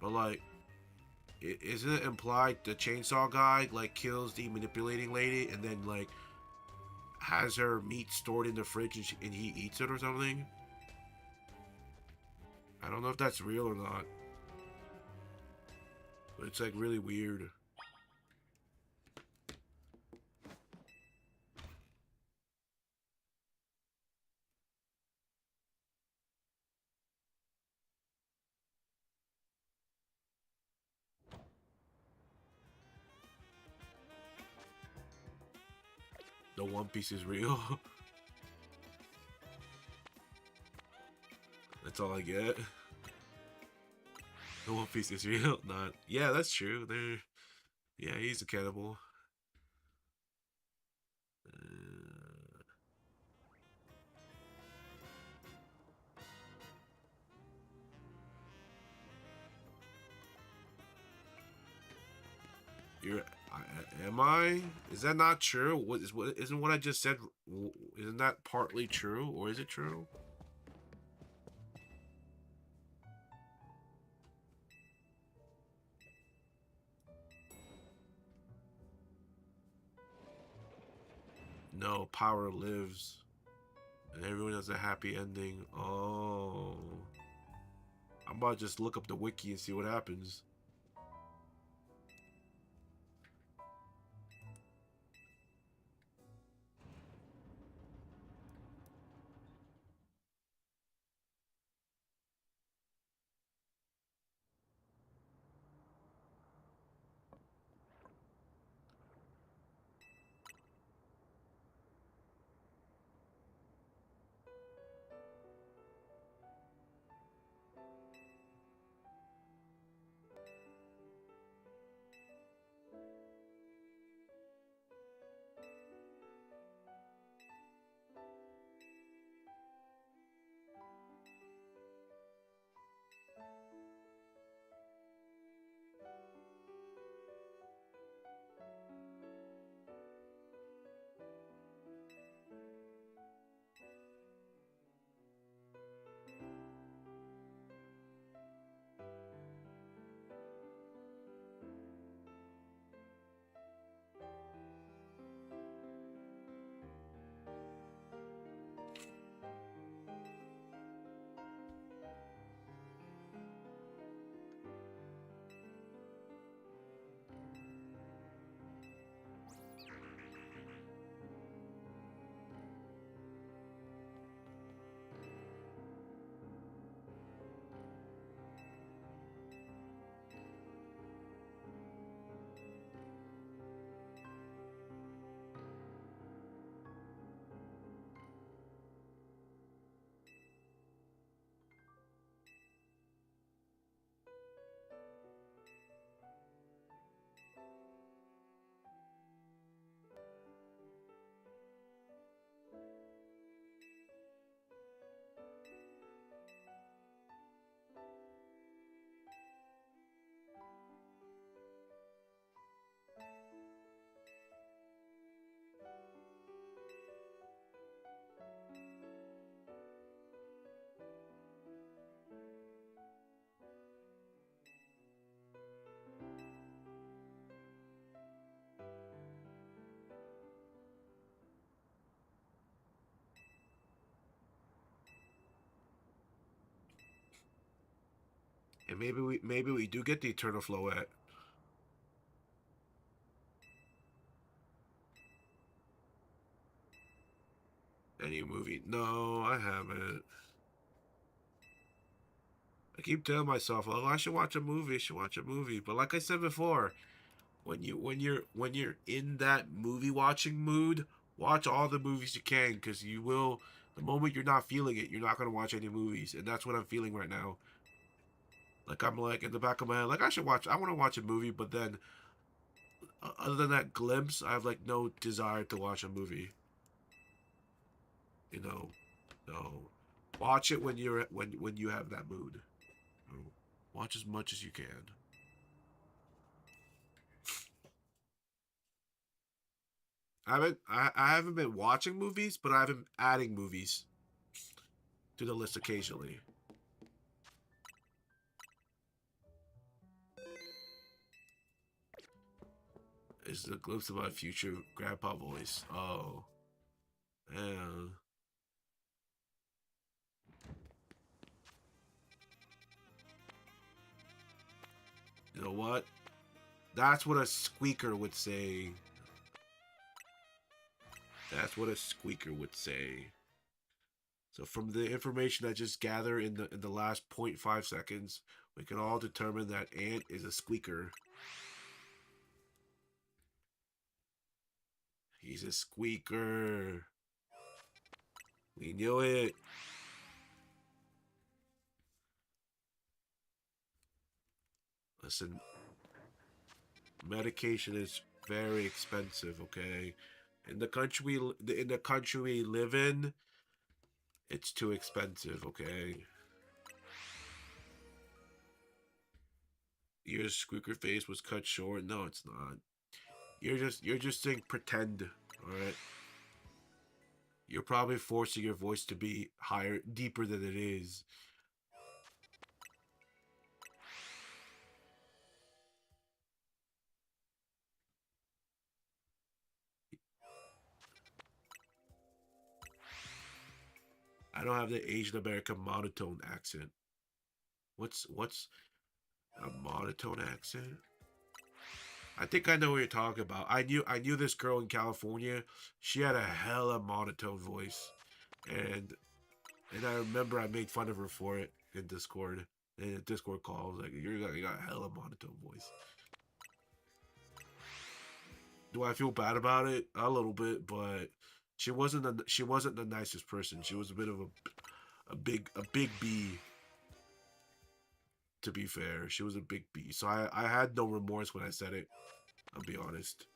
But like, isn't it implied the Chainsaw guy like kills the manipulating lady and then like has her meat stored in the fridge and he eats it or something? I don't know if that's real or not. But it's like really weird. The One Piece is real. That's all I get. The One Piece is real. Not. Yeah, that's true. Yeah, he's a cannibal. You're. Am I? Is that not true? Isn't what I just said? Isn't that partly true, or is it true? No, Power lives, and everyone has a happy ending. Oh, I'm about to just look up the wiki and see what happens. And maybe we do get the Eternal Floette. Any movie? No, I haven't. I keep telling myself, oh, I should watch a movie. I should watch a movie. But like I said before, when you're in that movie watching mood, watch all the movies you can, because you will. The moment you're not feeling it, you're not gonna watch any movies, and that's what I'm feeling right now. Like I'm like in the back of my head, like I want to watch a movie, but then other than that glimpse, I have like no desire to watch a movie. You know, no. Watch it when you have that mood. Watch as much as you can. I haven't been watching movies, but I've been adding movies to the list occasionally. Is the glimpse of my future grandpa voice. Oh, man. You know what? That's what a squeaker would say. That's what a squeaker would say. So from the information I just gathered in the last 0.5 seconds, we can all determine that Ant is a squeaker. He's a squeaker. We knew it. Listen, medication is very expensive, okay? In the country we live in, it's too expensive, okay? Your squeaker face was cut short. No, it's not. You're just saying pretend, alright? You're probably forcing your voice to be higher, deeper than it is. I don't have the Asian American monotone accent. What's a monotone accent? I think I know what you're talking about. I knew this girl in California. She had a hella monotone voice, and I remember I made fun of her for it in Discord. In a Discord call, I was like, you got a hella monotone voice." Do I feel bad about it? A little bit, but she wasn't the nicest person. She was a bit of a big bee. To be fair, she was a big bee. So I had no remorse when I said it. I'll be honest.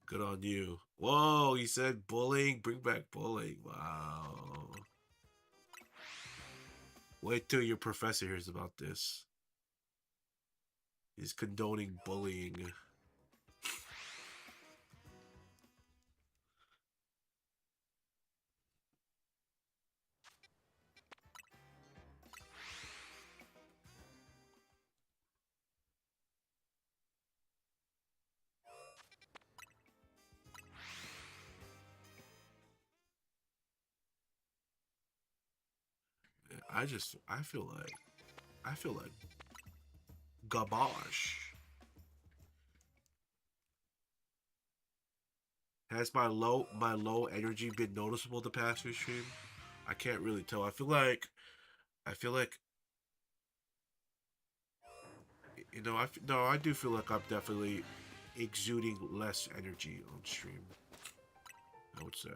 Good on you. Whoa, he said bullying. Bring back bullying. Wow. Wait till your professor hears about this. He's condoning bullying. I feel like garbage. Has my low energy been noticeable the past few stream? I can't really tell. I feel like no, I do feel like I'm definitely exuding less energy on stream. I would say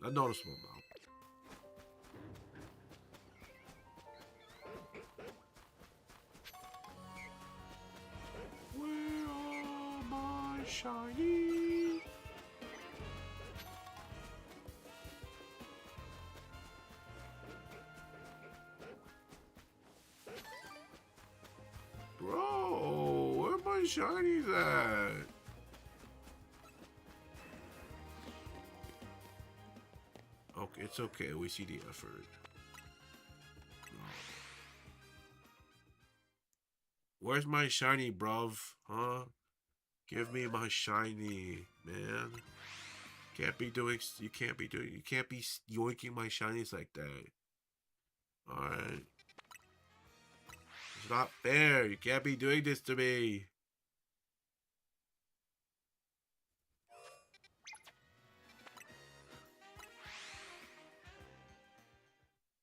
a noticeable amount. Where are my shiny? Bro, where my shinies at? Okay, it's okay. We see the effort. No. Where's my shiny, bruv? Huh? Give me my shiny, man. Can't be doing. You can't be doing. You can't be yoinking my shinies like that. All right. It's not fair. You can't be doing this to me.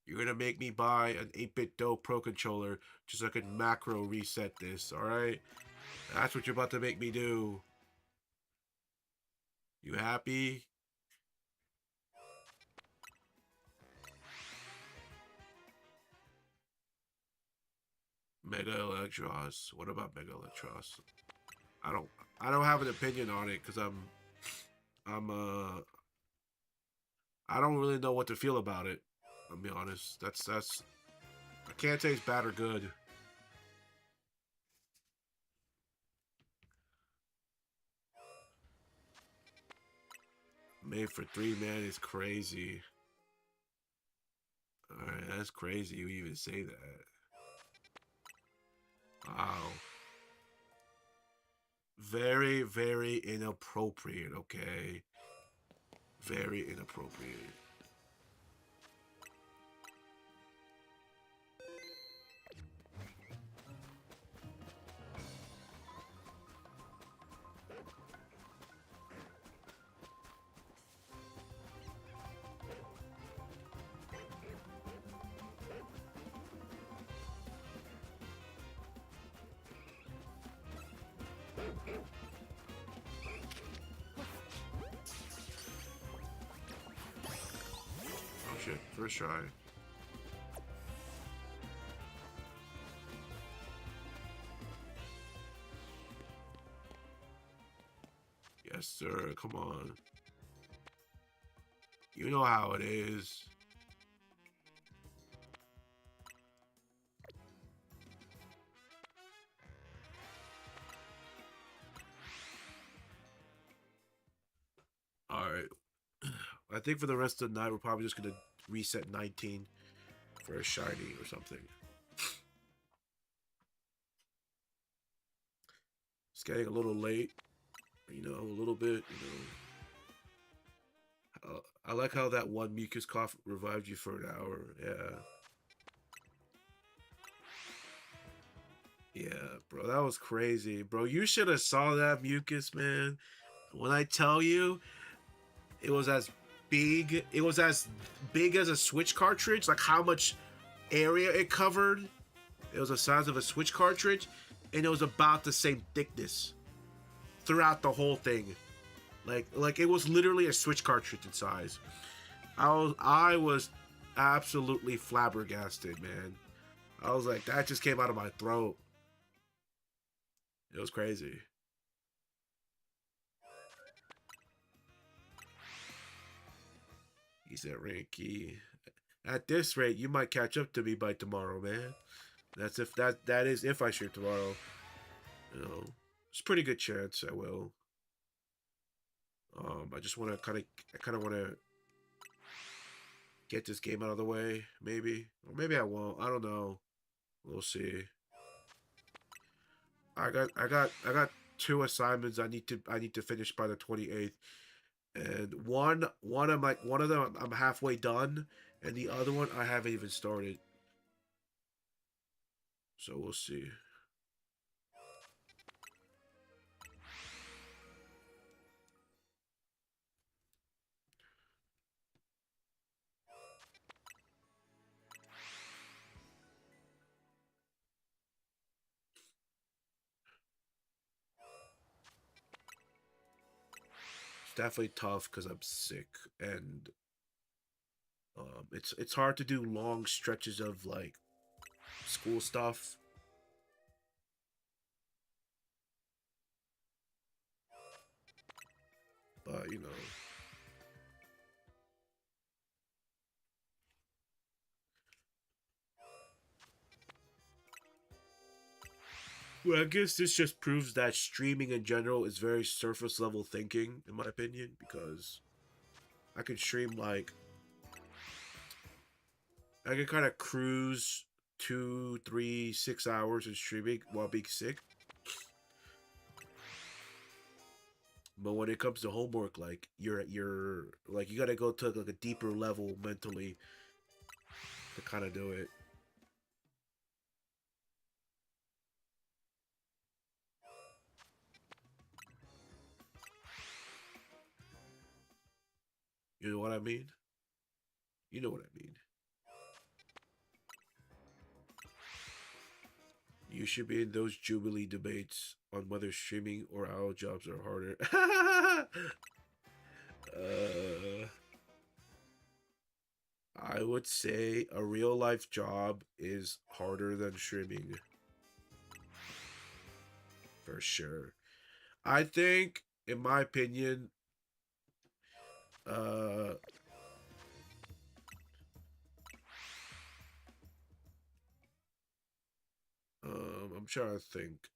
You're gonna make me buy an 8-bit dope pro controller just so I can macro reset this, alright? That's what you're about to make me do. You happy? Mega Electros. What about Mega Electros? I don't have an opinion on it because I'm I don't really know what to feel about it. I'll be honest. That's I can't say it's bad or good. Made for 3 man is crazy. Alright, that's crazy you even say that. Wow. Very, very inappropriate, okay? Very inappropriate. Oh shit, first try. Yes, sir, come on. You know how it is. Alright. I think for the rest of the night, we're probably just gonna reset 19 for a shiny or something. It's getting a little late, you know, a little bit, you know. I like how that one mucus cough revived you for an hour. Yeah. Yeah, bro, that was crazy. Bro, you should have saw that mucus, man. When I tell you, it was as big as a Switch cartridge, like how much area it covered. It was the size of a Switch cartridge, and it was about the same thickness throughout the whole thing. Like it was literally a Switch cartridge in size. I was absolutely flabbergasted, man. I was like, that just came out of my throat. It was crazy. He said, Ranky. At this rate, you might catch up to me by tomorrow, man. That's if that is if I stream tomorrow. You know, it's a pretty good chance I will. I just want to kind of want to get this game out of the way, maybe, or maybe I won't. I don't know. We'll see. I got 2 assignments I need to finish by the 28th, and one of them I'm halfway done, and the other one I haven't even started. So we'll see. It's definitely tough because I'm sick, and it's hard to do long stretches of like school stuff. But you know, well, I guess this just proves that streaming in general is very surface level thinking, in my opinion, because I can stream like I can kind of cruise 2, 3, 6 hours in streaming while being sick. But when it comes to homework, like you're like you gotta go to like a deeper level mentally to kind of do it. You know what I mean? You know what I mean. You should be in those Jubilee debates on whether streaming or our jobs are harder. uh, I would say a real life job is harder than streaming for sure. I think, in my opinion, uh, I'm trying to think.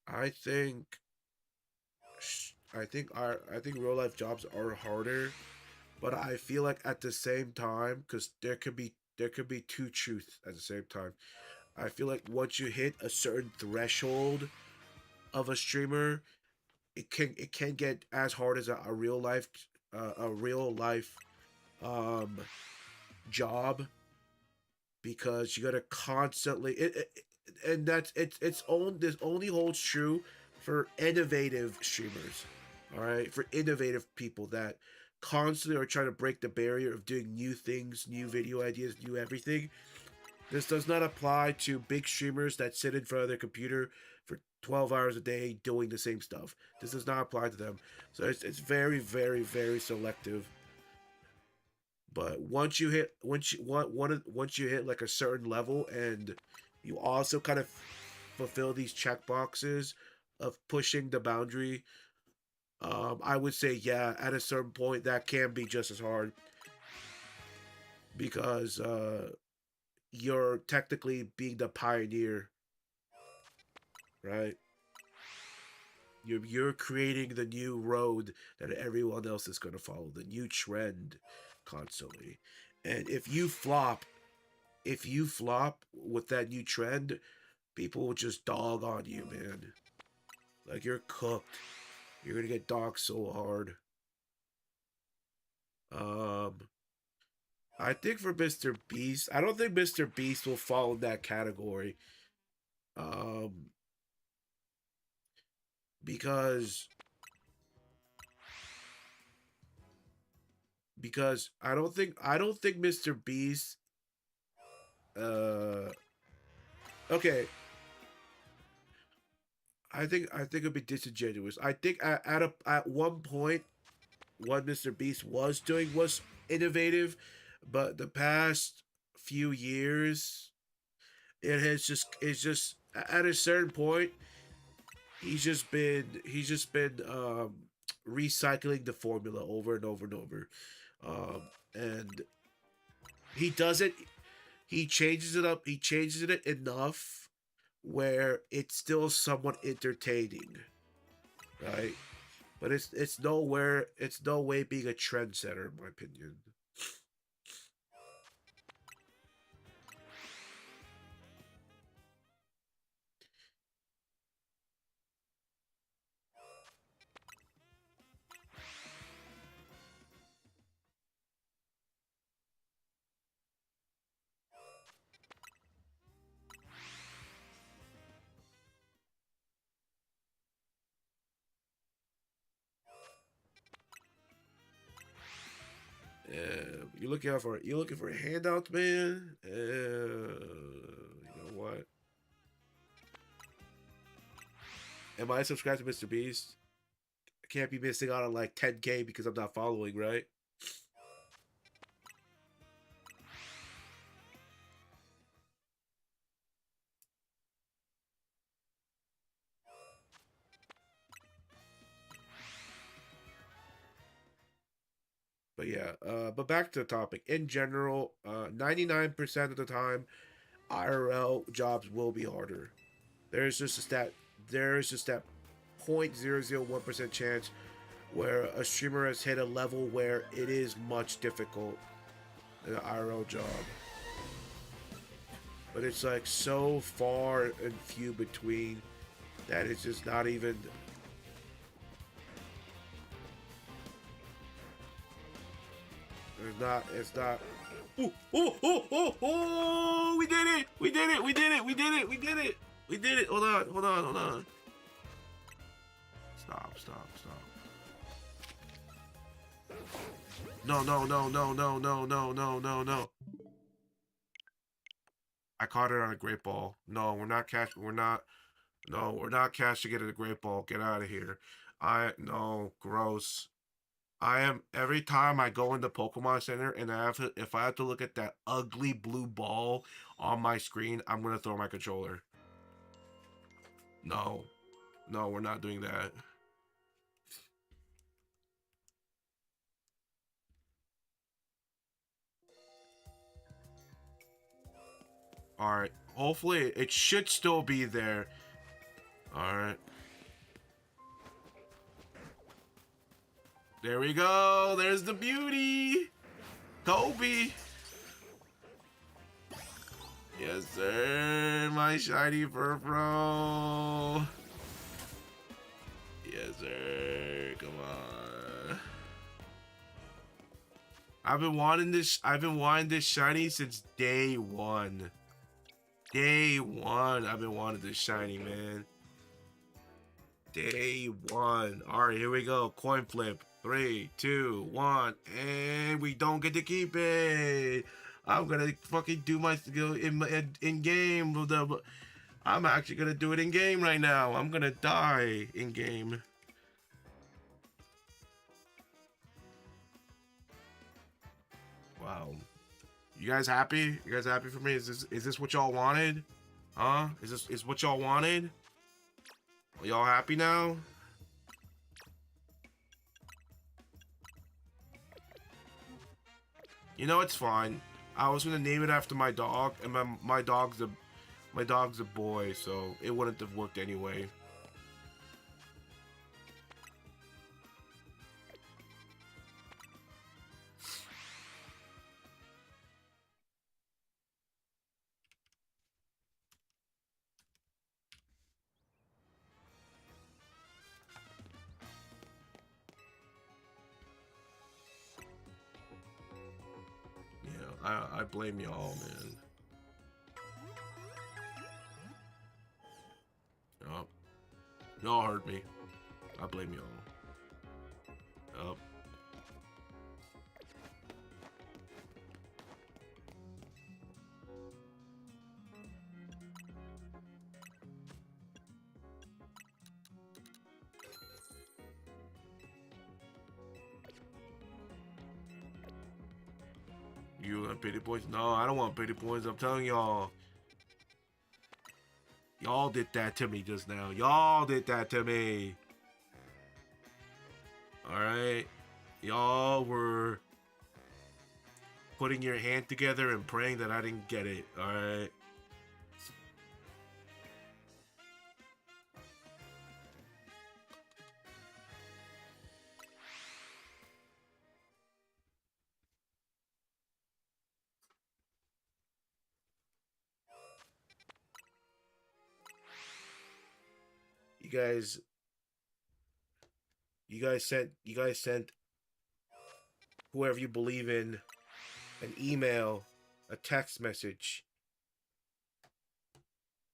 I think, I think real life jobs are harder, but I feel like at the same time, because there could be two truths at the same time. I feel like once you hit a certain threshold of a streamer, it can get as hard as a real life um job, because you gotta constantly and it's own this only holds true for innovative streamers. All right, for innovative people that constantly are trying to break the barrier of doing new things, new video ideas, new everything. This does not apply to big streamers that sit in front of their computer for 12 hours a day doing the same stuff. This does not apply to them. So it's very, very, very selective. But once you hit like a certain level, and you also kind of fulfill these check boxes of pushing the boundary, I would say yeah, at a certain point that can be just as hard, because you're technically being the pioneer, right? You're creating the new road that everyone else is going to follow, the new trend constantly. And if you flop with that new trend, people will just dog on you, man. Like you're cooked. You're gonna get dogged so hard. Um, I think for Mr. Beast, I don't think Mr. Beast will fall in that category. Um, because I don't think Mr. Beast. Uh, okay. I think it'd be disingenuous. I think at one point what Mr. Beast was doing was innovative, but the past few years it's just at a certain point he's just been recycling the formula over and over and over. And he doesn't he changes it up, he changes it enough where it's still somewhat entertaining, right? But it's no way being a trendsetter in my opinion. You're looking for handouts, man. You know what? Am I subscribed to Mr. Beast? I can't be missing out on like 10K because I'm not following, right? But yeah, but back to the topic. In general, 99% of the time, IRL jobs will be harder. There's just a stat. There's just that 0.001% chance where a streamer has hit a level where it is much difficult than an IRL job. But it's like so far and few between that it's just not even. It's not. Ooh, ooh, ooh, ooh, ooh, we did it! We did it! We did it! We did it! We did it! We did it! Hold on, hold on, hold on. Stop, stop, stop. No, no, no, no, no, no, no, no, no, no. I caught it on a great ball. No, we're not catch. We're not. No, we're not catching it at a great ball. Get out of here. No, gross. I am every time I go into Pokemon Center and if I have to look at that ugly blue ball on my screen, I'm gonna throw my controller. No, no, we're not doing that. All right, hopefully it should still be there. All right. There we go. There's the beauty. Kobe. Yes, sir. My shiny Furfro. Yes, sir. Come on. I've been wanting this shiny since day one. Day one. I've been wanting this shiny, man. Day one. Alright, here we go. Coin flip. 3, 2, 1. And we don't get to keep it. I'm gonna fucking do my in game. I'm actually gonna do it in game right now. I'm gonna die in game. Wow. You guys happy? You guys happy for me? Is this what y'all wanted? Huh? Is what y'all wanted? Are y'all happy now? You know, it's fine. I was gonna name it after my dog, and my dog's a boy, so it wouldn't have worked anyway. Yeah, I blame y'all, man. Yup. Y'all hurt me. I blame y'all. Yup. You want pity points? No, I don't want pity points. I'm telling y'all. Y'all did that to me just now. Y'all did that to me. Alright? Y'all were putting your hand together and praying that I didn't get it. Alright? You guys sent whoever you believe in an email, a text message,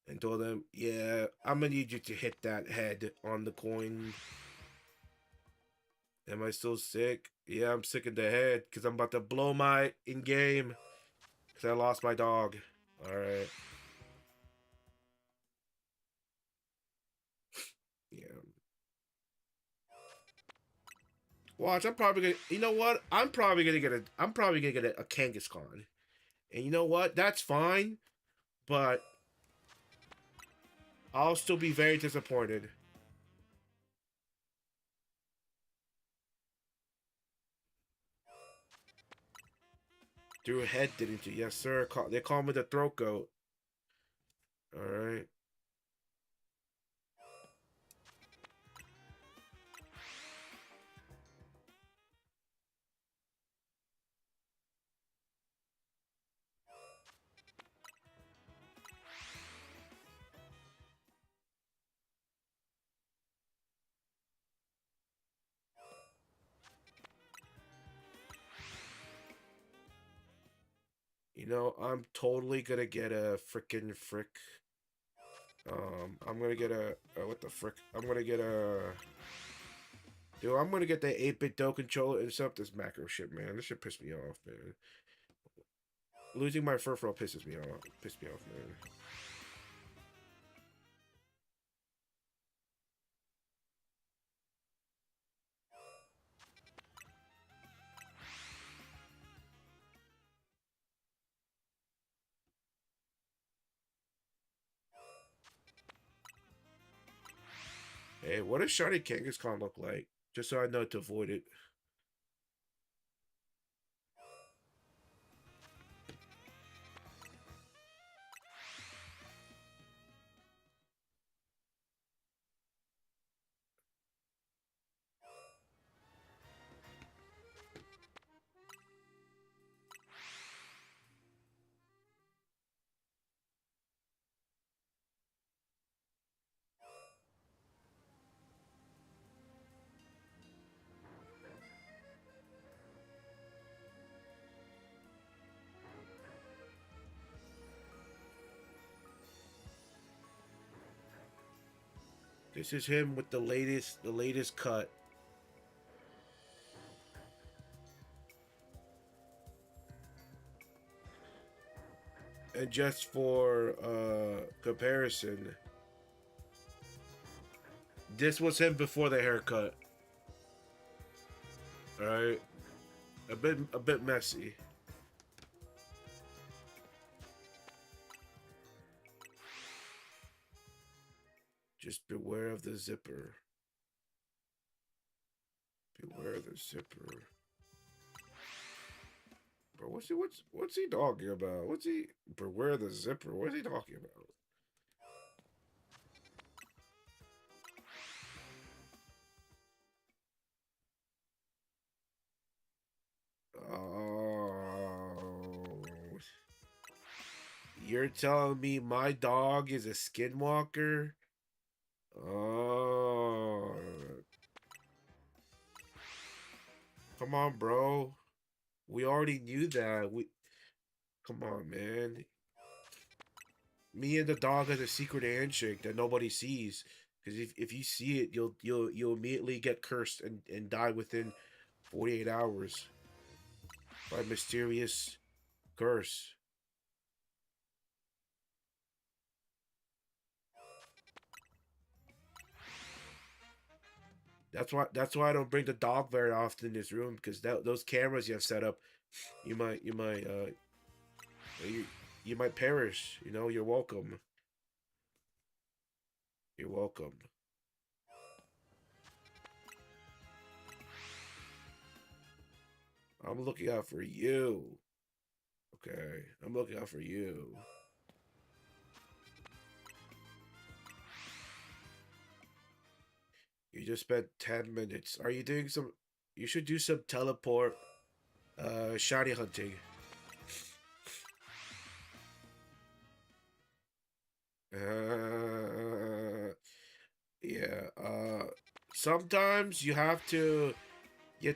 and told them, yeah, I'm gonna need you to hit that head on the coin. Am I still sick? Yeah, I'm sick in the head because I'm about to blow my in-game because I lost my dog. Alright. Yeah. Watch, I'm probably gonna. You know what? I'm probably gonna get a Kangaskhan, and you know what? That's fine, but I'll still be very disappointed. Threw a head, didn't you? Yes, sir. They call me the throat goat. All right. You know, I'm totally gonna get a frickin' frick. I'm gonna get a what the frick? I'm gonna get a. Dude, I'm gonna get the 8-bit Do controller and set up this macro shit, man. This shit pissed me off, man. Losing my furfro pisses me off. Pissed me off, man. Hey, what does Shiny Kangaskhan look like? Just so I know to avoid it. This is him with the latest cut. And just for comparison, this was him before the haircut. Alright? A bit messy. Just beware of the zipper. Beware of the zipper. Bro, what's he talking about? What's he beware the zipper? What's he talking about? Oh, you're telling me my dog is a skinwalker? Oh, come on, bro. We already knew that. Come on, man. Me and the dog has a secret handshake that nobody sees. Because if you see it, you'll immediately get cursed and die within 48 hours by mysterious curse. That's why I don't bring the dog very often in this room because those cameras you have set up, you you might perish. You know, you're welcome. You're welcome. I'm looking out for you. Okay, I'm looking out for you. You just spent 10 minutes. Are you doing some? You should do some teleport, shiny hunting. Uh, yeah. Sometimes you have to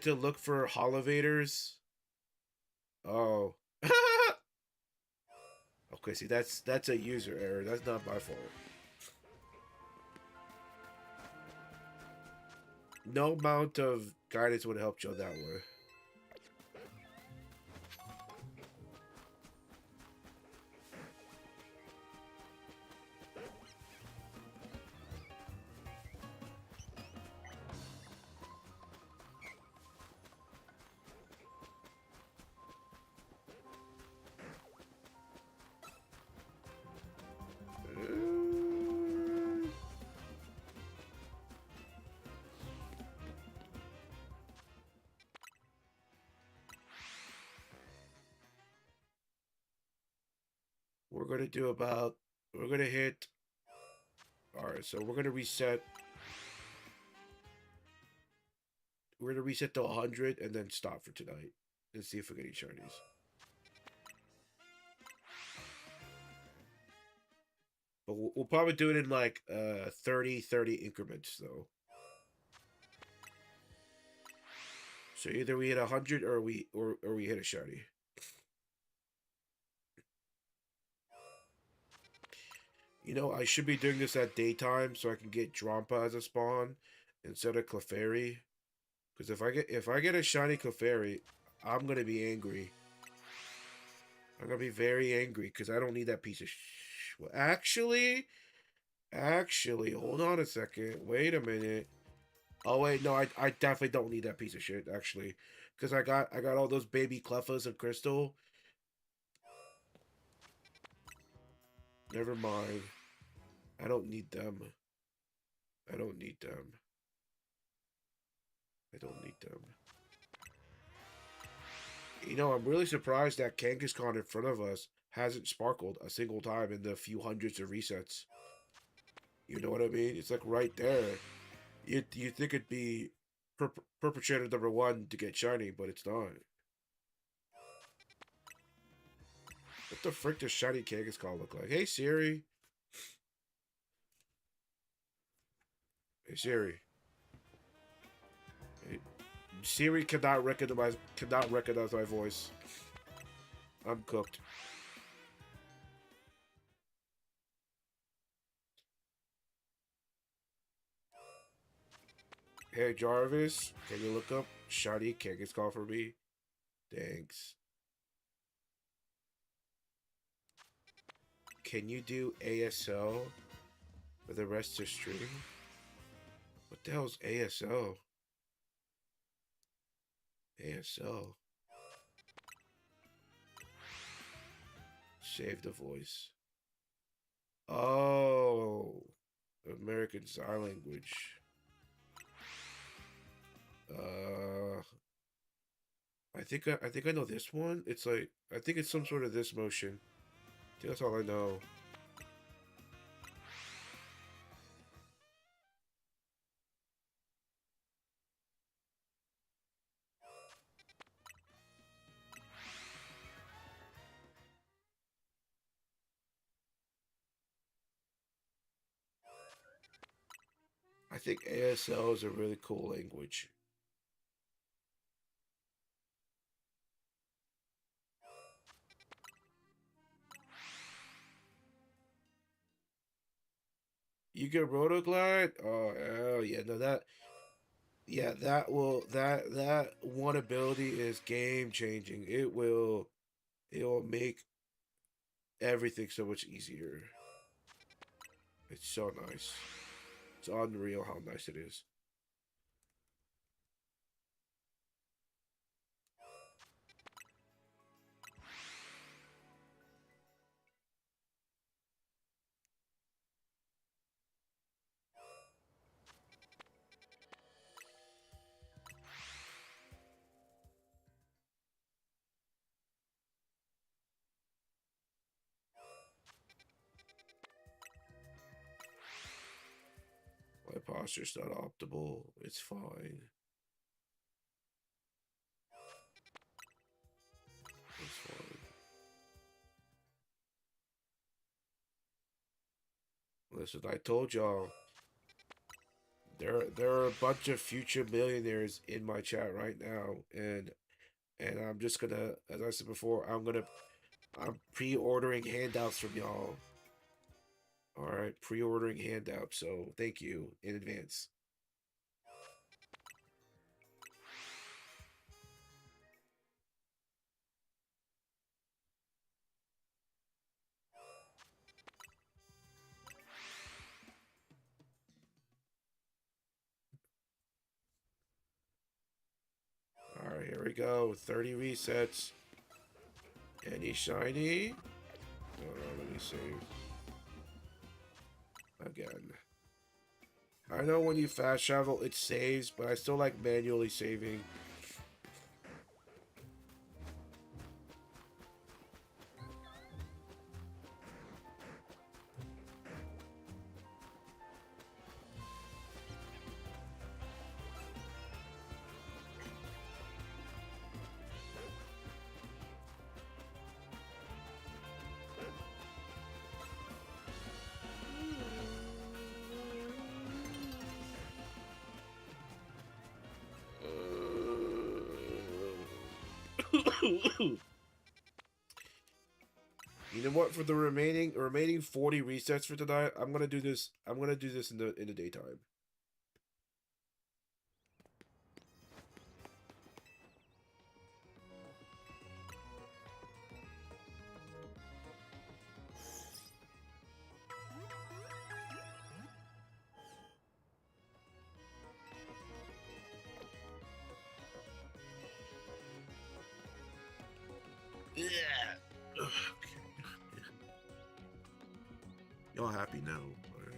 look for holovators. Oh. Okay, see that's a user error. That's not my fault. No amount of guidance would help you that way. We're gonna do about. We're gonna hit. All right, so we're gonna reset. We're gonna reset to 100 and then stop for tonight and see if we get any shinies. But we'll probably do it in like 30 increments though. So either we hit 100 or we hit a shiny. You know, I should be doing this at daytime so I can get Drampa as a spawn instead of Clefairy. Because if I get a shiny Clefairy, I'm gonna be angry. I'm gonna be very angry because I don't need that piece of well, actually, hold on a second. Wait a minute. Oh wait, no, I definitely don't need that piece of shit, actually. Because I got all those baby Cleffas and Crystal. Never mind. I don't need them. I don't need them. I don't need them. You know, I'm really surprised that Kangaskhan in front of us hasn't sparkled a single time in the few hundreds of resets. You know what I mean? It's like right there. You think it'd be perpetrator number one to get shiny, but it's not. What the frick does shiny Kangaskhan look like? Hey Siri. Hey Siri. Hey, Siri cannot recognize my voice. I'm cooked. Hey Jarvis, can you look up shiny Kangaskhan for me? Thanks. Can you do ASL for the rest of stream? What the hell's ASL? ASL. Save the voice. Oh, American Sign Language. I think I know this one. It's like I think it's some sort of this motion. I think that's all I know. I think ASL is a really cool language. You get Rotoglide? Oh hell yeah! No that yeah that one ability is game changing. It will make everything so much easier. It's so nice. It's unreal how nice it is. My posture's not optimal. It's fine. It's fine. Listen, I told y'all there are a bunch of future millionaires in my chat right now, and I'm just gonna, as I said before, I'm pre-ordering handouts from y'all. All right, pre-ordering handouts. So thank you in advance. All right, here we go. 30 resets. Any shiny? Hold on, let me see. Again. I know when you fast travel, it saves, but I still like manually saving. You know what? For the remaining 40 resets for tonight, I'm gonna do this. I'm gonna do this in the daytime. Yeah. Y'all happy now? Right.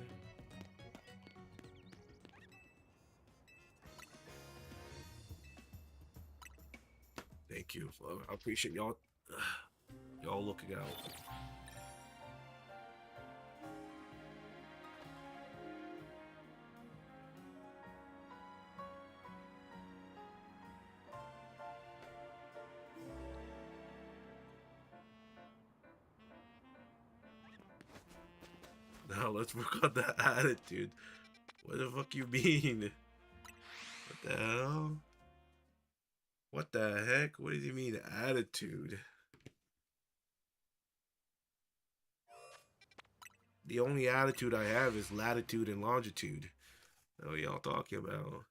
Thank you. I appreciate y'all. Y'all looking out. Now let's work on that attitude. What the fuck you mean? What the hell? What the heck? What do you mean attitude? The only attitude I have is latitude and longitude. What are y'all talking about?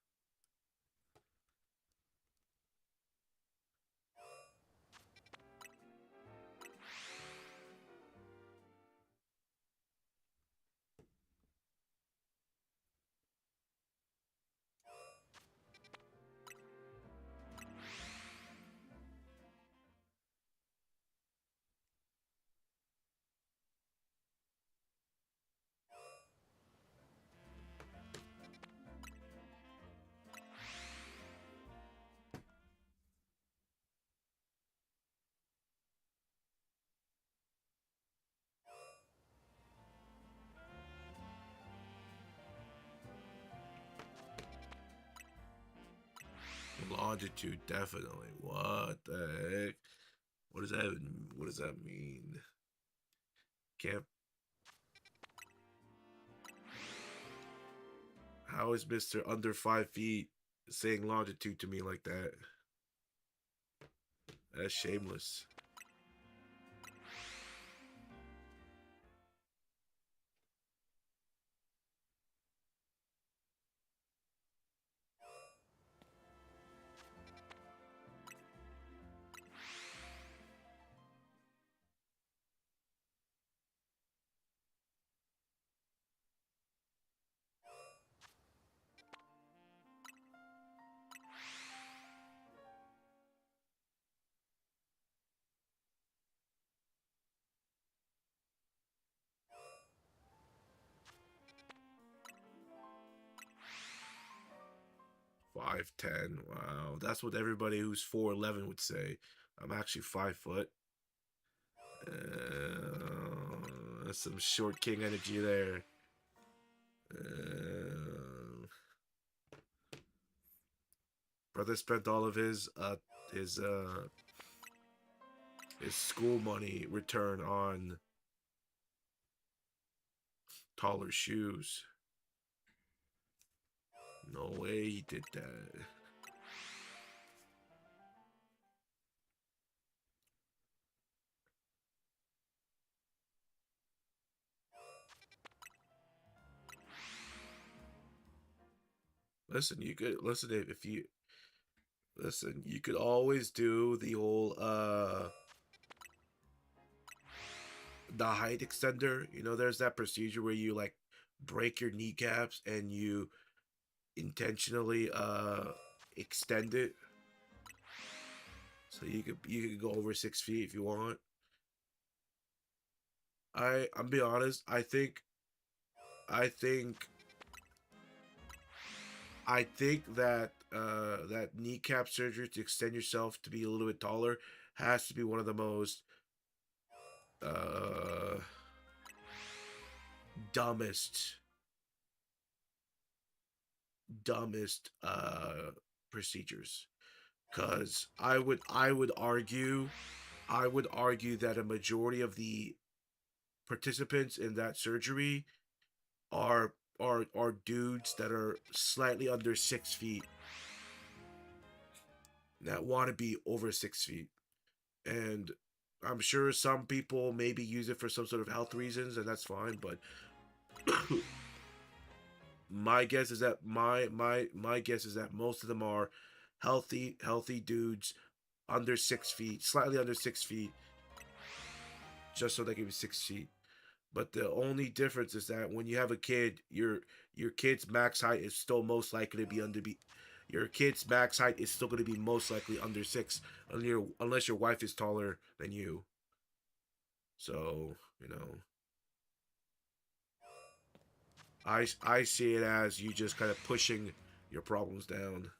Longitude, definitely. What the heck? What does that mean? Can't. How is Mr. Under 5 feet saying longitude to me like that? That's shameless. Five ten. Wow, that's what everybody who's 4'11" would say. I'm actually 5 foot. That's some short king energy there. Brother spent all of his uh his school money return on taller shoes. No way he did that. Listen, you could listen if you listen. You could always do the old the height extender. You know, there's that procedure where you like break your kneecaps and you intentionally extend it so you could go over 6 feet if you want. I'm be honest. I think I think that that kneecap surgery to extend yourself to be a little bit taller has to be one of the most uh dumbest dumbest procedures, because I would argue that a majority of the participants in that surgery are dudes that are slightly under 6 feet that want to be over 6 feet. And I'm sure some people maybe use it for some sort of health reasons, and that's fine. But my guess is that my guess is that most of them are healthy dudes under 6 feet, slightly under 6 feet, just so they can be 6 feet. But the only difference is that when you have a kid, your kid's max height is still most likely to be your kid's max height is still going to be most likely under 6, unless your wife is taller than you. So I see it as you just kind of pushing your problems down.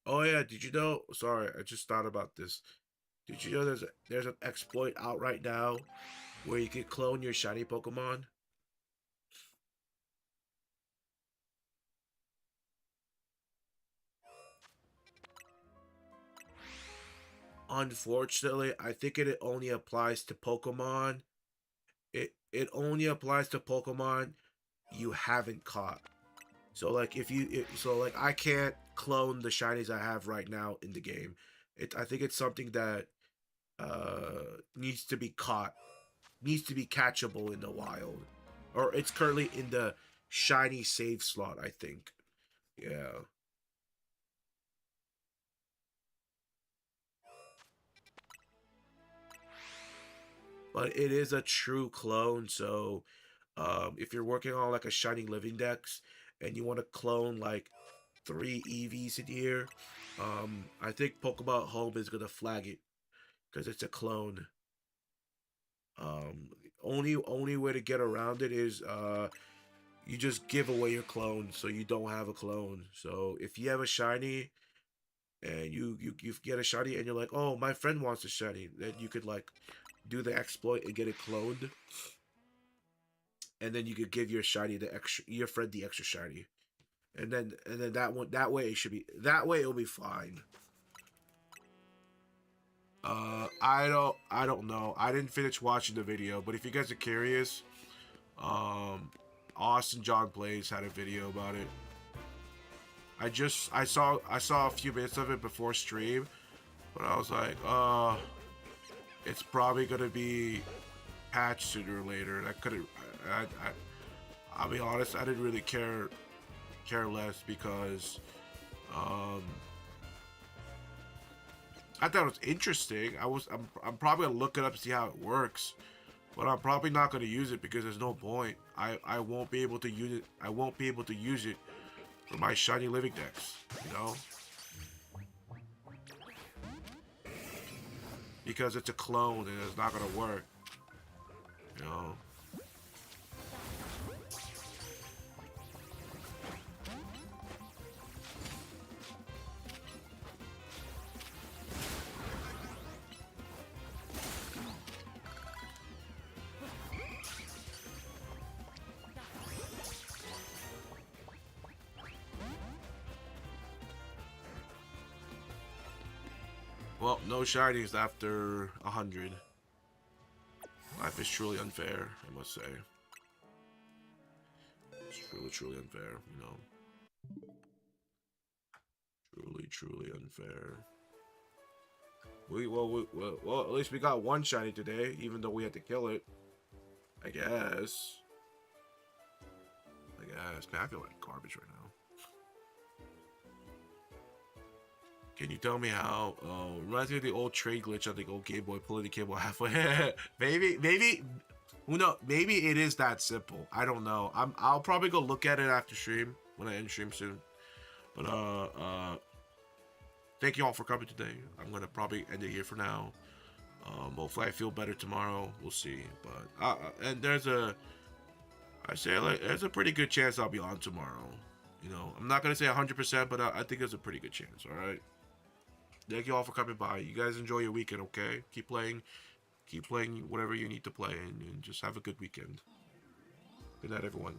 Oh yeah, did you know? Sorry, I just thought about this. Did you know there's an exploit out right now where you can clone your shiny Pokemon? Unfortunately, I think it only applies to Pokemon. It only applies to Pokemon you haven't caught. So like so like I can't clone the shinies I have right now in the game. I think it's something that needs to be caught, needs to be catchable in the wild, or it's currently in the shiny save slot. I think. Yeah. But it is a true clone. So, if you're working on like a shiny living dex and you want to clone like 3 EVs in here, I think Pokemon Home is gonna flag it because it's a clone. Um, only way to get around it is you just give away your clone so you don't have a clone. So if you have a shiny and you get a shiny and you're like, oh, my friend wants a shiny, then you could like do the exploit and get it cloned, and then you could give your friend the extra shiny, and then that way it'll be fine. I don't know. I didn't finish watching the video, but if you guys are curious, um, Austin John Plays had a video about it. I saw a few minutes of it before stream, but I was like, it's probably gonna be patched sooner or later. And I couldn't. I'll be honest. I didn't really care less because um, I thought it was interesting. I'm probably gonna look it up to see how it works, but I'm probably not gonna use it because there's no point. I won't be able to use it. I won't be able to use it for my shiny living dex. Because it's a clone and it's not gonna work. You know. Well, no shinies after 100. Life is truly unfair, I must say. It's truly unfair. Truly unfair. Well, at least we got one shiny today, even though we had to kill it. I guess. Man, I feel like garbage right now. Can you tell me how? Reminds me of the old trade glitch on the old Game Boy, pulling the cable halfway. maybe. Who knows? Maybe it is that simple. I don't know. I'll probably go look at it after stream when I end stream soon. But thank you all for coming today. I'm gonna probably end it here for now. Hopefully I feel better tomorrow. We'll see. But and there's a pretty good chance I'll be on tomorrow. You know, I'm not gonna say 100%, but I think there's a pretty good chance. All right. Thank you all for coming by. You guys enjoy your weekend, okay? Keep playing whatever you need to play, and just have a good weekend. Good night, everyone.